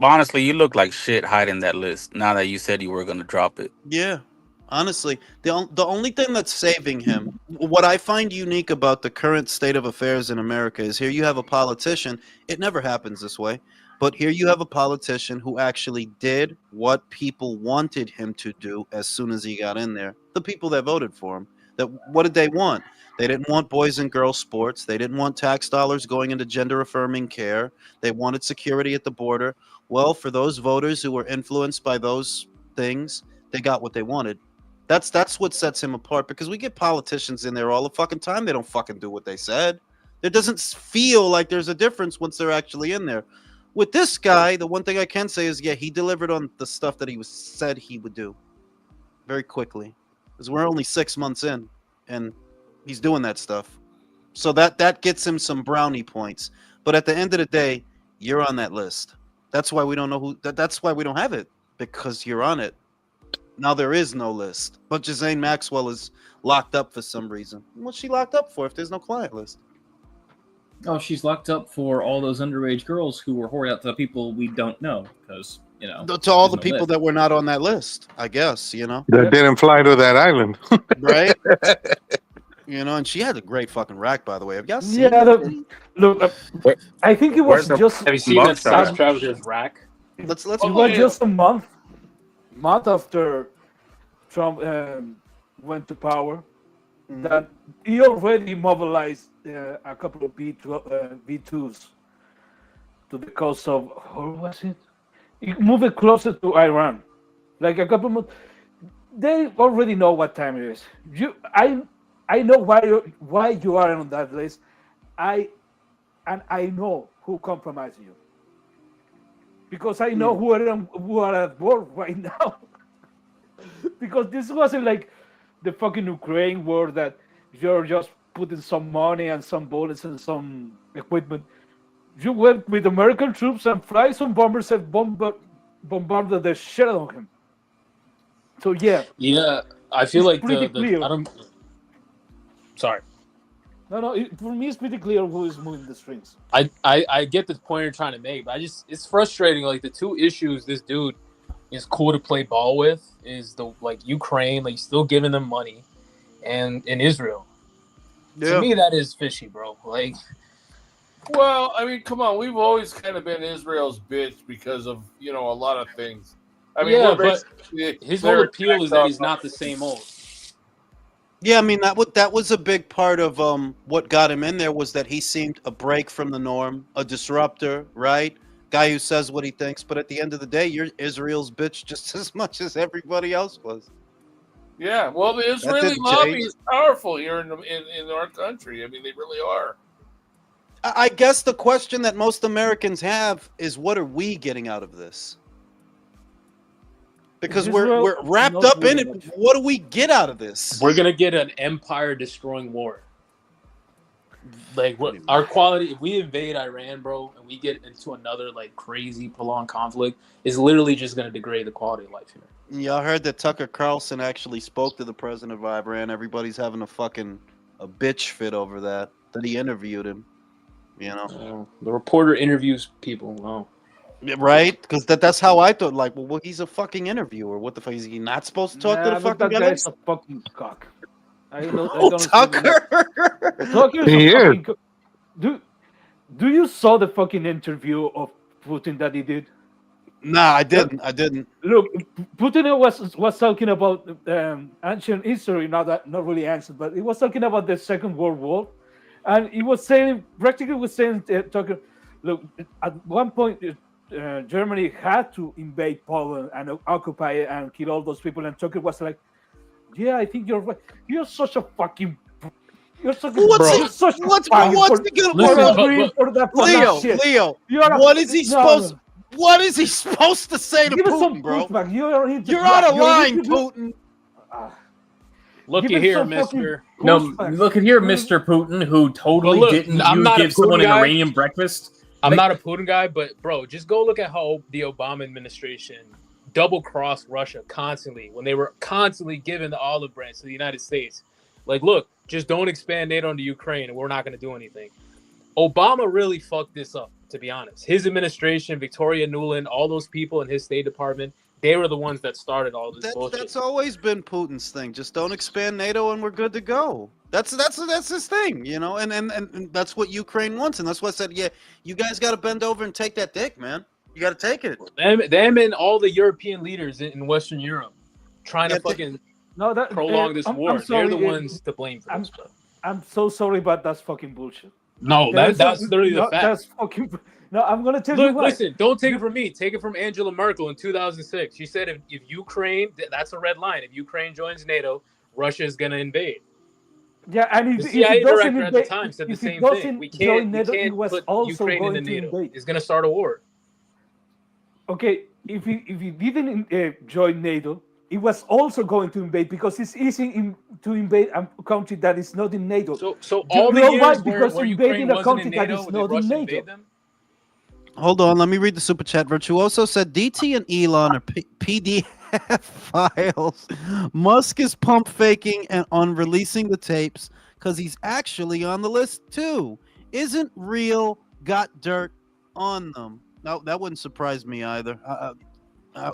[SPEAKER 6] honestly, you look like shit hiding that list. Now that you said you were gonna drop it.
[SPEAKER 2] Yeah, honestly, the only thing that's saving him, what I find unique about the current state of affairs in America, is here you have a politician. It never happens this way, but here you have a politician who actually did what people wanted him to do as soon as he got in there. The people that voted for him. What did they want? They didn't want boys and girls sports. They didn't want tax dollars going into gender affirming care. They wanted security at the border. Well, for those voters who were influenced by those things, they got what they wanted. That's what sets him apart, because we get politicians in there all the fucking time. They don't fucking do what they said. There doesn't feel like there's a difference once they're actually in there. With this guy, the one thing I can say is, yeah, he delivered on the stuff that he said he would do very quickly, because we're only 6 months in and he's doing that stuff. So that gets him some brownie points. But at the end of the day, you're on that list. That's why we don't know who. That's why we don't have it, because you're on it. Now there is no list. But Ghislaine Maxwell is locked up for some reason. What's she locked up for if there's no client list?
[SPEAKER 9] Oh, she's locked up for all those underage girls who were whored out to people we don't know, because, you know.
[SPEAKER 2] To all the
[SPEAKER 9] no
[SPEAKER 2] people
[SPEAKER 9] list.
[SPEAKER 2] that were not on that list, I guess, you know.
[SPEAKER 10] That didn't fly to that island.
[SPEAKER 2] Right? You know, and she had a great fucking rack, by the way. Have y'all seen
[SPEAKER 13] Yeah,
[SPEAKER 2] that?
[SPEAKER 13] look, I think it was just.
[SPEAKER 8] Have you seen that Stas Travis's rack?
[SPEAKER 2] Let's.
[SPEAKER 13] It was just a month after Trump went to power, that he already mobilized a couple of V2s to the coast of, where was it? He moved it closer to Iran, like a couple of months. They already know what time it is. I know why you are on that list. I know who compromised you, because I know who are at war right now. Because this wasn't like the fucking Ukraine war that you're just putting some money and some bullets and some equipment. You went with American troops and fly some bombers and bombarded the shit out of him. So yeah,
[SPEAKER 8] I feel like
[SPEAKER 13] pretty clear.
[SPEAKER 8] I don't. Sorry.
[SPEAKER 13] No. For me, it's pretty clear who is moving the strings.
[SPEAKER 8] I get the point you're trying to make, but it's frustrating. Like, the two issues this dude is cool to play ball with is the Ukraine, like, still giving them money, and in Israel. Yeah. To me, that is fishy, bro. Like,
[SPEAKER 3] well, I mean, come on, we've always kind of been Israel's bitch because of a lot of things. I mean,
[SPEAKER 8] yeah, but his whole appeal is that he's not the same old.
[SPEAKER 2] Yeah, I mean that was a big part of what got him in there, was that he seemed a break from the norm, a disruptor, right? Guy who says what he thinks, but at the end of the day, you're Israel's bitch just as much as everybody else was.
[SPEAKER 3] Yeah, well, the Israeli lobby is powerful here in our country. I mean, they really are.
[SPEAKER 2] I guess the question that most Americans have is, what are we getting out of this? Because we're wrapped up in it. What do we get out of this?
[SPEAKER 8] We're gonna get an empire-destroying war. Like, our quality, if we invade Iran, bro, and we get into another crazy prolonged conflict, is literally just gonna degrade the quality of life here.
[SPEAKER 2] Y'all heard that Tucker Carlson actually spoke to the president of Iran. Everybody's having a bitch fit over that he interviewed him. You know,
[SPEAKER 8] the reporter interviews people. Oh.
[SPEAKER 2] Right? Because that's how I thought. Like, well, he's a fucking interviewer. What the fuck? Is he not supposed to talk to the fucking guy?
[SPEAKER 13] Guy's a fucking cock. I don't
[SPEAKER 2] Tucker.
[SPEAKER 13] Tucker's a fucking cock. Do you saw the fucking interview of Putin that he did?
[SPEAKER 2] Nah, I didn't.
[SPEAKER 13] Look, Putin was talking about ancient history, not really ancient, but he was talking about the Second World War, and he was saying, Tucker, look, at one point, Germany had to invade Poland and occupy it and kill all those people, and Tucker was like, "Yeah, I think you're right. You're such a fucking." You're such a
[SPEAKER 2] Leo, what is he supposed? What is he supposed to say to Putin, bro?
[SPEAKER 13] You're
[SPEAKER 2] out of line, Putin.
[SPEAKER 8] Looky
[SPEAKER 13] Give it
[SPEAKER 8] here,
[SPEAKER 13] some fucking
[SPEAKER 8] mister.
[SPEAKER 12] No,
[SPEAKER 13] pushbacks.
[SPEAKER 12] look at here, Mr. Putin, who totally
[SPEAKER 8] look,
[SPEAKER 12] didn't
[SPEAKER 8] I'm not a
[SPEAKER 12] give someone
[SPEAKER 8] Putin
[SPEAKER 12] an
[SPEAKER 8] guy.
[SPEAKER 12] Iranian breakfast.
[SPEAKER 8] I'm
[SPEAKER 12] Like,
[SPEAKER 8] not a Putin guy, but bro, just go look at how the Obama administration double-crossed Russia constantly when they were constantly giving the olive branch to the United States. Like, look, just don't expand NATO into Ukraine, and we're not going to do anything. Obama really fucked this up, to be honest. His administration, Victoria Nuland, all those people in his State Department, they were the ones that started all this bullshit.
[SPEAKER 2] That's always been Putin's thing. Just don't expand NATO, and we're good to go. That's his thing, you know. And that's what Ukraine wants, and that's why I said, yeah, you guys got to bend over and take that dick, man. You got to take it.
[SPEAKER 8] Them and all the European leaders in Western Europe trying to fucking prolong this war.
[SPEAKER 13] I'm sorry,
[SPEAKER 8] They're the ones to blame for this, bro.
[SPEAKER 13] I'm so sorry, but that's fucking bullshit.
[SPEAKER 8] No, that's literally the fact.
[SPEAKER 13] That's fucking. No, I'm gonna tell you
[SPEAKER 8] Look,
[SPEAKER 13] why.
[SPEAKER 8] listen, don't take it from me. Take it from Angela Merkel in 2006. She said if Ukraine, that's a red line. If Ukraine joins NATO, Russia is going to invade.
[SPEAKER 13] Yeah, and
[SPEAKER 8] The
[SPEAKER 13] if
[SPEAKER 8] CIA
[SPEAKER 13] it doesn't
[SPEAKER 8] director at the
[SPEAKER 13] invade,
[SPEAKER 8] time said the
[SPEAKER 13] if
[SPEAKER 8] same
[SPEAKER 13] it doesn't
[SPEAKER 8] thing. We
[SPEAKER 13] join
[SPEAKER 8] can't
[SPEAKER 13] NATO, it was
[SPEAKER 8] put
[SPEAKER 13] also
[SPEAKER 8] Ukraine
[SPEAKER 13] going
[SPEAKER 8] into
[SPEAKER 13] to
[SPEAKER 8] NATO.
[SPEAKER 13] invade.
[SPEAKER 8] It's going to start a war.
[SPEAKER 13] Okay, if he didn't join NATO, it was also going to invade because it's easy to invade a country that is not in NATO.
[SPEAKER 8] So all the
[SPEAKER 13] know
[SPEAKER 8] years
[SPEAKER 13] why?
[SPEAKER 8] where
[SPEAKER 13] Because
[SPEAKER 8] Ukraine
[SPEAKER 13] invading a
[SPEAKER 8] wasn't
[SPEAKER 13] country
[SPEAKER 8] in
[SPEAKER 13] that
[SPEAKER 8] NATO,
[SPEAKER 13] is
[SPEAKER 8] did
[SPEAKER 13] not in
[SPEAKER 8] Russia
[SPEAKER 13] NATO.
[SPEAKER 8] invade them?
[SPEAKER 2] Hold on, let me read the super chat. Virtuoso said DT and Elon are PDF files. Musk is pump faking and on releasing the tapes because he's actually on the list too. Isn't real, got dirt on them. No, that wouldn't surprise me either.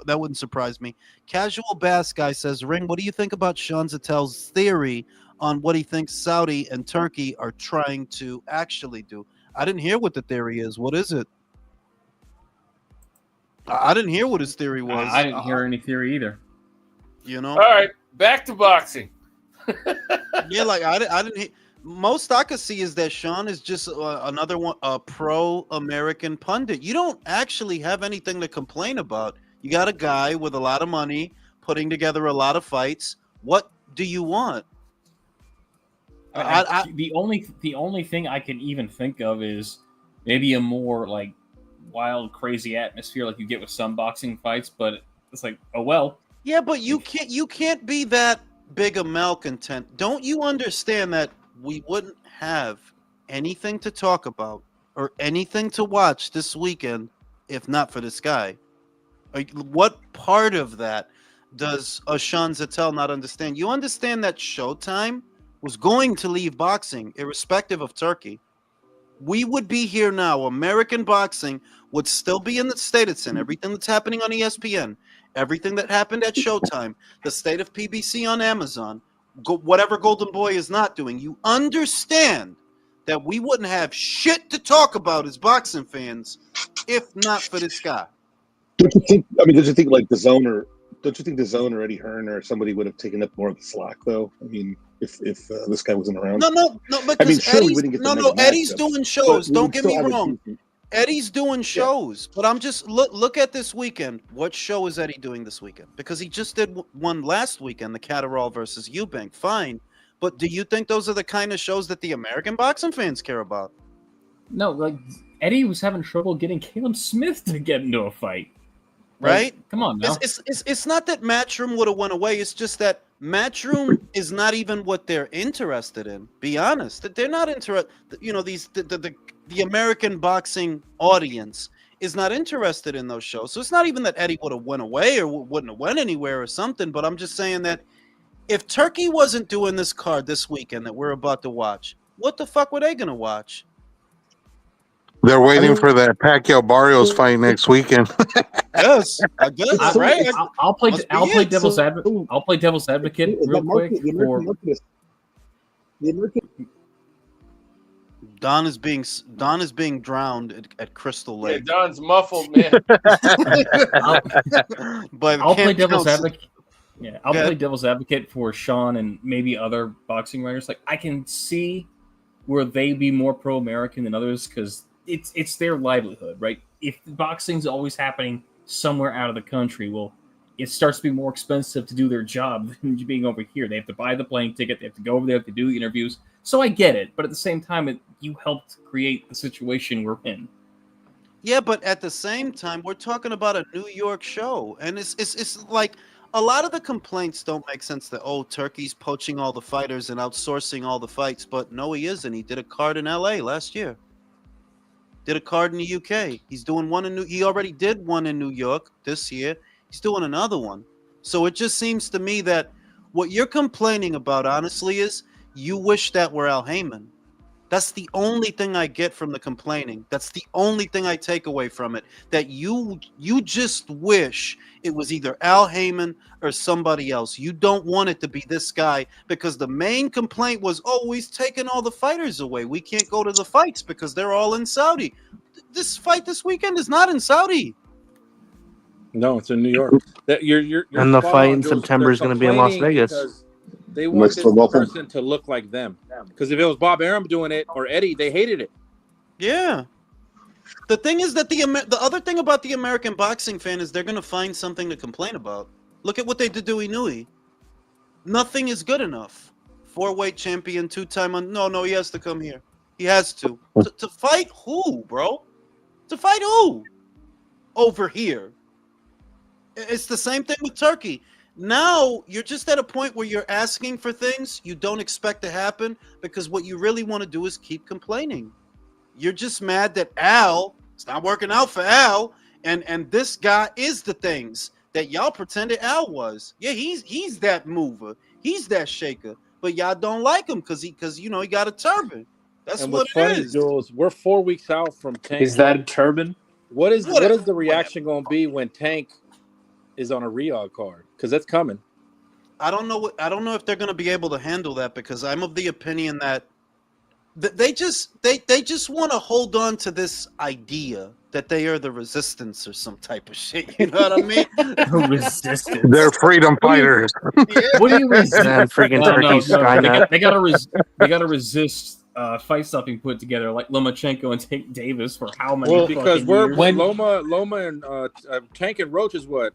[SPEAKER 2] That wouldn't surprise me. Casual Bass Guy says, Ring, what do you think about Sean Zatel's theory on what he thinks Saudi and Turkey are trying to actually do? I didn't hear what the theory is. What is it? I didn't hear what his theory was.
[SPEAKER 12] I didn't hear any theory either.
[SPEAKER 2] You know?
[SPEAKER 3] All right, back to boxing.
[SPEAKER 2] Yeah, like I didn't hear. Most I could see is that Sean is just another one, a pro-American pundit. You don't actually have anything to complain about. You got a guy with a lot of money putting together a lot of fights. What do you want?
[SPEAKER 12] The only thing I can even think of is maybe a more like wild, crazy atmosphere like you get with some boxing fights. But it's like, oh well.
[SPEAKER 2] Yeah, but you can't be that big a malcontent. Don't you understand that we wouldn't have anything to talk about or anything to watch this weekend if not for this guy? Like, what part of that does Sean Zattel not understand? You understand that Showtime was going to leave boxing, irrespective of Turkey. We would be here now. American boxing would still be in the state it's in. Everything that's happening on ESPN, everything that happened at Showtime, the state of PBC on Amazon, whatever Golden Boy is not doing. You understand that we wouldn't have shit to talk about as boxing fans if not for this guy.
[SPEAKER 14] Don't you think? I mean, don't you think like the Zone or Eddie Hearn or somebody would have taken up more of the slack though? I mean, if this guy wasn't around.
[SPEAKER 2] No. Because
[SPEAKER 14] I mean, surely we didn't get
[SPEAKER 2] Eddie's doing shows. Don't get me wrong.
[SPEAKER 14] Decent...
[SPEAKER 2] Eddie's doing shows, but I'm just look at this weekend. What show is Eddie doing this weekend? Because he just did one last weekend, the Catterall versus Eubank. Fine, but do you think those are the kind of shows that the American boxing fans care about?
[SPEAKER 12] No, like Eddie was having trouble getting Caleb Smith to get into a fight.
[SPEAKER 2] Right?
[SPEAKER 12] Like, come on now.
[SPEAKER 2] It's not that Matchroom would have went away. It's just that Matchroom is not even what they're interested in. Be honest, that they're not interested. You know, the American boxing audience is not interested in those shows. So it's not even that Eddie would have went away or wouldn't have went anywhere or something. But I'm just saying that if Turkey wasn't doing this card this weekend that we're about to watch, what the fuck were they gonna watch?
[SPEAKER 10] They're waiting for that Pacquiao Barrios fight next weekend.
[SPEAKER 2] Yes, I guess. Right?
[SPEAKER 12] I'll play devil's advocate. I'll play devil's advocate real quick.
[SPEAKER 2] Don is being drowned at Crystal Lake.
[SPEAKER 3] Yeah, Don's muffled, man.
[SPEAKER 2] But
[SPEAKER 12] I'll play devil's advocate. Yeah, I'll play devil's advocate for Sean and maybe other boxing writers. Like I can see where they be more pro-American than others because it's their livelihood, right? If boxing's always happening somewhere out of the country, well, it starts to be more expensive to do their job than being over here. They have to buy the plane ticket, they have to go over there, to do the interviews. So I get it, but at the same time, you helped create the situation we're in.
[SPEAKER 2] Yeah, but at the same time, we're talking about a New York show, and it's like a lot of the complaints don't make sense that, oh, Turkey's poaching all the fighters and outsourcing all the fights, but no, he isn't. He did a card in LA last year. Did a card in the UK. He's doing one in he already did one in New York this year. He's doing another one. So it just seems to me that what you're complaining about, honestly, is you wish that were Al Heyman. That's the only thing I get from the complaining. That's the only thing I take away from it. That you just wish it was either Al Heyman or somebody else. You don't want it to be this guy because the main complaint was, oh, he's taking all the fighters away. We can't go to the fights because they're all in Saudi. This fight this weekend is not in Saudi.
[SPEAKER 11] No, it's in New York. You're
[SPEAKER 7] And the
[SPEAKER 11] spot
[SPEAKER 7] fight
[SPEAKER 11] on,
[SPEAKER 7] in
[SPEAKER 11] Jules.
[SPEAKER 7] September
[SPEAKER 11] They're
[SPEAKER 7] is going to be in Las
[SPEAKER 11] complaining
[SPEAKER 7] Vegas.
[SPEAKER 11] because they want this person to look like them. Because if it was Bob Arum doing it or Eddie, they hated it.
[SPEAKER 2] Yeah. The thing is that the other thing about the American boxing fan is they're going to find something to complain about. Look at what they did to Inouye. Nothing is good enough. 4-weight champion, 2-time on. No, he has to come here. He has to. To fight who, bro? To fight who? Over here. It's the same thing with Turkey. Now you're just at a point where you're asking for things you don't expect to happen because what you really want to do is keep complaining. You're just mad that it's not working out for Al, and this guy is the things that y'all pretended Al was. Yeah, he's that mover, he's that shaker, but y'all don't like him because he got a turban. That's
[SPEAKER 11] and
[SPEAKER 2] what
[SPEAKER 11] what's funny,
[SPEAKER 2] it is.
[SPEAKER 11] Jules, we're 4 weeks out from Tank.
[SPEAKER 8] Is that a turban?
[SPEAKER 11] What is the reaction going to be when Tank is on a Riyadh card? Because that's coming.
[SPEAKER 2] I don't know if they're going to be able to handle that because I'm of the opinion that they just want to hold on to this idea that they are the resistance or some type of shit. You know what I mean?
[SPEAKER 12] Resistance.
[SPEAKER 10] They're freedom fighters.
[SPEAKER 12] What do you resist?
[SPEAKER 7] Man, freaking Turkey Skynet.
[SPEAKER 12] They gotta resist fight stuff being put together like Lomachenko and Tank Davis for how many?
[SPEAKER 11] Well, because
[SPEAKER 12] years?
[SPEAKER 11] Loma and Tank and Roach is what?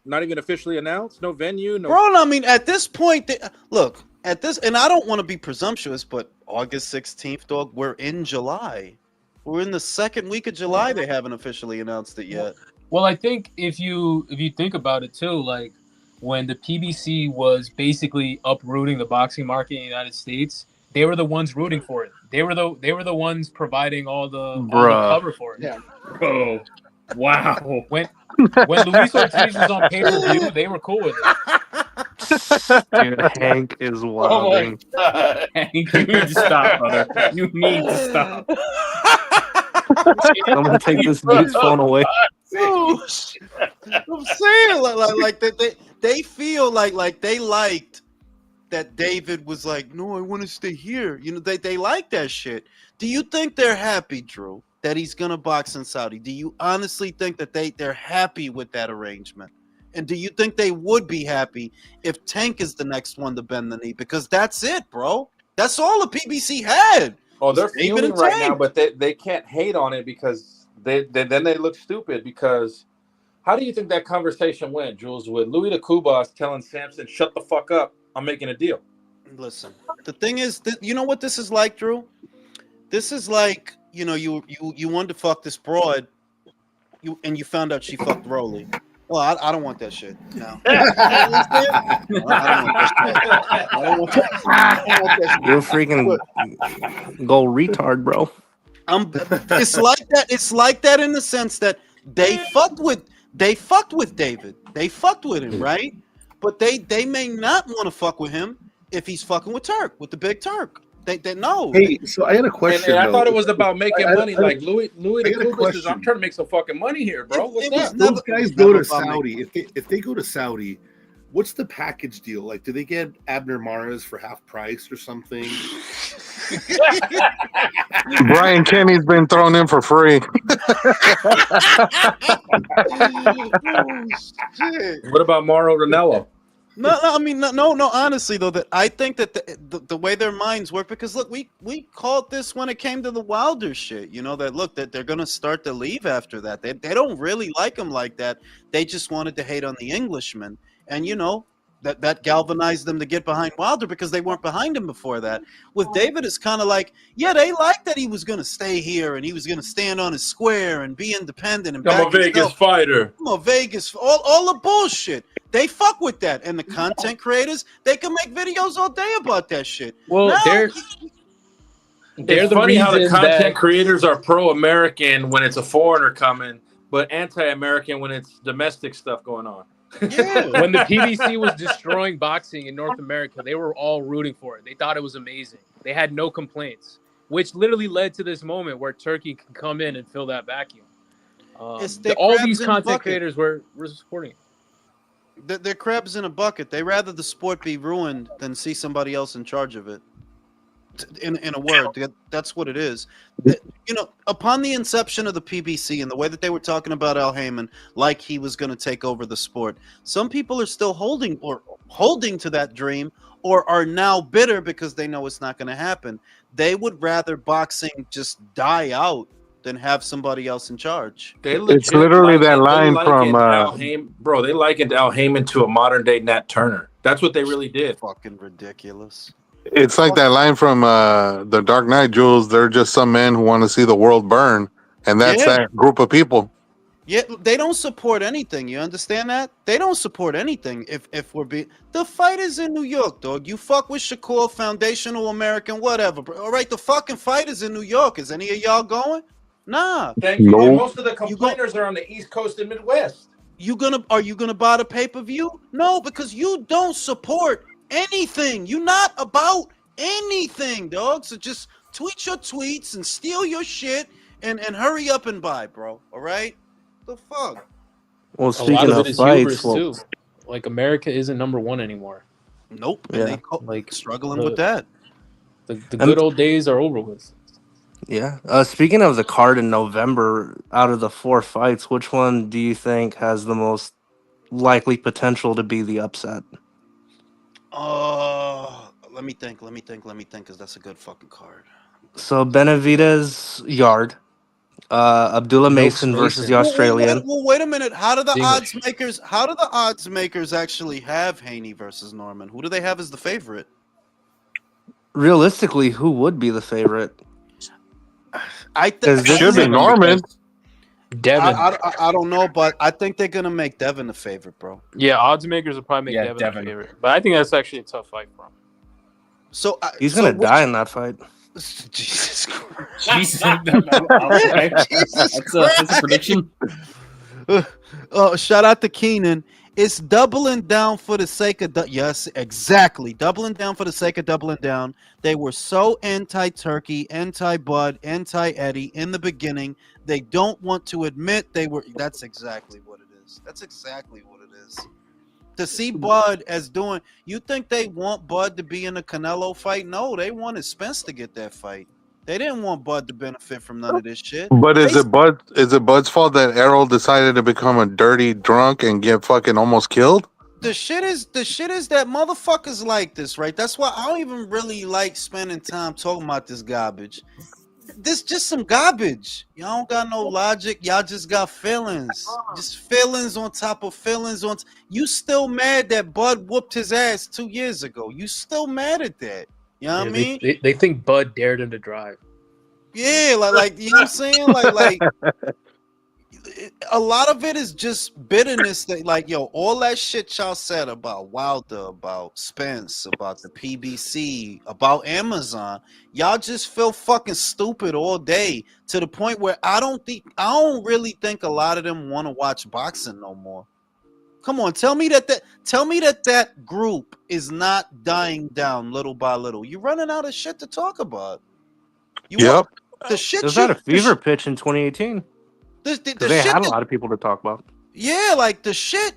[SPEAKER 11] Not even officially announced? No venue? No.
[SPEAKER 2] Bro, I mean, at this point, look, and I don't want to be presumptuous, but August 16th, dog, we're in July. We're in the second week of July. They haven't officially announced it yet.
[SPEAKER 8] Well, I think if you think about it too, like when the PBC was basically uprooting the boxing market in the United States, they were the ones rooting for it. They were the ones providing all the cover for it.
[SPEAKER 12] Yeah. Bro. Wow.
[SPEAKER 8] When Luis Ortiz was on pay-per-view, they were cool with it.
[SPEAKER 7] Dude, Hank is wilding.
[SPEAKER 12] Oh Hank, you need to stop, brother. You need to stop.
[SPEAKER 7] I'm gonna take this dude's phone away.
[SPEAKER 2] Oh, shit. I'm saying like they feel like they liked that David was like, no, I want to stay here. You know, they like that shit. Do you think they're happy, Drew, that he's gonna box in Saudi? Do you honestly think that they're happy with that arrangement? And do you think they would be happy if Tank is the next one to bend the knee? Because that's it, bro. That's all the PBC had.
[SPEAKER 11] Oh, they're
[SPEAKER 2] David
[SPEAKER 11] fuming
[SPEAKER 2] and
[SPEAKER 11] right
[SPEAKER 2] Tank.
[SPEAKER 11] now, but they can't hate on it because then they look stupid. Because how do you think that conversation went, Jules, with Louis de Kubas telling Samson, shut the fuck up, I'm making a deal?
[SPEAKER 2] Listen, the thing is, you know what this is like, Drew? This is like, you wanted to fuck this broad, and you found out she fucked Rolly. Well, I don't want that shit. No. I don't want that shit.
[SPEAKER 7] You're freaking go retard, bro.
[SPEAKER 2] It's like that. It's like that in the sense that they fucked with David. They fucked with him, right? But they may not want to fuck with him if he's fucking with the Big Turk. They know.
[SPEAKER 14] Hey, so I had a question.
[SPEAKER 11] And I thought it was about making money. Like Louis
[SPEAKER 14] I got a
[SPEAKER 11] Kubas says, I'm
[SPEAKER 14] question.
[SPEAKER 11] trying to make some fucking money here, bro. What's that?
[SPEAKER 14] Those guys go to Saudi. If they go to Saudi, what's the package deal? Like, do they get Abner Mares for half price or something?
[SPEAKER 10] Brian Kenny's been thrown in for free.
[SPEAKER 11] What about Mauro Ranallo?
[SPEAKER 2] No. I mean, no. Honestly, though, that I think that the way their minds work, because look, we called this when it came to the Wilder shit. You know that they're gonna start to leave after that. They don't really like him like that. They just wanted to hate on the Englishman, and that galvanized them to get behind Wilder because they weren't behind him before that. With David, it's kind of like, yeah, they liked that he was gonna stay here and he was gonna stand on his square and be independent and
[SPEAKER 11] I'm a Vegas fighter.
[SPEAKER 2] I'm a Vegas, all the bullshit. They fuck with that, and the content creators, they can make videos all day about that shit.
[SPEAKER 8] Well,
[SPEAKER 2] Now,
[SPEAKER 8] they're
[SPEAKER 11] It's
[SPEAKER 8] the
[SPEAKER 11] funny how the
[SPEAKER 8] reason
[SPEAKER 11] content
[SPEAKER 8] that
[SPEAKER 11] creators are pro-American when it's a foreigner coming, but anti-American when it's domestic stuff going on.
[SPEAKER 2] yeah,
[SPEAKER 8] when the PBC was destroying boxing in North America, they were all rooting for it. They thought it was amazing. They had no complaints, which literally led to this moment where Turkey can come in and fill that vacuum.
[SPEAKER 2] it's their
[SPEAKER 8] All
[SPEAKER 2] crabs
[SPEAKER 8] these
[SPEAKER 2] in a
[SPEAKER 8] content
[SPEAKER 2] bucket.
[SPEAKER 8] creators were supporting it.
[SPEAKER 2] They're crabs in a bucket. They rather the sport be ruined than see somebody else in charge of it. In a word, that's what it is. You know, upon the inception of the PBC and the way that they were talking about Al Heyman, like he was going to take over the sport, some people are still holding to that dream, or are now bitter because they know it's not going to happen. They would rather boxing just die out than have somebody else in charge.
[SPEAKER 10] It's literally that line from
[SPEAKER 11] Al Heyman, bro. They likened Al Heyman to a modern day Nat Turner. That's what they really did.
[SPEAKER 2] Fucking ridiculous.
[SPEAKER 10] it's like that line from The Dark Knight, Jules. They're just some men who want to see the world burn, and that's
[SPEAKER 2] Yeah.
[SPEAKER 10] that group of people.
[SPEAKER 2] Yeah, they don't support anything. You understand that? They don't support anything. If we're being the fight is in New York, dog. You fuck with Shakur, foundational American, whatever. All right, the fucking fight is in New York. Is any of y'all going? Nah.
[SPEAKER 11] Thank you. And most of the complainers are on the East Coast and Midwest.
[SPEAKER 2] Are you gonna buy the pay-per-view? No, because you don't support anything. You're not about anything, dog. So just tweet your tweets and steal your shit and hurry up and buy, bro. All right? The fuck?
[SPEAKER 7] Well,
[SPEAKER 8] A
[SPEAKER 7] speaking
[SPEAKER 8] lot of
[SPEAKER 7] of
[SPEAKER 8] it is
[SPEAKER 7] fights,
[SPEAKER 8] hubris too. Like America isn't number one anymore.
[SPEAKER 2] Nope.
[SPEAKER 7] Yeah.
[SPEAKER 2] And they
[SPEAKER 8] Like
[SPEAKER 2] struggling with that.
[SPEAKER 8] The good old days are over with.
[SPEAKER 7] yeah. Speaking of the card in November, out of the 4 fights, which one do you think has the most likely potential to be the upset?
[SPEAKER 2] Let me think, because that's a good fucking card.
[SPEAKER 7] So Benavidez Yard, Abdullah Mason versus the Australian.
[SPEAKER 2] Well, wait a minute. How do the
[SPEAKER 8] English.
[SPEAKER 2] odds makers actually have Haney versus Norman? Who do they have as the favorite?
[SPEAKER 7] Realistically, who would be the favorite?
[SPEAKER 2] I
[SPEAKER 7] Because
[SPEAKER 2] think
[SPEAKER 7] this
[SPEAKER 10] Should be
[SPEAKER 7] is
[SPEAKER 10] Norman.
[SPEAKER 8] Devin.
[SPEAKER 2] I don't know, but I think they're gonna make Devin the favorite, bro.
[SPEAKER 8] Yeah, odds makers will probably make
[SPEAKER 12] Yeah,
[SPEAKER 8] Devin
[SPEAKER 12] Devin.
[SPEAKER 8] the favorite. But I think that's actually a tough fight for him.
[SPEAKER 2] So
[SPEAKER 7] he's gonna die in that fight.
[SPEAKER 2] Jesus Christ.
[SPEAKER 12] Jesus, okay. That's a prediction.
[SPEAKER 2] Shout out to Keenan. It's doubling down for the sake of yes, exactly. Doubling down for the sake of doubling down. They were so anti-Turkey, anti-Bud, anti-Eddie in the beginning. They don't want to admit they were. That's exactly what it is. That's exactly what it is. To see Bud as doing, you think they want Bud to be in a Canelo fight? No, they wanted Spence to get that fight. They didn't want Bud to benefit from none of this shit.
[SPEAKER 10] But is it Bud's fault that Errol decided to become a dirty drunk and get fucking almost killed?
[SPEAKER 2] The shit is that motherfuckers like this, right? That's why I don't even really like spending time talking about this garbage. This just some garbage. Y'all don't got no logic. Y'all just got feelings. Just feelings on top of feelings on. You still mad that Bud whooped his ass 2 years ago? You still mad at that? You know what I mean?
[SPEAKER 8] They think Bud dared him to drive.
[SPEAKER 2] Yeah, like you know what I'm saying? Like a lot of it is just bitterness that, like, yo, all that shit y'all said about Wilder, about Spence, about the PBC, about Amazon, y'all just feel fucking stupid all day to the point where I don't really think a lot of them want to watch boxing no more. Come on, tell me that group is not dying down little by little. You're running out of shit to talk about. The shit
[SPEAKER 7] There's not a fever pitch in 2018. They had a lot of people to talk about.
[SPEAKER 2] Yeah, like the shit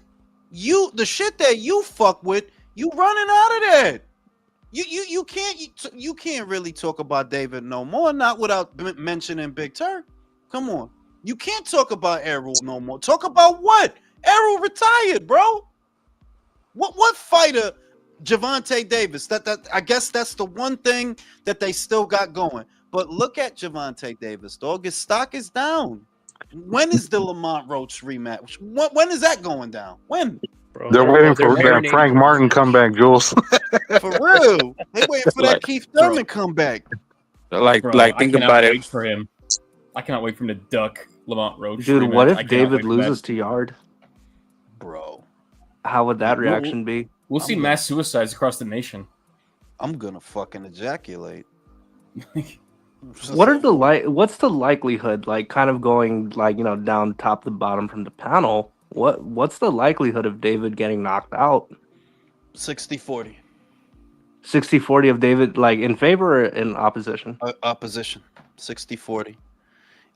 [SPEAKER 2] that you fuck with, you running out of that. You can't really talk about David no more, not without mentioning Big Turk. Come on, you can't talk about Errol no more. Talk about what? Errol retired, bro. What fighter? Gervonta Davis. That I guess that's the one thing that they still got going. But look at Gervonta Davis, dog. His stock is down. When is the Lamont Roach rematch? When is that going down? When?
[SPEAKER 10] Bro, they're waiting for that Frank Martin comeback, Jules.
[SPEAKER 2] For real. They waiting for that Keith Thurman comeback.
[SPEAKER 12] Think about it. For him. I cannot wait for him to duck Lamont Roach.
[SPEAKER 7] Dude, what if David loses to Yard?
[SPEAKER 2] Bro.
[SPEAKER 7] How would that
[SPEAKER 12] We'll-
[SPEAKER 7] reaction be?
[SPEAKER 12] We'll see mass suicides across the nation.
[SPEAKER 2] I'm gonna fucking ejaculate.
[SPEAKER 7] What are the what's the likelihood, like kind of going like, down top to bottom from the panel? What's the likelihood of David getting knocked out?
[SPEAKER 2] 60-40
[SPEAKER 7] 60-40 of David, like in favor or in opposition?
[SPEAKER 2] opposition. 60-40.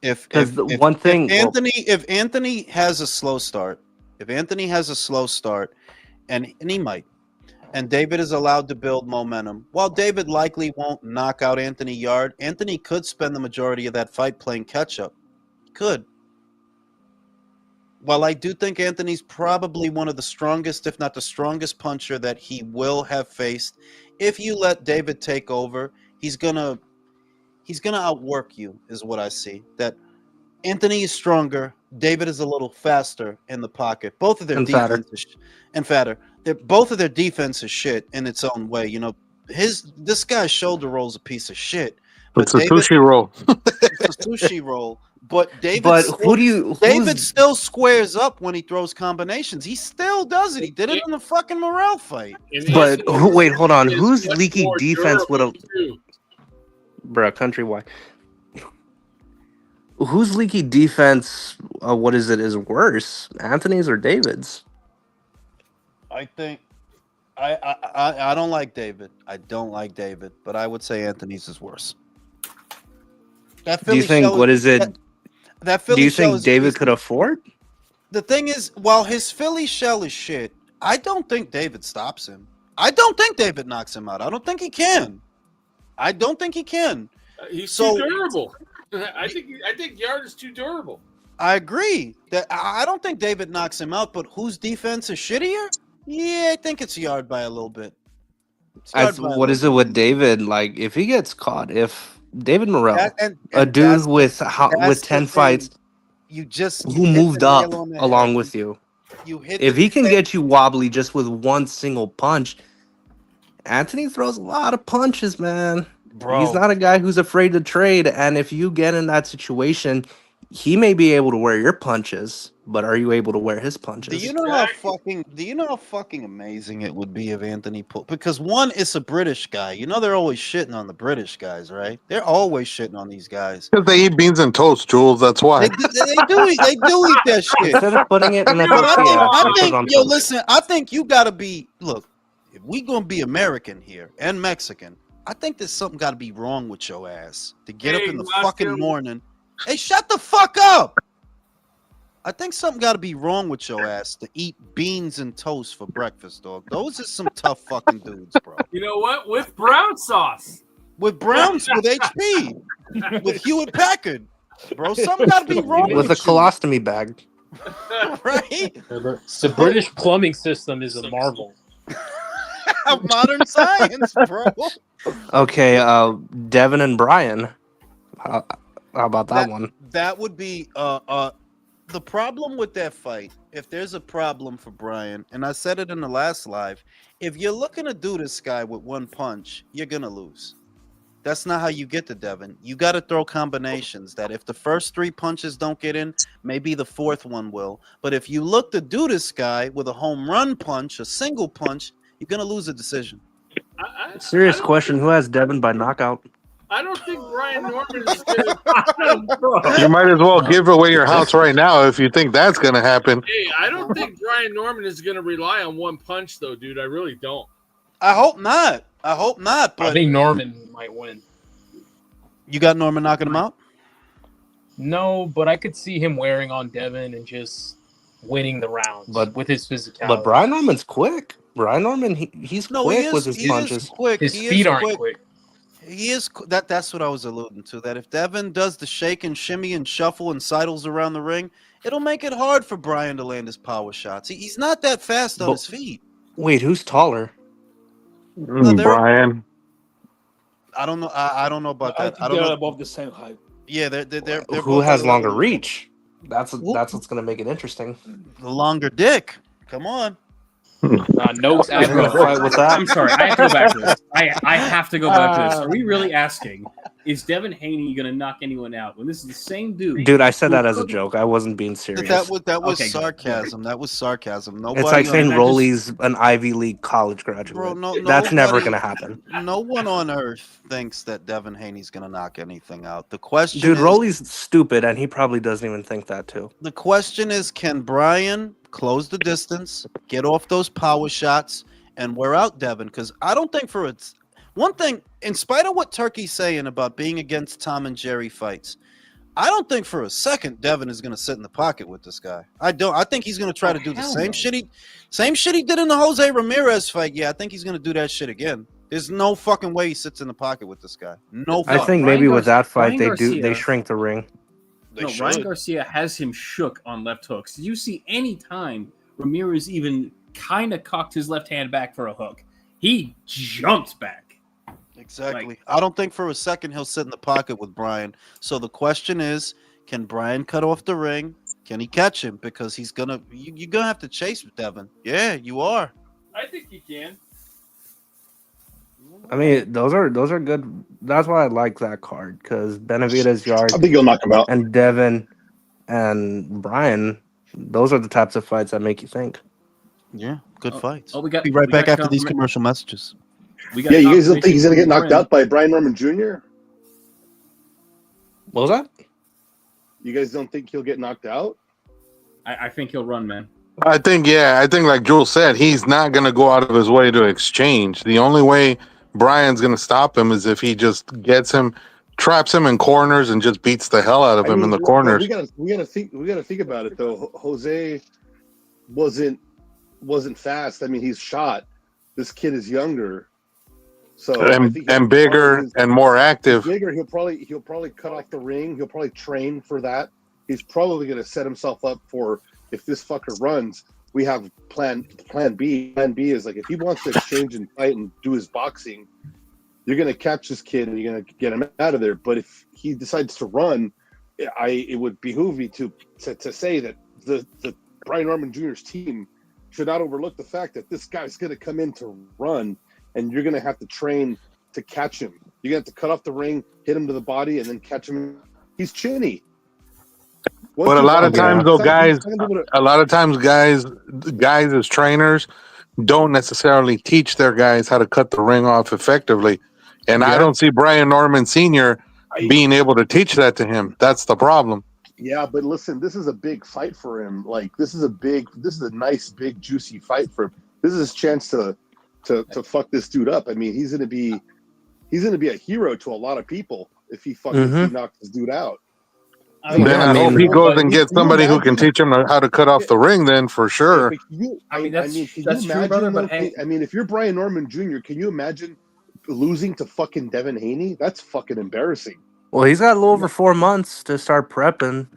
[SPEAKER 2] If
[SPEAKER 7] Because the one thing,
[SPEAKER 2] if Anthony has a slow start, and he might, and David is allowed to build momentum, while David likely won't knock out Anthony Yard, Anthony could spend the majority of that fight playing catch up. Could. While I do think Anthony's probably one of the strongest, if not the strongest puncher that he will have faced, if you let David take over, he's gonna outwork you, is what I see. That Anthony is stronger, David is a little faster in the pocket. Both of their defenses and fatter. Both of their defense is shit in its own way. This guy's shoulder roll is a piece of shit.
[SPEAKER 10] It's a sushi roll.
[SPEAKER 2] It's a sushi roll. But David,
[SPEAKER 7] David
[SPEAKER 2] still squares up when he throws combinations. He still does it. He did it in the fucking Morrell fight.
[SPEAKER 7] But wait, hold on. Whose leaky defense would have, bruh, countrywide? Whose leaky defense? Is worse, Anthony's or David's?
[SPEAKER 2] I think I don't like David. I don't like David, but I would say Anthony's is worse.
[SPEAKER 7] Do you think what is it? Do you think David could afford?
[SPEAKER 2] The thing is, while his Philly shell is shit, I don't think David stops him. I don't think David knocks him out. I don't think he can.
[SPEAKER 3] He's too durable. I think Yard is too durable.
[SPEAKER 2] I agree that I don't think David knocks him out, but whose defense is shittier? Yeah, I think it's Yard by a little bit.
[SPEAKER 7] What is it with David? Like, if he gets caught, if David Morrell, a dude with 10 fights, who moved up along with you, if he can get you wobbly just with one single punch, Anthony throws a lot of punches, man.
[SPEAKER 2] Bro.
[SPEAKER 7] He's not a guy who's afraid to trade, and if you get in that situation, he may be able to wear your punches, but are you able to wear his punches?
[SPEAKER 2] Do you know how fucking amazing it would be if Anthony pulled? Because one, it's a British guy. They're always shitting on the British guys, right? They're always shitting on these guys.
[SPEAKER 10] Because they eat beans and toast, Jules. That's why.
[SPEAKER 2] They do eat that shit.
[SPEAKER 7] Instead of putting it in a
[SPEAKER 2] I think you gotta be. Look, if we gonna be American here and Mexican, I think there's something gotta be wrong with your ass to get up in the fucking morning. Hey, shut the fuck up! I think something got to be wrong with your ass to eat beans and toast for breakfast, dog. Those are some tough fucking dudes, bro.
[SPEAKER 3] You know what? With brown sauce.
[SPEAKER 2] With HP. With Hewitt Packard. Bro, something got to be wrong
[SPEAKER 7] with a colostomy bag.
[SPEAKER 2] Right?
[SPEAKER 8] The British plumbing system is a marvel.
[SPEAKER 2] Modern science, bro.
[SPEAKER 7] Okay, Devin and Brian. How about that one?
[SPEAKER 2] That would be the problem with that fight. If there's a problem for Brian, and I said it in the last live, if you're looking to do this guy with one punch, you're gonna lose. That's not how you get to Devin. You got to throw combinations that if the first 3 punches don't get in, maybe the 4th one will. But if you look to do this guy with a home run punch, a single punch, you're gonna lose a decision.
[SPEAKER 7] Serious question: who has Devin by knockout?
[SPEAKER 3] I don't think Brian Norman is going to...
[SPEAKER 10] You might as well give away your house right now if you think that's going to happen.
[SPEAKER 3] Hey, I don't think Brian Norman is going to rely on one punch, though, dude. I really don't.
[SPEAKER 2] I hope not. But
[SPEAKER 8] I think Norman might win.
[SPEAKER 2] You got Norman knocking him out?
[SPEAKER 8] No, but I could see him wearing on Devin and just winning the rounds with his physicality.
[SPEAKER 7] But Brian Norman's quick. Brian Norman, he's quick with his punches.
[SPEAKER 8] His feet aren't quick.
[SPEAKER 2] He is that's what I was alluding to. That if Devin does the shake and shimmy and shuffle and sidles around the ring, it'll make it hard for Brian to land his power shots. He's not that fast on his feet.
[SPEAKER 7] Wait, who's taller?
[SPEAKER 10] Brian.
[SPEAKER 2] I don't know. I don't know about that. I don't
[SPEAKER 13] they're
[SPEAKER 2] know.
[SPEAKER 13] above the same height.
[SPEAKER 2] Yeah, they're
[SPEAKER 7] who has longer reach? That's what's gonna make it interesting.
[SPEAKER 2] The longer dick. Come on.
[SPEAKER 8] Noakes
[SPEAKER 7] fight with that.
[SPEAKER 12] I'm sorry. I have to go back to this. I have to go back to this. Are we really asking
[SPEAKER 9] is Devin Haney going to knock anyone out when this is the same dude?
[SPEAKER 7] Dude, I said
[SPEAKER 9] who
[SPEAKER 7] that as a
[SPEAKER 9] could-
[SPEAKER 7] joke. I wasn't being serious.
[SPEAKER 2] That was
[SPEAKER 9] Okay, good.
[SPEAKER 2] sarcasm. That was sarcasm. Nobody.
[SPEAKER 7] It's like saying
[SPEAKER 9] I just-
[SPEAKER 7] Rolly's an Ivy League college graduate.
[SPEAKER 2] Bro,
[SPEAKER 7] That's never
[SPEAKER 2] nobody-
[SPEAKER 7] gonna happen.
[SPEAKER 2] No one on earth thinks that Devin Haney's gonna knock anything out. The question
[SPEAKER 7] Dude,
[SPEAKER 2] is,
[SPEAKER 7] Rolly's stupid, and he probably doesn't even think that too.
[SPEAKER 2] the question is, can Brian close the distance, get off those power shots, and wear out Devin? Because I don't think for it's one thing, in spite of what Turkey's saying about being against Tom and Jerry fights, I don't think for a second Devin is going to sit in the pocket with this guy. I don't. I think he's going to try to do the same shit he did in the Jose Ramirez fight. Yeah, I think he's going to do that shit again. There's no fucking way he sits in the pocket with this guy. No.
[SPEAKER 7] I think maybe with that fight they shrink the ring.
[SPEAKER 9] Ryan Garcia has him shook on left hooks. Did you see any time Ramirez even kind of cocked his left hand back for a hook? He jumped back.
[SPEAKER 2] Exactly. I don't think for a second he'll sit in the pocket with Brian. So the question is, can Brian cut off the ring? Can he catch him? Because you're gonna have to chase Devin. Yeah, you are.
[SPEAKER 3] I think he can.
[SPEAKER 7] I mean, those are good. That's why I like that card, because Benavidez, Yard,
[SPEAKER 14] I think he'll knock him out.
[SPEAKER 7] and Devin and Brian. Those are the types of fights that make you think.
[SPEAKER 2] Yeah, good fights.
[SPEAKER 9] Oh, we got.
[SPEAKER 2] Be right
[SPEAKER 9] we
[SPEAKER 2] back
[SPEAKER 9] got
[SPEAKER 2] after these
[SPEAKER 9] confirma-
[SPEAKER 2] commercial messages.
[SPEAKER 9] We got
[SPEAKER 14] Yeah, you guys don't think he's going to get
[SPEAKER 9] confirmation
[SPEAKER 14] knocked
[SPEAKER 9] from
[SPEAKER 14] out by Brian Norman Jr.?
[SPEAKER 7] What was that?
[SPEAKER 14] You guys don't think he'll get knocked out?
[SPEAKER 9] I think he'll run, man.
[SPEAKER 10] I think like Jules said, he's not going to go out of his way to exchange. The only way Brian's going to stop him is if he just traps him in corners and just beats the hell out of him in the corners.
[SPEAKER 14] We gotta think about it though. Jose wasn't fast. I mean, he's shot. This kid is younger, so
[SPEAKER 10] and bigger and more active.
[SPEAKER 14] Bigger. He'll probably cut off the ring. He'll probably train for that. He's probably going to set himself up for, if this fucker runs, we have plan B. Plan B is like, if he wants to exchange and fight and do his boxing, you're going to catch this kid and you're going to get him out of there. But if he decides to run, it would behoove me to say that the Brian Norman Jr.'s team should not overlook the fact that this guy's going to come in to run, and you're going to have to train to catch him. You're going to have to cut off the ring, hit him to the body, and then catch him. He's chinny.
[SPEAKER 10] But a lot of times, though, guys as trainers don't necessarily teach their guys how to cut the ring off effectively. And I don't see Brian Norman Sr. being able to teach that to him. That's the problem.
[SPEAKER 14] Yeah, but listen, this is a big fight for him. Like, this is a nice, big, juicy fight for him. This is his chance to fuck this dude up. I mean, he's gonna be a hero to a lot of people if he fucking knocks this dude out.
[SPEAKER 10] I hope he goes and gets somebody who can teach him how to cut off the ring. Then for sure.
[SPEAKER 9] That's true, brother. But
[SPEAKER 14] if you're Brian Norman Jr., can you imagine losing to fucking Devin Haney? That's fucking embarrassing.
[SPEAKER 7] Well, he's got a little over 4 months to start prepping.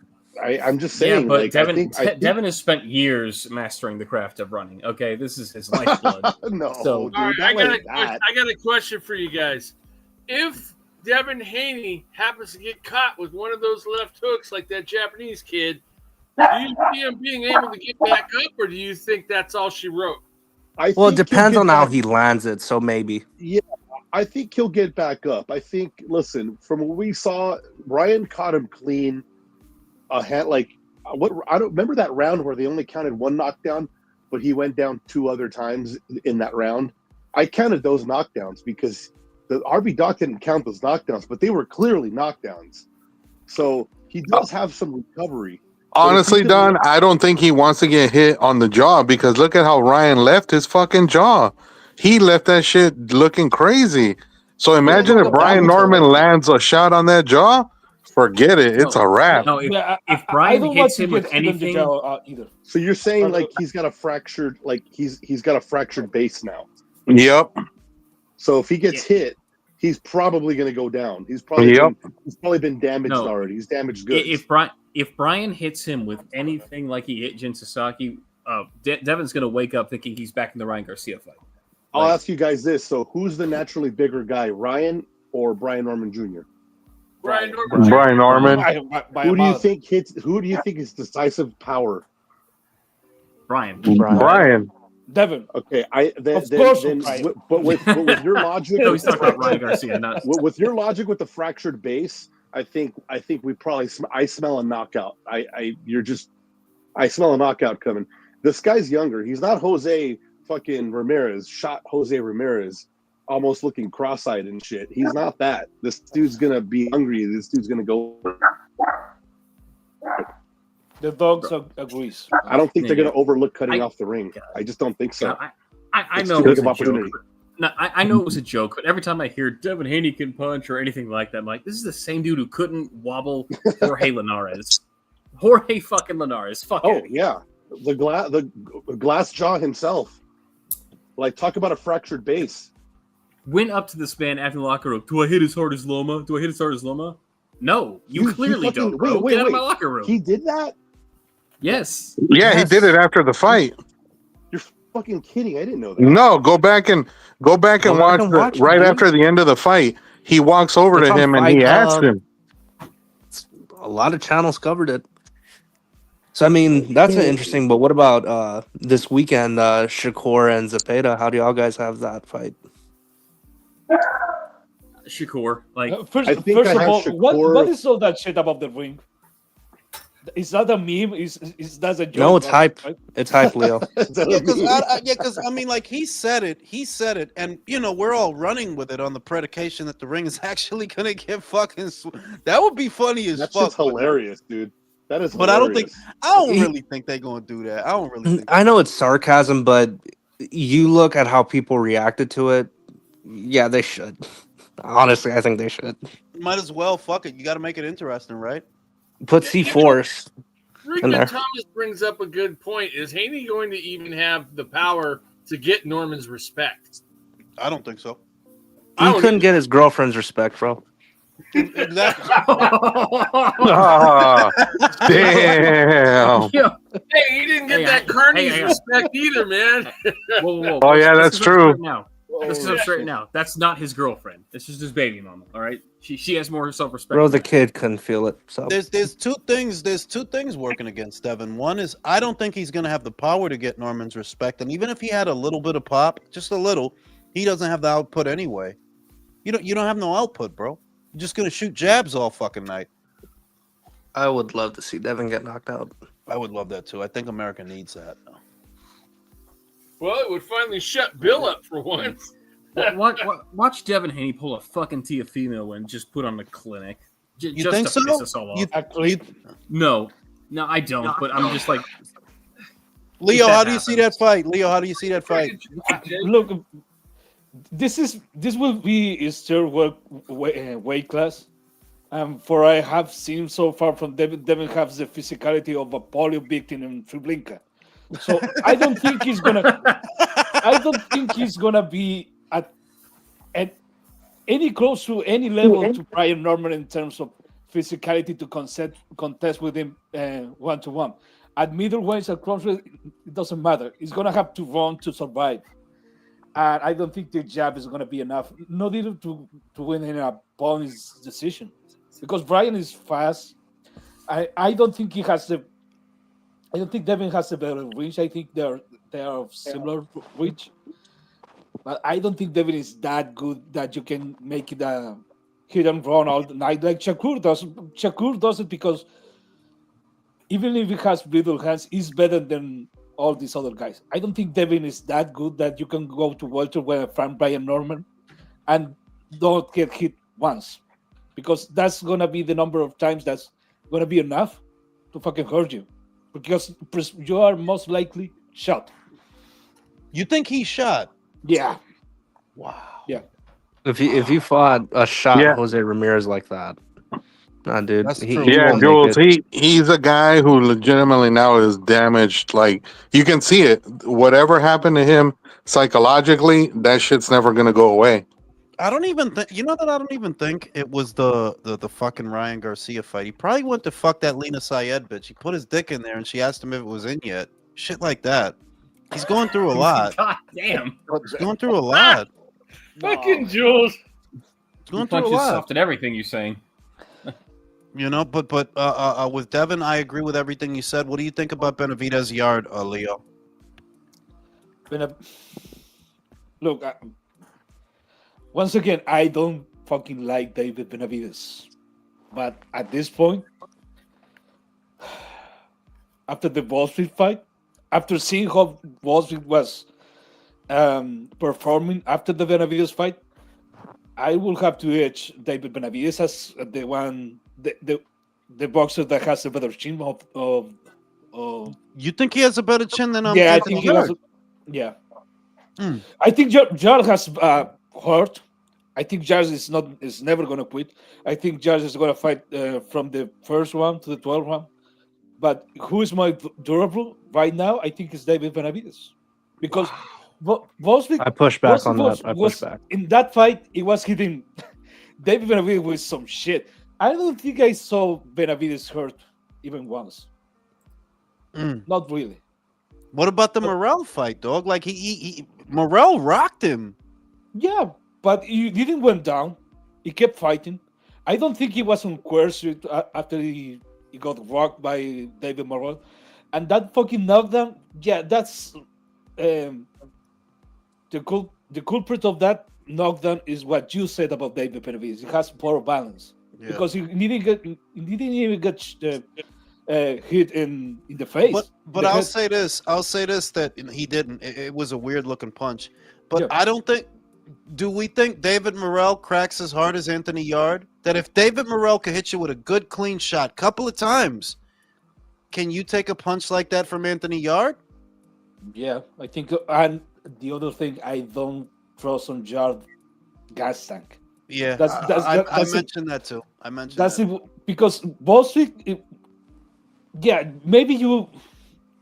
[SPEAKER 14] I'm just saying.
[SPEAKER 9] Yeah, but
[SPEAKER 14] like,
[SPEAKER 9] Devin has spent years mastering the craft of running. Okay, this is his lifeblood.
[SPEAKER 14] No,
[SPEAKER 9] so,
[SPEAKER 14] dude,
[SPEAKER 3] all right, I got a question for you guys. If Devin Haney happens to get caught with one of those left hooks like that Japanese kid, do you see him being able to get back up, or do you think that's all she wrote?
[SPEAKER 7] Well, it depends on how he lands it, so maybe.
[SPEAKER 14] Yeah, I think he'll get back up. I think, listen, from what we saw, Ryan caught him clean. I don't remember that round where they only counted one knockdown, but he went down 2 other times in that round. I counted those knockdowns because the RB Doc didn't count those knockdowns, but they were clearly knockdowns. So he does have some recovery.
[SPEAKER 10] Honestly, Don, I don't think he wants to get hit on the jaw, because look at how Ryan left his fucking jaw. He left that shit looking crazy. So imagine if Brian Norman lands a shot on that jaw. Forget it. It's a wrap.
[SPEAKER 9] No, if Brian hits him with anything,
[SPEAKER 14] so you're saying like he's got a fractured, he's got a fractured base now.
[SPEAKER 10] Yep.
[SPEAKER 14] So if he gets hit, he's probably going to go down. He's probably been damaged already. He's damaged good.
[SPEAKER 9] If Brian hits him with anything like he hit Jin Sasaki, Devin's going to wake up thinking he's back in the Ryan Garcia fight.
[SPEAKER 14] I'll ask you guys this: so who's the naturally bigger guy, Ryan or Brian Norman Jr.?
[SPEAKER 3] Brian Norman.
[SPEAKER 10] Brian Norman.
[SPEAKER 14] Who do you think is decisive power?
[SPEAKER 9] Brian.
[SPEAKER 13] Devin.
[SPEAKER 14] Okay,
[SPEAKER 13] Of course,
[SPEAKER 14] then
[SPEAKER 13] Ryan.
[SPEAKER 14] but with your logic,
[SPEAKER 12] No, he's talking about Ryan Garcia, not.
[SPEAKER 14] with your logic with the fractured base, I think we probably I smell a knockout. I smell a knockout coming. This guy's younger. He's not Jose fucking Ramirez. Shot Jose Ramirez, almost looking cross-eyed and shit. He's not that. This dude's gonna be hungry. This dude's gonna go.
[SPEAKER 13] The dogs agrees.
[SPEAKER 14] I don't think they're gonna overlook cutting off the ring. I just don't think so.
[SPEAKER 12] I
[SPEAKER 14] It's
[SPEAKER 12] know
[SPEAKER 14] too
[SPEAKER 12] it was
[SPEAKER 14] big of
[SPEAKER 12] a
[SPEAKER 14] opportunity.
[SPEAKER 12] joke. No, I know it was a joke, but every time I hear Devin Haney can punch or anything like that, I'm like, this is the same dude who couldn't wobble Jorge Linares. Jorge fucking Linares. Fuck
[SPEAKER 14] Oh
[SPEAKER 12] it.
[SPEAKER 14] yeah, the glass jaw himself. Like, talk about a fractured base.
[SPEAKER 12] Went up to this man after the locker room. Do I hit as hard as Loma? Do I hit as hard as Loma? No, you clearly don't, bro. Get out of my locker room.
[SPEAKER 14] He did that?
[SPEAKER 12] Yes.
[SPEAKER 10] Yeah, he did it after the fight.
[SPEAKER 14] You're fucking kidding. I didn't know that.
[SPEAKER 10] No, go back and watch
[SPEAKER 7] it,
[SPEAKER 10] right
[SPEAKER 7] dude.
[SPEAKER 10] after the end of the fight. He walks over
[SPEAKER 7] It's
[SPEAKER 10] to
[SPEAKER 7] on
[SPEAKER 10] him and
[SPEAKER 7] Fight
[SPEAKER 10] he asked
[SPEAKER 7] Hub.
[SPEAKER 10] him.
[SPEAKER 7] A lot of channels covered it. So I mean, that's interesting. But what about this weekend, Shakur and Zepeda? How do y'all guys have that fight?
[SPEAKER 12] Shakur, like
[SPEAKER 13] First
[SPEAKER 14] I think
[SPEAKER 13] of
[SPEAKER 14] I have
[SPEAKER 13] all,
[SPEAKER 14] Shakur-
[SPEAKER 13] what is all that shit above the ring? Is that a meme? Is that a joke?
[SPEAKER 7] No, it's hype.
[SPEAKER 13] Right?
[SPEAKER 7] It's hype, Leo.
[SPEAKER 2] Because I mean, like he said it, and you know we're all running with it on the predication that the ring is actually gonna get fucking. That would be funny as
[SPEAKER 14] That's
[SPEAKER 2] fuck.
[SPEAKER 14] just hilarious, dude. That is.
[SPEAKER 2] But
[SPEAKER 14] hilarious.
[SPEAKER 2] I don't really think they're gonna do that. I don't really think.
[SPEAKER 7] I know it's sarcasm, but you look at how people reacted to it. Yeah, they should. Honestly, I think they should.
[SPEAKER 2] Might as well. Fuck it. You got to make it interesting, right?
[SPEAKER 7] Put C-Force in
[SPEAKER 3] Rickman
[SPEAKER 7] there.
[SPEAKER 3] Thomas brings up a good point. Is Haney going to even have the power to get Norman's respect?
[SPEAKER 2] I don't think so.
[SPEAKER 7] He couldn't get his girlfriend's respect, bro.
[SPEAKER 2] Exactly.
[SPEAKER 10] Oh, damn.
[SPEAKER 3] Hey, he didn't get that Carney's
[SPEAKER 12] hey,
[SPEAKER 3] respect either, man.
[SPEAKER 12] Whoa.
[SPEAKER 10] Oh, yeah, that's true.
[SPEAKER 12] This is up straight now. That's not his girlfriend. This is his baby mama. All right, she has more self-respect.
[SPEAKER 7] Bro, the kid couldn't feel it. So
[SPEAKER 2] There's two things working against Devin. One is I don't think he's gonna have the power to get Norman's respect, and even if he had a little bit of pop, just a little, he doesn't have the output anyway. You don't have no output, bro. You're just gonna shoot jabs all fucking night.
[SPEAKER 7] I would love to see Devin get knocked out.
[SPEAKER 2] I would love that too. I think America needs that.
[SPEAKER 3] Well, it would finally shut Bill up for once.
[SPEAKER 12] Watch Devin Haney pull a fucking Teofimo and just put on the clinic.
[SPEAKER 2] You
[SPEAKER 12] Just
[SPEAKER 2] think
[SPEAKER 12] to
[SPEAKER 2] so?
[SPEAKER 12] piss us all off. No, I don't. But I'm just like,
[SPEAKER 2] Leo, how do you see that fight? Leo, how do you see that fight?
[SPEAKER 13] Look, this will be his third weight class. For I have seen so far from Devin has the physicality of a polio victim in Treblinka. So I don't think he's gonna be at any close to any level to Brian Norman in terms of physicality to contest with him 1-to-1. At middleweight, at closeweight, it doesn't matter. He's gonna have to run to survive, and I don't think the jab is gonna be enough. Not even to win in a bonus decision, because Brian is fast. I don't think he has the. I don't think Devin has a better reach. I think they are of similar reach, but I don't think Devin is that good that you can make it a hit and run all the night like Shakur does. Shakur does it because even if he has brittle hands, he's better than all these other guys. I don't think Devin is that good that you can go to Walter with Brian Norman and don't get hit once, because that's gonna be the number of times that's gonna be enough to fucking hurt you. Because you are most likely shot.
[SPEAKER 2] You think he shot?
[SPEAKER 13] Yeah.
[SPEAKER 2] Wow.
[SPEAKER 13] Yeah.
[SPEAKER 7] If you fought a shot Jose Ramirez like that, nah, dude.
[SPEAKER 2] That's
[SPEAKER 7] he
[SPEAKER 2] true.
[SPEAKER 10] Yeah, Jules, he's a guy who legitimately now is damaged. Like, you can see it. Whatever happened to him psychologically, that shit's never gonna go away.
[SPEAKER 2] I don't even think I don't even think it was the fucking Ryan Garcia fight. He probably went to fuck that Lena Syed bitch. He put his dick in there and she asked him if it was in yet. Shit like that. He's going through a lot.
[SPEAKER 12] God damn.
[SPEAKER 2] He's going through a lot.
[SPEAKER 3] Fucking Jules.
[SPEAKER 2] He's going
[SPEAKER 12] You
[SPEAKER 2] through a
[SPEAKER 12] punch is
[SPEAKER 2] lot.
[SPEAKER 12] soft at everything you're saying.
[SPEAKER 2] You know, but with Devin, I agree with everything you said. What do you think about Benavidez' yard, Leo?
[SPEAKER 13] Look, once again, I don't fucking like David Benavides, but at this point, after the Wall Street fight, after seeing how Wall Street was performing after the Benavides fight, I will have to edge David Benavides as the one, the boxer that has a better chin of
[SPEAKER 2] You think he has a better chin than
[SPEAKER 13] yeah, I
[SPEAKER 2] Anthony
[SPEAKER 13] think he has.
[SPEAKER 2] Yarde?
[SPEAKER 13] Yeah,
[SPEAKER 2] Hmm.
[SPEAKER 13] I think Jared has hurt. I think Jared is never gonna quit. I think Jared is gonna fight from the first round to the 12th round. But who is more durable right now? I think it's David Benavides because Boswick
[SPEAKER 7] I push back on that. I push
[SPEAKER 13] was
[SPEAKER 7] back.
[SPEAKER 13] in that fight. He was hitting David Benavides with some shit. I don't think I saw Benavides hurt even once. Not really.
[SPEAKER 2] What about the Morrell fight, dog? Like he Morrell rocked him.
[SPEAKER 13] Yeah, but he didn't went down. He kept fighting. I don't think he was uncoerced after he got rocked by David Morrell. And that fucking knockdown, yeah, that's the culprit of that knockdown is what you said about David Benavides. He has poor balance because he didn't even get hit in the face.
[SPEAKER 2] But I'll say this that he didn't. It was a weird looking punch. But I don't think. Do we think David Morrell cracks as hard as Anthony Yarde? That if David Morrell could hit you with a good clean shot couple of times, can you take a punch like that from Anthony Yarde?
[SPEAKER 13] Yeah, I think. And the other thing, I don't trust on Yarde gas tank.
[SPEAKER 2] Yeah, I mentioned that too. I mentioned
[SPEAKER 13] that's
[SPEAKER 2] that.
[SPEAKER 13] it, because Boswick. Yeah, maybe you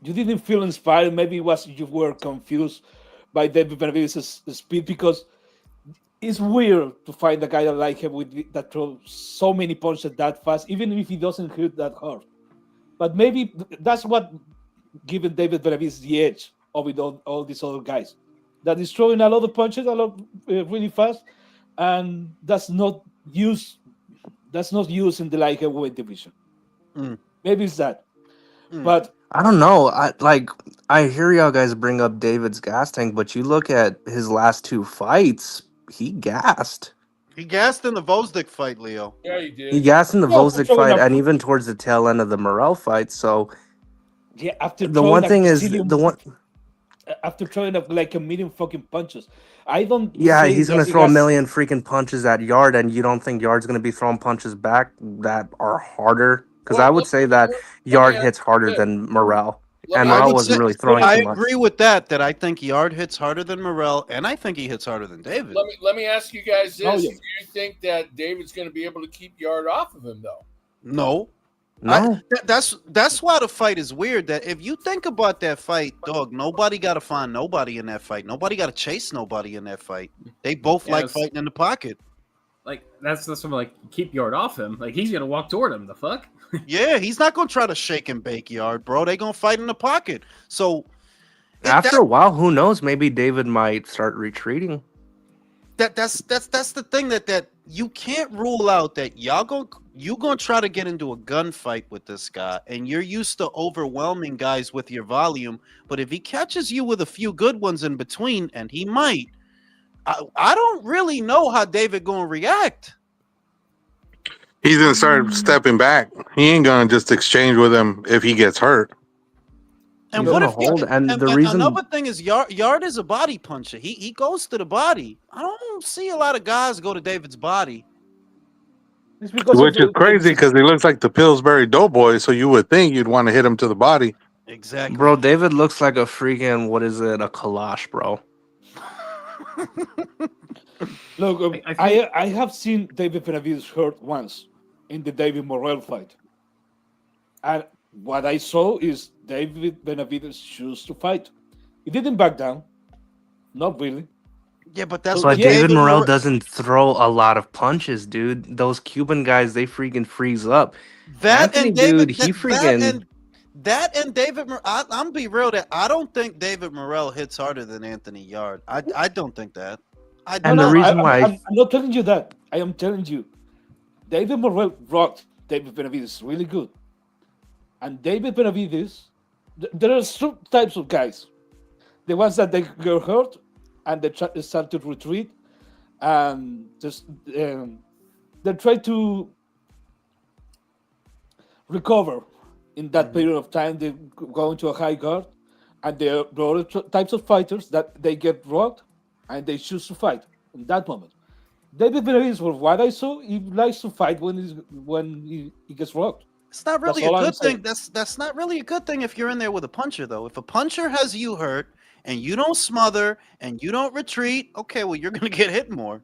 [SPEAKER 13] didn't feel inspired. Maybe you were confused by David Benavides' speed because it's weird to find a guy like him that throws so many punches that fast, even if he doesn't hit that hard. But maybe that's what given David Benavides the edge over all these other guys. That is throwing a lot of punches, really fast, and that's not used. That's not used in the light heavyweight division. Maybe it's that, but
[SPEAKER 7] I don't know. I hear y'all guys bring up David's gas tank, but you look at his last two fights, he gassed.
[SPEAKER 2] He gassed in the Vosdick fight, Leo.
[SPEAKER 3] Yeah, he did.
[SPEAKER 7] He gassed in the
[SPEAKER 13] Yeah,
[SPEAKER 7] Vosdick
[SPEAKER 13] throwing
[SPEAKER 7] fight
[SPEAKER 13] up-
[SPEAKER 7] and even towards the tail end of the Morrell fight. So
[SPEAKER 13] yeah, after
[SPEAKER 7] the one
[SPEAKER 13] throwing
[SPEAKER 7] thing
[SPEAKER 13] a
[SPEAKER 7] is
[SPEAKER 13] zillion-
[SPEAKER 7] the one.
[SPEAKER 13] after throwing up like a million fucking punches, I don't.
[SPEAKER 7] Yeah,
[SPEAKER 13] say
[SPEAKER 7] he's
[SPEAKER 13] that
[SPEAKER 7] gonna
[SPEAKER 13] he
[SPEAKER 7] throw a
[SPEAKER 13] has-
[SPEAKER 7] million freaking punches at Yard, and you don't think Yard's gonna be throwing punches back that are harder? Because I would say that Yard hits harder than Morrell, and Morrell wasn't really throwing
[SPEAKER 2] I
[SPEAKER 7] too much.
[SPEAKER 2] agree with that. That I think Yarde hits harder than Morrell, and I think he hits harder than David.
[SPEAKER 3] Let me ask you guys this:
[SPEAKER 13] Oh, yeah.
[SPEAKER 3] Do you think that David's going to be able to keep Yarde off of him, though?
[SPEAKER 2] No.
[SPEAKER 7] No,
[SPEAKER 2] That's why the fight is weird. That if you think about that fight, dog, nobody got to find nobody in that fight. Nobody got to chase nobody in that fight. They both like
[SPEAKER 12] Yes.
[SPEAKER 2] fighting in the pocket.
[SPEAKER 12] Like that's something like keep Yard off him. Like he's gonna walk toward him. The fuck?
[SPEAKER 2] Yeah, he's not gonna try to shake and bake Yard, bro. They gonna fight in the pocket. So
[SPEAKER 7] after a while, who knows? Maybe David might start retreating.
[SPEAKER 2] that's the thing that you can't rule out that you gonna try to get into a gunfight with this guy, and you're used to overwhelming guys with your volume. But if he catches you with a few good ones in between, and he might, I don't really know how David gonna react.
[SPEAKER 10] He's gonna start stepping back. He ain't gonna just exchange with him if he gets hurt.
[SPEAKER 2] And
[SPEAKER 7] He's
[SPEAKER 2] what
[SPEAKER 7] gonna
[SPEAKER 2] if
[SPEAKER 7] hold, and the reason
[SPEAKER 2] another thing is Yard is a body puncher. He goes to the body. I don't see a lot of guys go to David's body.
[SPEAKER 13] It's because
[SPEAKER 10] Which is crazy because he looks like the Pillsbury Doughboy, so you would think you'd want to hit him to the body.
[SPEAKER 2] Exactly,
[SPEAKER 7] bro, David looks like a freaking a kalash, bro.
[SPEAKER 13] Look, I have seen David Benavides hurt once in the David Morrell fight, and what I saw is David Benavides choose to fight. He didn't back down, not really.
[SPEAKER 2] Yeah, but that's
[SPEAKER 7] But
[SPEAKER 2] what
[SPEAKER 7] David Morrell doesn't throw a lot of punches, dude. Those Cuban guys, they freaking freeze up.
[SPEAKER 2] That
[SPEAKER 7] Anthony,
[SPEAKER 2] and David,
[SPEAKER 7] dude, he freaking.
[SPEAKER 2] that and David. I'm be real that I don't think David Morrell hits harder than Anthony Yarde. I don't think that.
[SPEAKER 7] And the reason why
[SPEAKER 13] I'm not telling you that. I am telling you, David Morrell rocked David Benavides really good, and David Benavides. There are two types of guys. the ones that they get hurt and they start to retreat and just they try to recover in that period of time. They go into a high guard, and there are other types of fighters that they get rocked and they choose to fight in that moment. David Benavides, for what I saw, he likes to fight when he gets rocked.
[SPEAKER 2] It's not
[SPEAKER 13] That's
[SPEAKER 2] really a
[SPEAKER 13] all I'm
[SPEAKER 2] good
[SPEAKER 13] saying.
[SPEAKER 2] thing. That's not really a good thing if you're in there with a puncher, though. If a puncher has you hurt and you don't smother and you don't retreat, okay, well, you're gonna get hit more.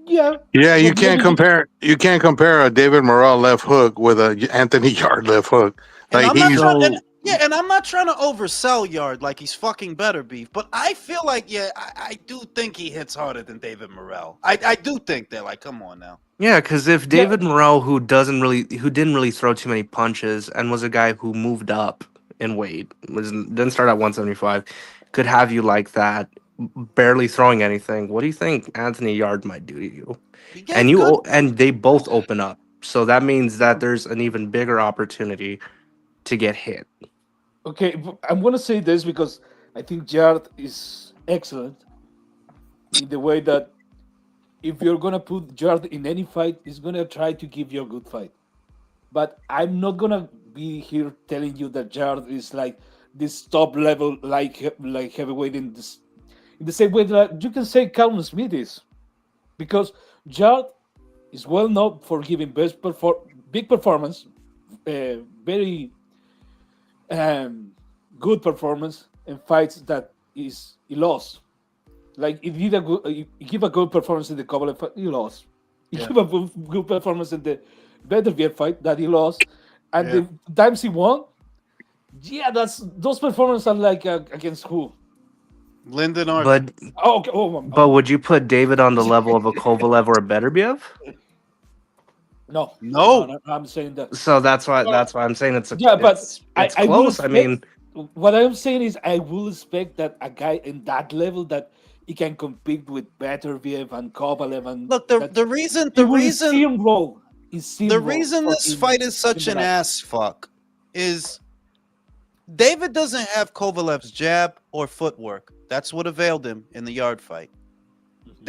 [SPEAKER 13] Yeah.
[SPEAKER 10] Yeah, you
[SPEAKER 13] but
[SPEAKER 10] can't
[SPEAKER 13] maybe
[SPEAKER 10] compare. You can't compare a David Morrell left hook with a Anthony Yard left hook.
[SPEAKER 2] And
[SPEAKER 10] Like
[SPEAKER 2] I'm not
[SPEAKER 10] he's
[SPEAKER 2] trying, and,
[SPEAKER 7] So
[SPEAKER 2] yeah, and I'm not trying to oversell Yard like he's fucking better beef, but I feel like, yeah, I do think he hits harder than David Morrell. I do think that, like, come on now.
[SPEAKER 7] yeah, because if
[SPEAKER 13] Yeah.
[SPEAKER 7] David Morrell, who didn't really throw too many punches, and was a guy who moved up in weight, didn't start at 175, could have you like that, barely throwing anything. What do you think Anthony Yard might do to you?
[SPEAKER 2] He
[SPEAKER 7] And
[SPEAKER 2] gave good.
[SPEAKER 7] and they both open up, so that means that there's an even bigger opportunity to get hit.
[SPEAKER 13] Okay, I'm gonna say this because I think Jared is excellent in the way that if you're gonna put Jared in any fight, he's gonna try to give you a good fight. But I'm not gonna be here telling you that Jared is like this top level like heavyweight in the same way that you can say Calvin Smith is, because Jared is well known for giving big performance, very good performance in fights that he lost. Like he give a good performance in the Kovalev fight, he lost. He
[SPEAKER 2] Yeah.
[SPEAKER 13] give a good performance in the Beterbiev fight that he lost, and
[SPEAKER 2] Yeah.
[SPEAKER 13] the times he won, yeah, those performances are like against who?
[SPEAKER 2] Lyndon Arthur.
[SPEAKER 7] But
[SPEAKER 13] Oh, okay.
[SPEAKER 7] but would you put David on the level of a Kovalev or a Beterbiev?
[SPEAKER 2] No.
[SPEAKER 13] I'm saying that.
[SPEAKER 7] So that's why I'm saying it's
[SPEAKER 13] Yeah, but
[SPEAKER 7] it's
[SPEAKER 13] I will
[SPEAKER 7] close. I
[SPEAKER 13] expect,
[SPEAKER 7] mean,
[SPEAKER 13] what I'm saying is I will expect that a guy in that level that he can compete with Beterbiev and Kovalev and
[SPEAKER 2] Look, the reason
[SPEAKER 13] see him roll.
[SPEAKER 2] The reason this fight is such an ass fuck is David doesn't have Kovalev's jab or footwork. That's what availed him in the Yard fight.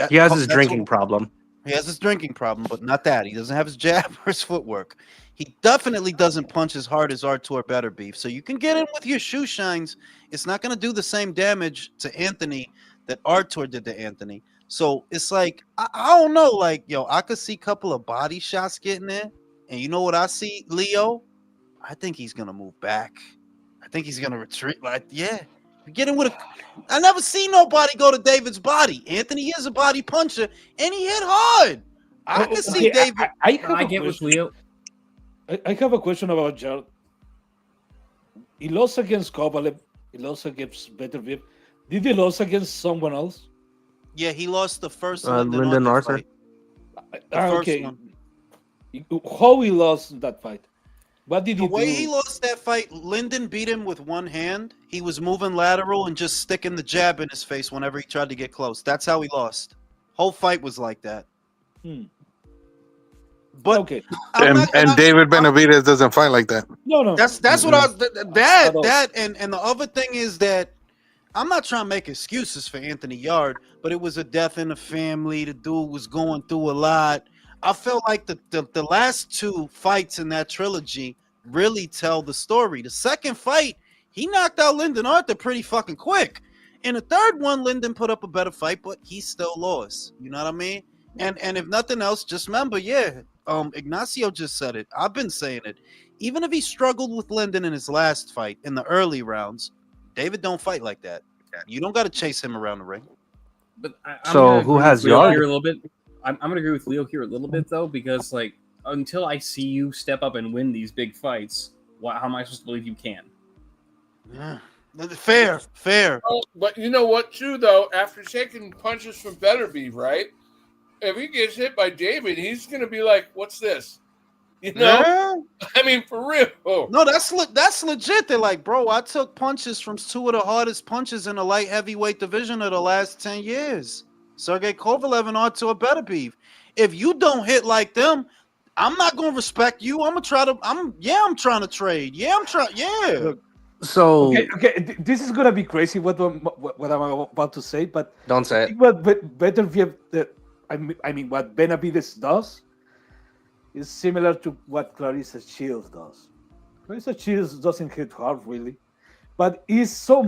[SPEAKER 7] he has his drinking problem.
[SPEAKER 2] He has his drinking problem, but not that. He doesn't have his jab or his footwork. He definitely doesn't punch as hard as Artur Beterbiev. So you can get in with your shoe shines. It's not going to do the same damage to Anthony that Artur did to Anthony. So it's like, I don't know. Like, yo, I could see a couple of body shots getting in. And you know what I see, Leo? I think he's going to move back. I think he's going to retreat. Like, yeah. Get in with I never seen nobody go to David's body. Anthony is a body puncher, and he hit hard. I can see David.
[SPEAKER 13] I
[SPEAKER 12] get with Leo.
[SPEAKER 13] I have a question about Jared. He lost against Kovalev. He lost against Beterbiev. Did he lose against someone else?
[SPEAKER 2] Yeah, he lost the first
[SPEAKER 7] Lyndon Arthur.
[SPEAKER 2] fight. The first
[SPEAKER 13] Okay.
[SPEAKER 2] one.
[SPEAKER 13] How he lost that fight? What did
[SPEAKER 2] The
[SPEAKER 13] he
[SPEAKER 2] way
[SPEAKER 13] do?
[SPEAKER 2] he lost that fight, Lyndon beat him with one hand. He was moving lateral and just sticking the jab in his face whenever he tried to get close. That's how he lost. Whole fight was like that. But
[SPEAKER 13] okay,
[SPEAKER 10] and David Benavides doesn't fight like that.
[SPEAKER 13] No.
[SPEAKER 2] That's what I was that and the other thing is that I'm not trying to make excuses for Anthony Yard, but it was a death in the family. The dude was going through a lot. I felt like the last two fights in that trilogy really tell the story. The second fight, he knocked out Lyndon Arthur pretty fucking quick. In the third one, Lyndon put up a better fight, but he still lost. You know what I mean? And if nothing else, just remember, Ignacio just said it. I've been saying it. Even if he struggled with Lyndon in his last fight in the early rounds, David don't fight like that. You don't got to chase him around the ring.
[SPEAKER 12] But
[SPEAKER 7] So who has Yard?
[SPEAKER 12] Here a little bit. I'm gonna agree with Leo here a little bit though, because like until I see you step up and win these big fights, how am I supposed to believe you can?
[SPEAKER 2] Yeah, fair.
[SPEAKER 3] Oh, but you know what, too, though? After taking punches from Beterbiev, right? If he gets hit by David, he's going to be like, what's this? You know?
[SPEAKER 2] Yeah.
[SPEAKER 3] I mean, for real.
[SPEAKER 2] No, that's legit. They're like, bro, I took punches from two of the hardest punches in the light heavyweight division of the last 10 years. Sergey Kovalev and Artur Beterbiev. If you don't hit like them, I'm not gonna respect you. I'm trying to trade. Yeah.
[SPEAKER 13] Look,
[SPEAKER 7] So
[SPEAKER 13] This is gonna be crazy what I'm about to say, but
[SPEAKER 7] don't
[SPEAKER 13] I
[SPEAKER 7] say it.
[SPEAKER 13] think what better I mean what Benavides does is similar to what Clarissa Shields does. Clarissa Shields doesn't hit hard really, but is so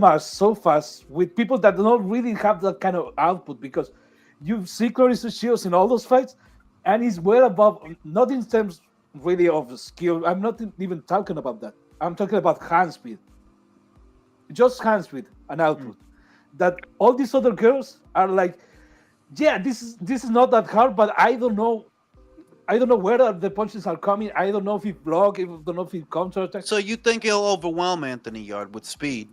[SPEAKER 13] fast with people that don't really have that kind of output because you see Clarissa Shields in all those fights, and he's well above, not in terms really of skill. I'm not even talking about that. I'm talking about hand speed, just hand speed and output. That all these other girls are like, yeah, this is not that hard, but I don't know where the punches are coming. I don't know if he block. I don't know if he counterattack.
[SPEAKER 2] So you think he'll overwhelm Anthony Yard with speed?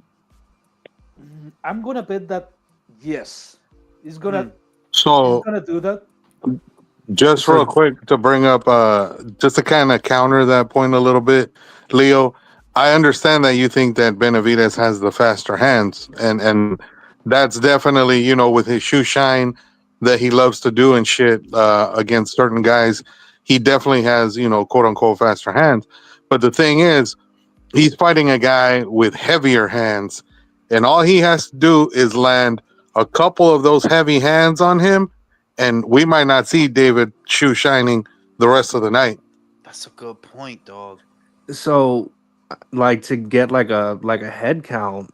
[SPEAKER 13] I'm gonna bet that yes, he's gonna
[SPEAKER 10] So
[SPEAKER 13] do that.
[SPEAKER 10] just real quick to bring up, just to kind of counter that point a little bit, Leo. I understand that you think that Benavides has the faster hands, and that's definitely, with his shoe shine that he loves to do and shit against certain guys. He definitely has, quote unquote, faster hands. But the thing is, he's fighting a guy with heavier hands, and all he has to do is land a couple of those heavy hands on him, and we might not see David shoe shining the rest of the night.
[SPEAKER 2] That's a good point, dog.
[SPEAKER 7] So, like to get like a head count,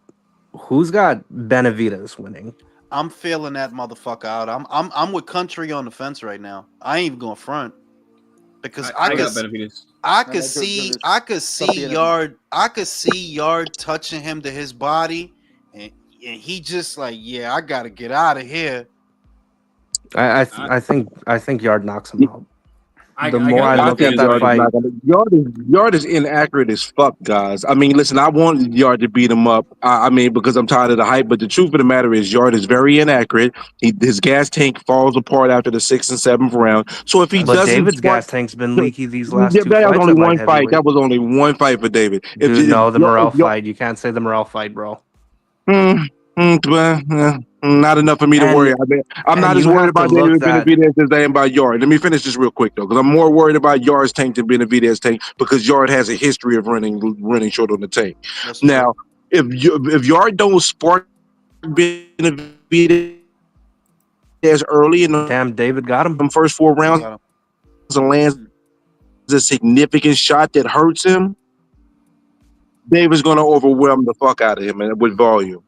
[SPEAKER 7] who's got Benavides winning?
[SPEAKER 2] I'm feeling that motherfucker out. I'm with Country on the fence right now. I ain't even going front because
[SPEAKER 12] I got Benavides.
[SPEAKER 2] I could see Yard touching him to his body, and he just like, yeah, I gotta get out of here.
[SPEAKER 7] I think Yard knocks him out. The
[SPEAKER 12] I
[SPEAKER 7] more
[SPEAKER 12] got
[SPEAKER 7] I look at that fight,
[SPEAKER 15] Yard is inaccurate as fuck, guys. I mean, listen, I want Yard to beat him up. I mean, because I'm tired of the hype. But the truth of the matter is, Yard is very inaccurate. His gas tank falls apart after the 6th and 7th round. So if he
[SPEAKER 7] but
[SPEAKER 15] doesn't,
[SPEAKER 7] David's gas tank's been leaky these last
[SPEAKER 15] yeah,
[SPEAKER 7] two
[SPEAKER 15] that was
[SPEAKER 7] fights
[SPEAKER 15] only
[SPEAKER 7] at light
[SPEAKER 15] one fight.
[SPEAKER 7] heavyweight.
[SPEAKER 15] That was only one fight for David.
[SPEAKER 7] Dude, no, the Morrell fight. You can't say the Morrell fight, bro.
[SPEAKER 15] Not enough for me to worry. I mean, I'm not as worried about David Benavides as I am about Yard. Let me finish this real quick though, because I'm more worried about Yard's tank than Benavides' tank because Yard has a history of running short on the tank. Now, if Yard don't spark Benavides early in the
[SPEAKER 7] David got him
[SPEAKER 15] first 4 rounds and lands a significant shot that hurts him, David's going to overwhelm the fuck out of him with volume.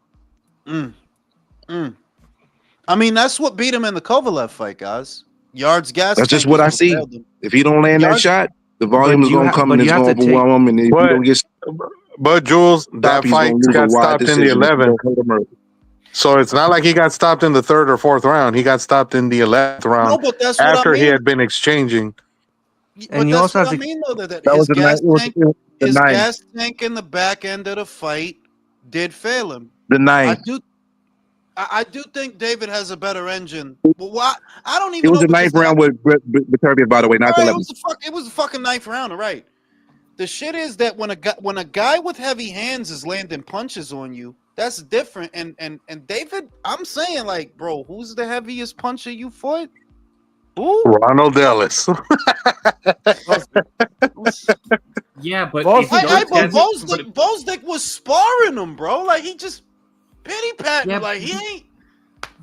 [SPEAKER 2] I mean, that's what beat him in the Kovalev fight, guys. Yard's gas.
[SPEAKER 15] That's just what I see. If he don't land that shot, the volume is going to come and it's going to overwhelm him. And if you don't get,
[SPEAKER 10] but Jules, that fight got stopped in the 11th. So it's not like he got stopped in the 3rd or 4th round. He got stopped in the 11th round.
[SPEAKER 2] No, but that's what
[SPEAKER 10] after
[SPEAKER 2] I mean.
[SPEAKER 10] he had been exchanging.
[SPEAKER 2] And you also have to. I mean, though, that his gas tank in the back end of the fight did fail him.
[SPEAKER 15] The 9th.
[SPEAKER 2] I do think David has a better engine. But I don't even.
[SPEAKER 15] It was the 9th round with Turbia, by the way, not the 11th.
[SPEAKER 2] It was the fucking 9th round, right? The shit is that when a guy with heavy hands is landing punches on you, that's different. And David, I'm saying, like, bro, who's the heaviest puncher you fought? Who?
[SPEAKER 10] Ronald Ellis.
[SPEAKER 12] Yeah, but
[SPEAKER 2] Bozdik was sparring him, bro. Like, he just pity patting.
[SPEAKER 12] Yeah,
[SPEAKER 2] like, he ain't.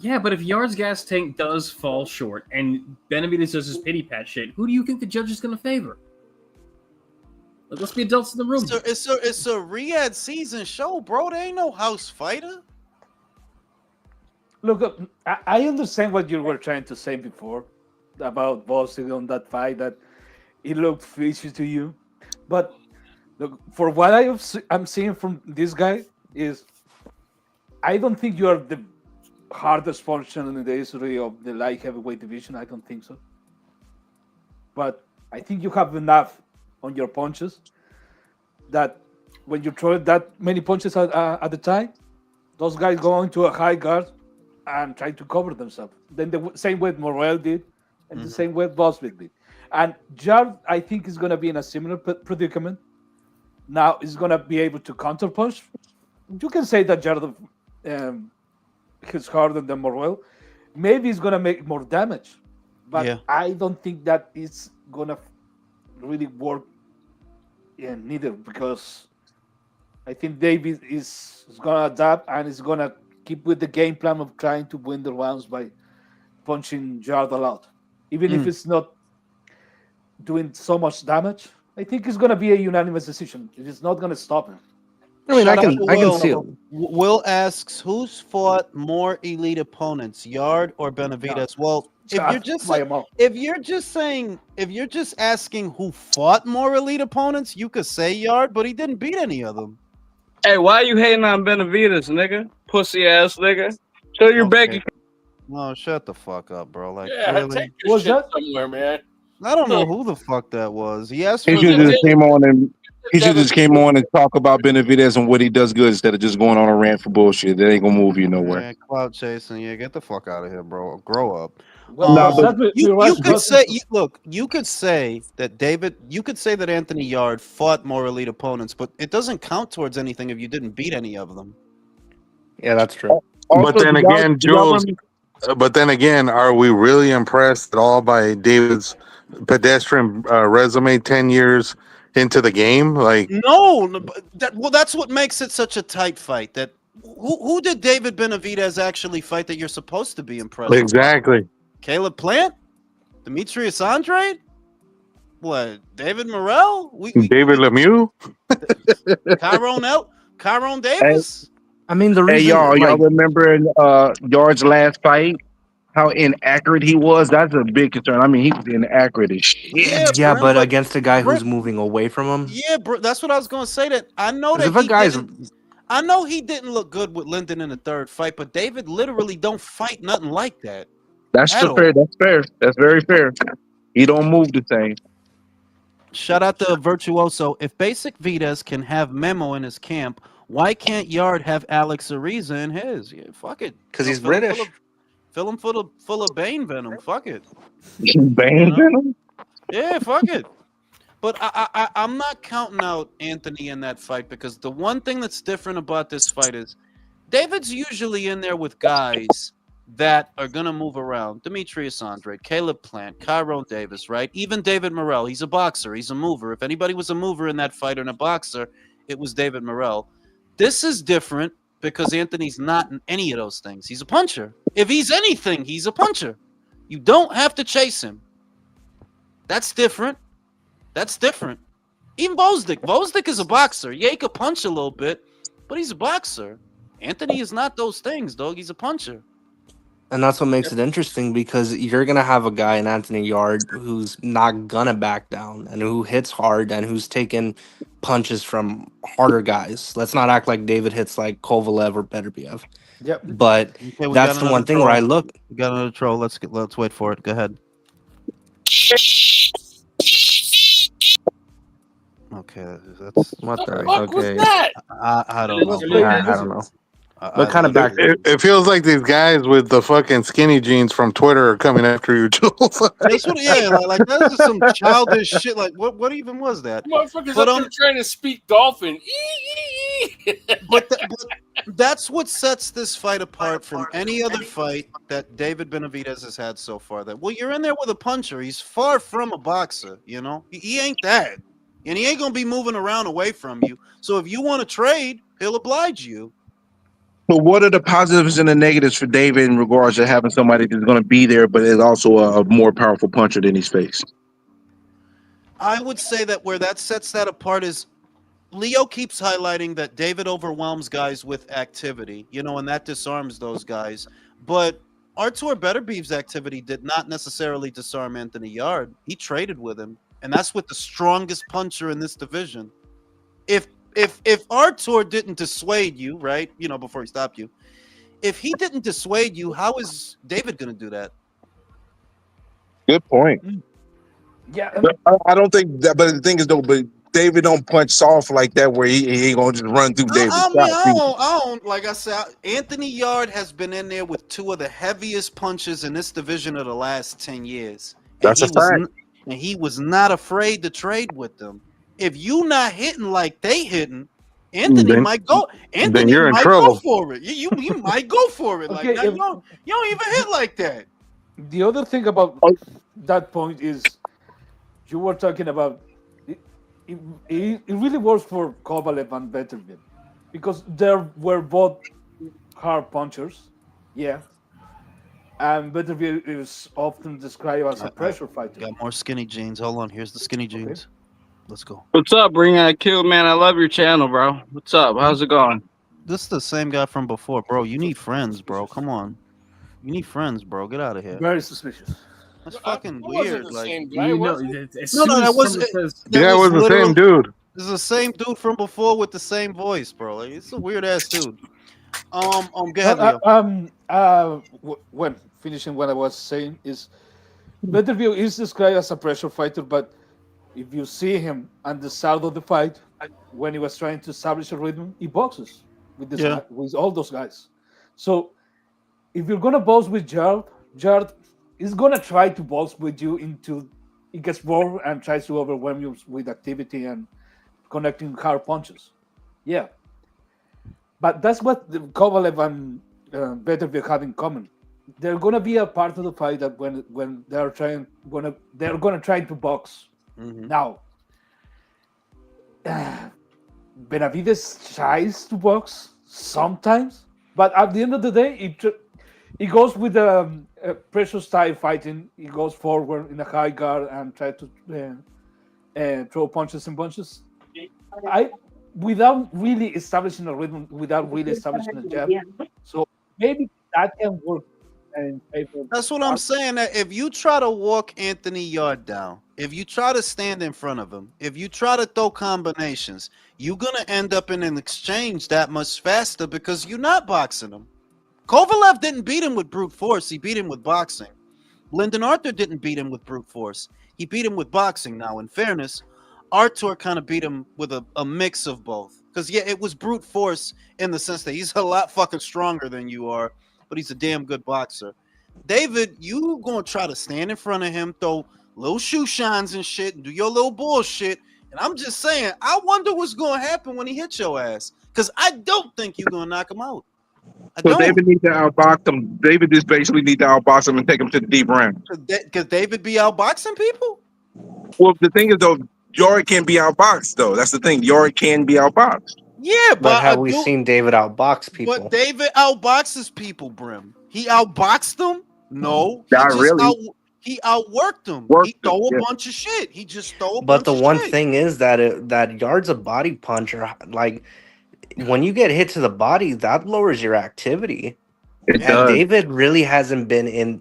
[SPEAKER 12] Yeah, but if Yard's gas tank does fall short and Benavides does his pity pat shit, who do you think the judge is going to favor? Like, let's be adults in the room.
[SPEAKER 2] It's a Riyadh season show, bro. There ain't no house fighter.
[SPEAKER 13] Look, I understand what you were trying to say before about Boston on that fight, that it looked fishy to you. But look, for what I'm seeing from this guy is, I don't think you are the hardest puncher in the history of the light heavyweight division. I don't think so. But I think you have enough on your punches that when you throw that many punches at the time, those guys go into a high guard and try to cover themselves. Then the same way Morrell did, and the same way Boswick did. And Jard, I think, is going to be in a similar predicament. Now he's going to be able to counterpunch. You can say that Jard is harder than Morrell. Maybe he's going to make more damage. But I don't think that it's going to really work neither, because I think David is gonna adapt and is gonna keep with the game plan of trying to win the rounds by punching Yard a lot, even if it's not doing so much damage. I think it's gonna be a unanimous decision. It is not gonna stop him.
[SPEAKER 7] I mean,
[SPEAKER 2] Shout out to
[SPEAKER 7] I can
[SPEAKER 2] Will.
[SPEAKER 7] see it.
[SPEAKER 2] Will asks, who's fought more elite opponents, Yard or Benavidez? Well, if you're just if you're just asking who fought more elite opponents, you could say Yard, but he didn't beat any of them.
[SPEAKER 16] Hey, why you hating on Benavidez, nigga? Pussy ass nigga. Show your baggy.
[SPEAKER 2] No, shut the fuck up, bro. Like,
[SPEAKER 3] Yeah,
[SPEAKER 2] really?
[SPEAKER 3] take your shit somewhere, man.
[SPEAKER 2] I don't know who the fuck that was. He asked
[SPEAKER 15] He
[SPEAKER 2] for
[SPEAKER 15] should
[SPEAKER 2] the
[SPEAKER 15] just came on and talk about Benavidez and what he does good instead of just going on a rant for bullshit. That ain't gonna move you nowhere.
[SPEAKER 2] Yeah, cloud chasing. Yeah, get the fuck out of here, bro. Grow up.
[SPEAKER 15] Nah, but
[SPEAKER 2] you could say, you could say that you could say that Anthony Yard fought more elite opponents, but it doesn't count towards anything if you didn't beat any of them.
[SPEAKER 7] Yeah, that's true.
[SPEAKER 10] But then again, Jules. But then again, are we really impressed at all by David's pedestrian resume 10 years into the game? Like,
[SPEAKER 2] No, that's what makes it such a tight fight. That who did David Benavidez actually fight that you're supposed to be impressed with?
[SPEAKER 10] exactly.
[SPEAKER 2] Caleb Plant? Demetrius Andrade? What? David Morrell?
[SPEAKER 10] David Lemieux?
[SPEAKER 2] Kyron Davis?
[SPEAKER 7] I mean, the
[SPEAKER 15] Hey
[SPEAKER 7] reason,
[SPEAKER 15] y'all remember in Yard's last fight how inaccurate he was? That's a big concern. I mean, he was inaccurate as shit.
[SPEAKER 7] yeah, but against a guy who's moving away from him.
[SPEAKER 2] Yeah, bro, that's what I was gonna say. That I know that
[SPEAKER 7] If a guy's
[SPEAKER 2] I know he didn't look good with Lyndon in the third fight, but David literally don't fight nothing like that.
[SPEAKER 15] That's fair. That's fair. That's very fair. He don't move the same.
[SPEAKER 2] Shout out to Virtuoso. If Basic Vitas can have Memo in his camp, why can't Yard have Alex Ariza in his? Yeah, fuck it.
[SPEAKER 7] Because he's British.
[SPEAKER 2] Fill him full of Bane Venom. Fuck it.
[SPEAKER 15] Bane Venom?
[SPEAKER 2] Yeah, fuck it. But I'm not counting out Anthony in that fight because the one thing that's different about this fight is David's usually in there with guys that are going to move around. Demetrius Andrade, Caleb Plant, Kyron Davis, right? Even David Morrell. He's a boxer. He's a mover. If anybody was a mover in that fight and a boxer, it was David Morrell. This is different because Anthony's not in any of those things. He's a puncher. If he's anything, he's a puncher. You don't have to chase him. That's different. That's different. Even Bozdik is a boxer. Yeah, he could punch a little bit, but he's a boxer. Anthony is not those things, dog. He's a puncher.
[SPEAKER 7] And that's what makes it interesting because you're going to have a guy in Anthony Yard who's not going to back down and who hits hard and who's taking punches from harder guys. Let's not act like David hits like Kovalev or Beterbiev.
[SPEAKER 13] Yep.
[SPEAKER 7] But that's the one thing where I look.
[SPEAKER 2] We got another troll. Let's wait for it. Go ahead. Okay, that's
[SPEAKER 3] what the fuck was that?
[SPEAKER 2] I don't know.
[SPEAKER 7] I don't know. But kind of back.
[SPEAKER 10] It feels like these guys with the fucking skinny jeans from Twitter are coming after you, Jules.
[SPEAKER 2] like that's some childish shit. Like what even was that?
[SPEAKER 3] Motherfuckers up there trying to speak dolphin.
[SPEAKER 2] But that's what sets this fight apart from any other fight that David Benavidez has had so far. That you're in there with a puncher. He's far from a boxer. You know, he ain't that, and he ain't gonna be moving around away from you. So if you want to trade, he'll oblige you.
[SPEAKER 15] So what are the positives and the negatives for David in regards to having somebody that's going to be there, but is also a more powerful puncher than he's faced?
[SPEAKER 2] I would say that where that sets that apart is Leo keeps highlighting that David overwhelms guys with activity, you know, and that disarms those guys. But Artur Beterbiev's activity did not necessarily disarm Anthony Yard. He traded with him, and that's with the strongest puncher in this division. If Artur didn't dissuade you, right, you know, before he stopped you, if he didn't dissuade you, how is David going to do that?
[SPEAKER 15] Good point.
[SPEAKER 13] Yeah,
[SPEAKER 15] I don't think that, but the thing is though, but David don't punch soft like that where he ain't gonna just run through David.
[SPEAKER 2] I don't. Like I said, Anthony Yard has been in there with two of the heaviest punches in this division of the last 10 years.
[SPEAKER 15] That's a fact.
[SPEAKER 2] And he was not afraid to trade with them. If you not hitting like they hitting, Anthony might go. Anthony
[SPEAKER 10] you're in
[SPEAKER 2] might
[SPEAKER 10] trouble.
[SPEAKER 2] go for it. You might go for it.
[SPEAKER 13] Okay,
[SPEAKER 2] Like you don't even hit like that.
[SPEAKER 13] The other thing about that point is you were talking about it really works for Kovalev and Beterbiev. because they were both hard punchers. Yeah. And Beterbiev is often described as a pressure fighter.
[SPEAKER 2] Got more skinny jeans. Hold on. Here's the skinny jeans. Let's go.
[SPEAKER 16] What's up, Bring That Kill, man? I love your channel, bro. What's up? How's it going?
[SPEAKER 2] This is the same guy from before, bro. You need friends, bro. Come on. You need friends, bro. Get out of here.
[SPEAKER 13] Very suspicious.
[SPEAKER 2] That's fucking
[SPEAKER 3] wasn't
[SPEAKER 2] weird.
[SPEAKER 3] the
[SPEAKER 2] like,
[SPEAKER 3] same guy, was it?
[SPEAKER 2] no, that was.
[SPEAKER 10] Yeah, it was the same dude.
[SPEAKER 2] This is the same dude from before with the same voice, bro. Like, it's a weird ass dude. Go ahead, Leo.
[SPEAKER 13] When finishing what I was saying is, Beterbiev is described as a pressure fighter, but if you see him at the start of the fight, when he was trying to establish a rhythm, he boxes with this with all those guys. So if you're gonna box with Jard is gonna try to box with you into he gets bored and tries to overwhelm you with activity and connecting hard punches. Yeah. But that's what the Kovalev and Beterbiev have in common. They're gonna be a part of the fight that when they're gonna try to box. Now, Benavides tries to box sometimes, but at the end of the day, he goes with a pressure style fighting. He goes forward in a high guard and try to throw punches and bunches. Without really establishing a rhythm, without really establishing a jab. So maybe that can work.
[SPEAKER 2] That's what I'm saying. That if you try to walk Anthony Yard down, if you try to stand in front of him, if you try to throw combinations, you're gonna end up in an exchange that much faster because you're not boxing him. Kovalev didn't beat him with brute force. He beat him with boxing. Lyndon Arthur didn't beat him with brute force. He beat him with boxing. Now, in fairness, Arthur kind of beat him with a mix of both. Because, yeah, it was brute force in the sense that he's a lot fucking stronger than you are, but he's a damn good boxer. David, you gonna try to stand in front of him, throw little shoe shines and shit, and do your little bullshit. And I'm just saying, I wonder what's gonna happen when he hits your ass. Because I don't think you're gonna knock him out.
[SPEAKER 15] So David needs to outbox him. David just basically needs to outbox him and take him to the deep round.
[SPEAKER 2] Could David be outboxing people?
[SPEAKER 15] Well, the thing is, though, Yorick can't be outboxed, though. That's the thing. Yorick can be outboxed.
[SPEAKER 2] Yeah,
[SPEAKER 7] but have we seen David outbox people?
[SPEAKER 2] But David outboxes people, Brim. He outboxed them? No.
[SPEAKER 15] Not really.
[SPEAKER 2] He outworked them. He throw a bunch of shit. He just throw a bunch
[SPEAKER 7] But the
[SPEAKER 2] of
[SPEAKER 7] one
[SPEAKER 2] shit.
[SPEAKER 7] thing is that Yard's a body puncher. Like, when you get hit to the body, that lowers your activity.
[SPEAKER 15] It does.
[SPEAKER 7] David really hasn't, to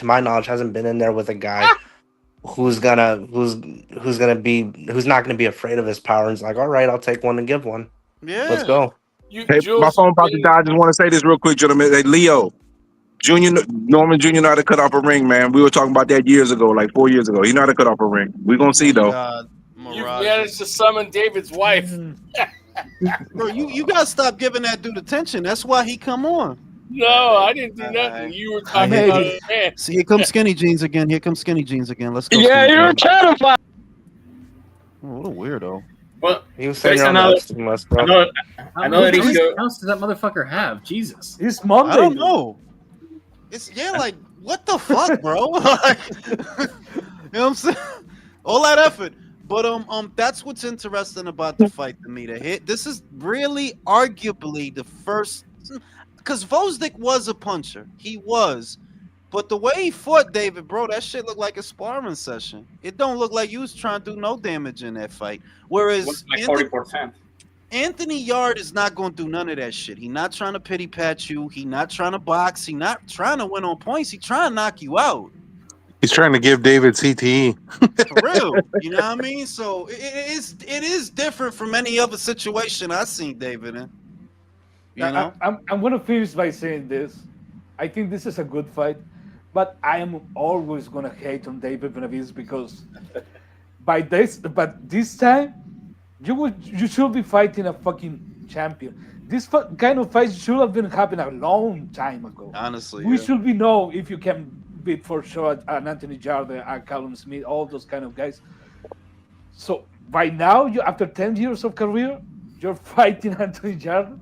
[SPEAKER 7] my knowledge, hasn't been in there with a guy who's not gonna be afraid of his power and is like, all right, I'll take one and give one.
[SPEAKER 2] Yeah.
[SPEAKER 7] Let's go.
[SPEAKER 15] Hey, my phone about to die. I just want to say this real quick, gentlemen. Hey, Leo, Norman Jr. know how to cut off a ring, man. We were talking about that years ago, like 4 years ago. He know how to cut off a ring. We're gonna see though.
[SPEAKER 3] You managed to summon David's wife.
[SPEAKER 2] Bro, you gotta stop giving that dude attention. That's why he come on.
[SPEAKER 3] No, I didn't do nothing. You were talking about it, man.
[SPEAKER 2] See, here comes skinny jeans again. Let's go.
[SPEAKER 16] Yeah, you're trying to fight.
[SPEAKER 2] Oh, what a weirdo.
[SPEAKER 9] Well,
[SPEAKER 7] he was saying too much, bro.
[SPEAKER 9] I know that what else does that motherfucker have? Jesus.
[SPEAKER 13] It's Monday.
[SPEAKER 2] I don't know. It's like what the fuck, bro? Like, you know what I'm saying? All that effort. But that's what's interesting about the fight to me. This is really arguably the first, because Vosdick was a puncher. He was. But the way he fought David, bro, that shit looked like a sparring session. It don't look like you was trying to do no damage in that fight. Whereas
[SPEAKER 17] like 40%.
[SPEAKER 2] Anthony Yard is not going to do none of that shit. He not trying to pity pat you. He not trying to box. He not trying to win on points. He trying to knock you out.
[SPEAKER 10] He's trying to give David CTE.
[SPEAKER 2] For real. You know what I mean? So it is different from any other situation I've seen David in. You know?
[SPEAKER 13] I'm going to finish by saying this. I think this is a good fight, but I am always going to hate on David Benavides because this time, you should be fighting a fucking champion. This kind of fight should have been happening a long time ago.
[SPEAKER 2] Honestly,
[SPEAKER 13] we should be know if you can beat for sure an Anthony Jarde, and Callum Smith, all those kind of guys. So by now, after 10 years of career, you're fighting Anthony Jarde.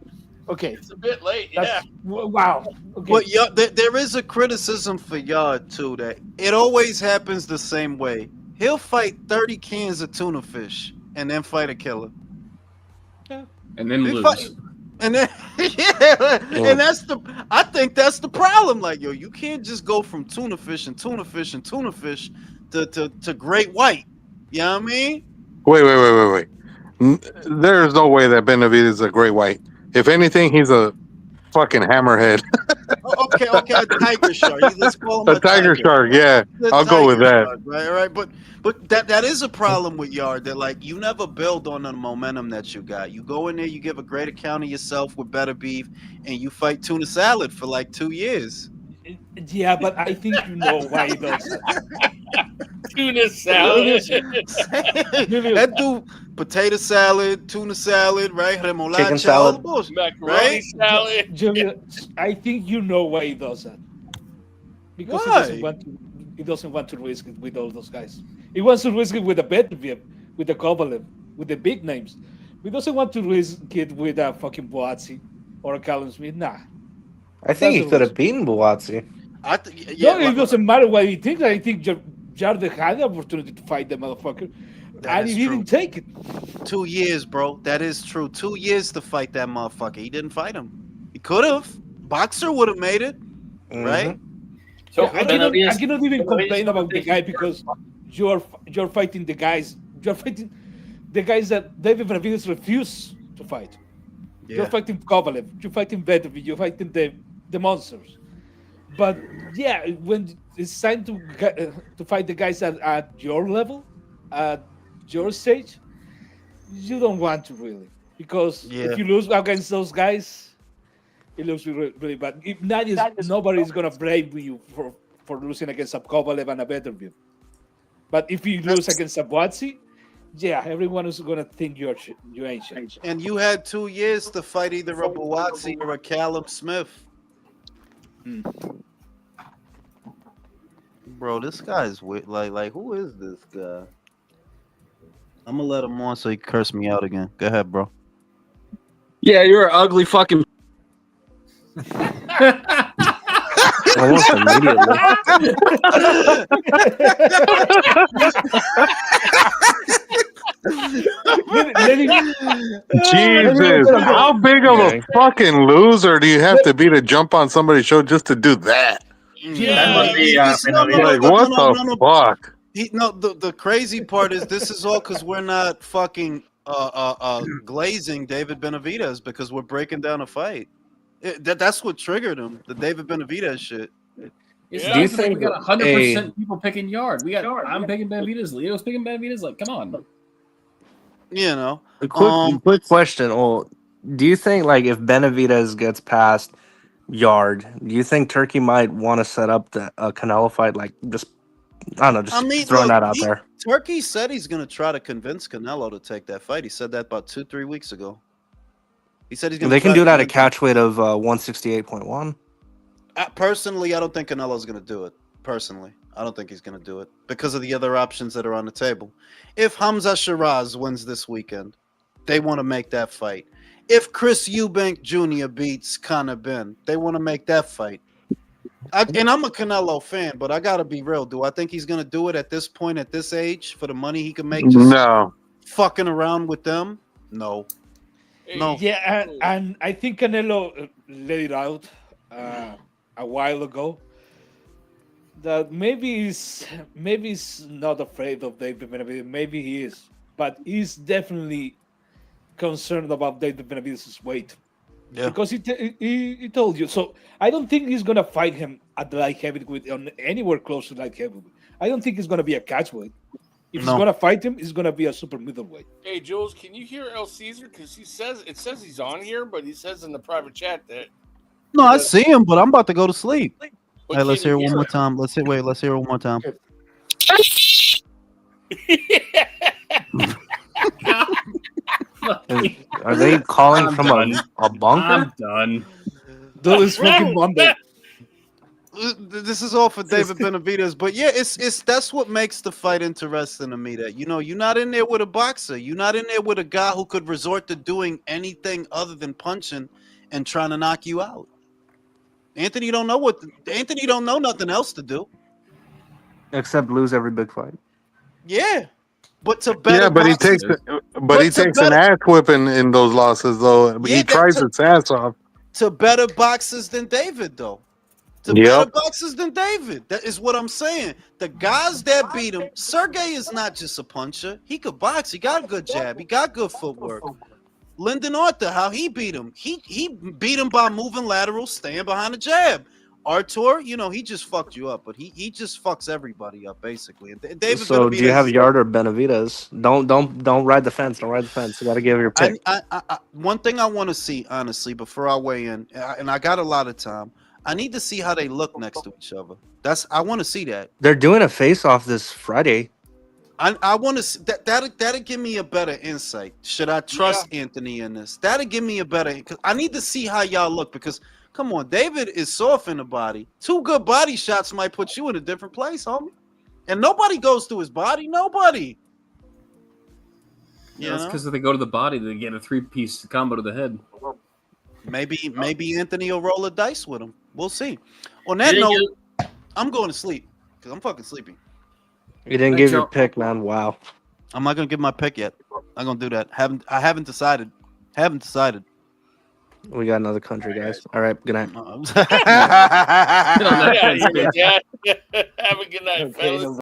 [SPEAKER 13] Okay,
[SPEAKER 3] it's a bit late. Yeah.
[SPEAKER 13] Wow. Okay.
[SPEAKER 2] But there is a criticism for Yard too that it always happens the same way. He'll fight 30 cans of tuna fish and then fight a killer.
[SPEAKER 13] Yeah.
[SPEAKER 9] and then
[SPEAKER 2] They
[SPEAKER 9] lose.
[SPEAKER 2] fight, and then and I think that's the problem. Like, yo, you can't just go from tuna fish and tuna fish and tuna fish to great white. You know what I mean?
[SPEAKER 10] Wait. There's no way that Benavides is a great white. If anything, he's a fucking hammerhead.
[SPEAKER 2] Okay, a tiger shark. Let's call him
[SPEAKER 10] A
[SPEAKER 2] a
[SPEAKER 10] tiger
[SPEAKER 2] tiger.
[SPEAKER 10] shark, yeah.
[SPEAKER 2] The
[SPEAKER 10] I'll go with
[SPEAKER 2] tiger
[SPEAKER 10] that.
[SPEAKER 2] shark, right. But that is a problem with Yard. That like you never build on the momentum that you got. You go in there, you give a great account of yourself with better beef, and you fight tuna salad for like 2 years.
[SPEAKER 13] Yeah, but I think you know why he does that.
[SPEAKER 3] Tuna salad.
[SPEAKER 2] That dude, potato salad, tuna salad, right? Remolacha,
[SPEAKER 7] Chicken
[SPEAKER 2] all
[SPEAKER 7] salad.
[SPEAKER 2] the bullshit,
[SPEAKER 3] Macaroni
[SPEAKER 2] right?
[SPEAKER 3] salad.
[SPEAKER 13] Julius, I think you know why he does that. Because
[SPEAKER 2] Why?
[SPEAKER 13] he doesn't want to risk it with all those guys. He wants to risk it with the Beterbiev, with the Kovalev, with the big names. He doesn't want to risk it with a fucking Boazzi or a Callum Smith. Nah.
[SPEAKER 7] I think he
[SPEAKER 13] Doesn't
[SPEAKER 7] could
[SPEAKER 13] risk
[SPEAKER 7] have beaten Buatsi.
[SPEAKER 2] Yeah,
[SPEAKER 13] No, it doesn't matter what he thinks. I think Jarde had the opportunity to fight the motherfucker,
[SPEAKER 2] That
[SPEAKER 13] and
[SPEAKER 2] is
[SPEAKER 13] he
[SPEAKER 2] true.
[SPEAKER 13] didn't take it.
[SPEAKER 2] 2 years, bro. That is true. 2 years to fight that motherfucker. He didn't fight him. He could have. Boxer would have made it, right?
[SPEAKER 13] So
[SPEAKER 3] So
[SPEAKER 13] I cannot even
[SPEAKER 3] Benavides
[SPEAKER 13] complain about the guy because you're fighting the guys. You're fighting the guys that David Benavides refused to fight. You're
[SPEAKER 2] Yeah.
[SPEAKER 13] fighting Kovalev. You're fighting Beterbiev. You're fighting the monsters. But yeah, when it's time to fight the guys at your level, at your stage, you don't want to really because
[SPEAKER 2] Yeah.
[SPEAKER 13] if you lose against those guys, it looks really, really bad. If nobody's gonna blame you for losing against a Kovalev and a Beterbiev. But if you lose against a Boazzi, yeah, everyone is gonna think you ain't shit.
[SPEAKER 2] And you had 2 years to fight either a Buatsi or a Callum Smith. Bro, this guy's weird. Like, who is this guy? I'm gonna let him on so he can curse me out again. Go ahead, bro.
[SPEAKER 16] Yeah, you're an ugly fucking.
[SPEAKER 7] Almost immediately.
[SPEAKER 10] Jesus, how big of a fucking loser do you have to be to jump on somebody's show just to do that? Like, what the fuck?
[SPEAKER 2] The crazy part is this is all because we're not fucking glazing David Benavides because we're breaking down a fight. That's what triggered him. The David Benavides shit.
[SPEAKER 9] It's
[SPEAKER 12] Yeah.
[SPEAKER 9] not
[SPEAKER 12] Do you
[SPEAKER 9] even like
[SPEAKER 12] think
[SPEAKER 9] we got
[SPEAKER 12] a-
[SPEAKER 9] 100% people picking Yard? I'm picking Benavides. Leo's picking Benavides. Like, come on.
[SPEAKER 2] You know.
[SPEAKER 7] A quick question. Well, do you think like if Benavides gets past Yard, do you think Turkey might want to set up the Canelo fight? Like just I don't know, just throwing that out there.
[SPEAKER 2] Turkey said he's gonna try to convince Canelo to take that fight. He said that about 2-3 weeks ago. He said he's gonna.
[SPEAKER 7] They can
[SPEAKER 2] try
[SPEAKER 7] do
[SPEAKER 2] to
[SPEAKER 7] that at
[SPEAKER 2] convince
[SPEAKER 7] catch weight of 168.1.
[SPEAKER 2] Personally, I don't think Canelo's going to do it. Personally, I don't think he's going to do it because of the other options that are on the table. If Hamza Shiraz wins this weekend, they want to make that fight. If Chris Eubank Jr. beats Conor Ben, they want to make that fight. And I'm a Canelo fan, but I got to be real. Do I think he's going to do it at this point, at this age, for the money he can make just
[SPEAKER 10] No.
[SPEAKER 2] fucking around with them? No. No.
[SPEAKER 13] Yeah, and I think Canelo let it out a while ago that maybe he's not afraid of David Benavides. Maybe he is, but he's definitely concerned about David Benavides' weight.
[SPEAKER 2] Yeah.
[SPEAKER 13] Because he told you. So I don't think he's gonna fight him at the light heavyweight on anywhere close to light heavyweight. I don't think it's gonna be a catchweight. If he's gonna fight him, it's gonna be a super middleweight.
[SPEAKER 3] Hey, Jules, can you hear El Caesar? Because it says he's on here, but he says in the private chat that.
[SPEAKER 2] No, I see him, but I'm about to go to sleep.
[SPEAKER 3] But
[SPEAKER 2] Hey, let's
[SPEAKER 3] can
[SPEAKER 2] hear
[SPEAKER 3] you
[SPEAKER 2] it one
[SPEAKER 3] hear
[SPEAKER 2] more
[SPEAKER 3] him?
[SPEAKER 2] time. Let's hear it one more time.
[SPEAKER 7] Are they calling
[SPEAKER 12] I'm
[SPEAKER 7] from
[SPEAKER 12] done.
[SPEAKER 7] a bunker?
[SPEAKER 12] I'm done.
[SPEAKER 13] Those fucking Monday.
[SPEAKER 2] This is all for David Benavides, but yeah, it's that's what makes the fight interesting to me. That you're not in there with a boxer, you're not in there with a guy who could resort to doing anything other than punching and trying to knock you out. Anthony don't know nothing else to do.
[SPEAKER 7] Except lose every big fight.
[SPEAKER 2] Yeah, But to better
[SPEAKER 10] Yeah, but he
[SPEAKER 2] boxers,
[SPEAKER 10] takes he
[SPEAKER 2] to
[SPEAKER 10] takes an
[SPEAKER 2] better,
[SPEAKER 10] ass whipping in those losses though.
[SPEAKER 2] yeah,
[SPEAKER 10] He tries his ass off.
[SPEAKER 2] to better boxers than David though. To better
[SPEAKER 10] Yep.
[SPEAKER 2] boxers than David. That is what I'm saying. The guys that beat him, Sergey is not just a puncher. He could box. He got a good jab. He got good footwork. Lyndon Arthur, how he beat him. He beat him by moving lateral, staying behind the jab. Artur, you know, he just fucked you up, but he just fucks everybody up basically. And David
[SPEAKER 7] So do you have
[SPEAKER 2] Benavidez.
[SPEAKER 7] Yard or Benavides? Don't ride the fence. Don't ride the fence. You got to give your pick.
[SPEAKER 2] One thing I want to see, honestly, before I weigh in, and I got a lot of time. I need to see how they look next to each other. I want to see that.
[SPEAKER 7] They're doing a face-off this Friday.
[SPEAKER 2] I want to see that'll give me a better insight. Should I trust Anthony in this? That'll give me a better, because I need to see how y'all look, because come on, David is soft in the body. 2 good body shots might put you in a different place, homie. And nobody goes to his body. Nobody.
[SPEAKER 9] Yeah, that's because if they go to the body, they get a 3-piece combo to the head.
[SPEAKER 2] Maybe Anthony will roll a dice with him. We'll see. On that note, I'm going to sleep because I'm fucking sleepy.
[SPEAKER 7] You didn't give your pick, man. Wow.
[SPEAKER 2] I'm not gonna give my pick yet. I'm gonna do that. I haven't decided.
[SPEAKER 7] We got another country, guys. All right. Good night.
[SPEAKER 3] Yeah, have a good night, fellas.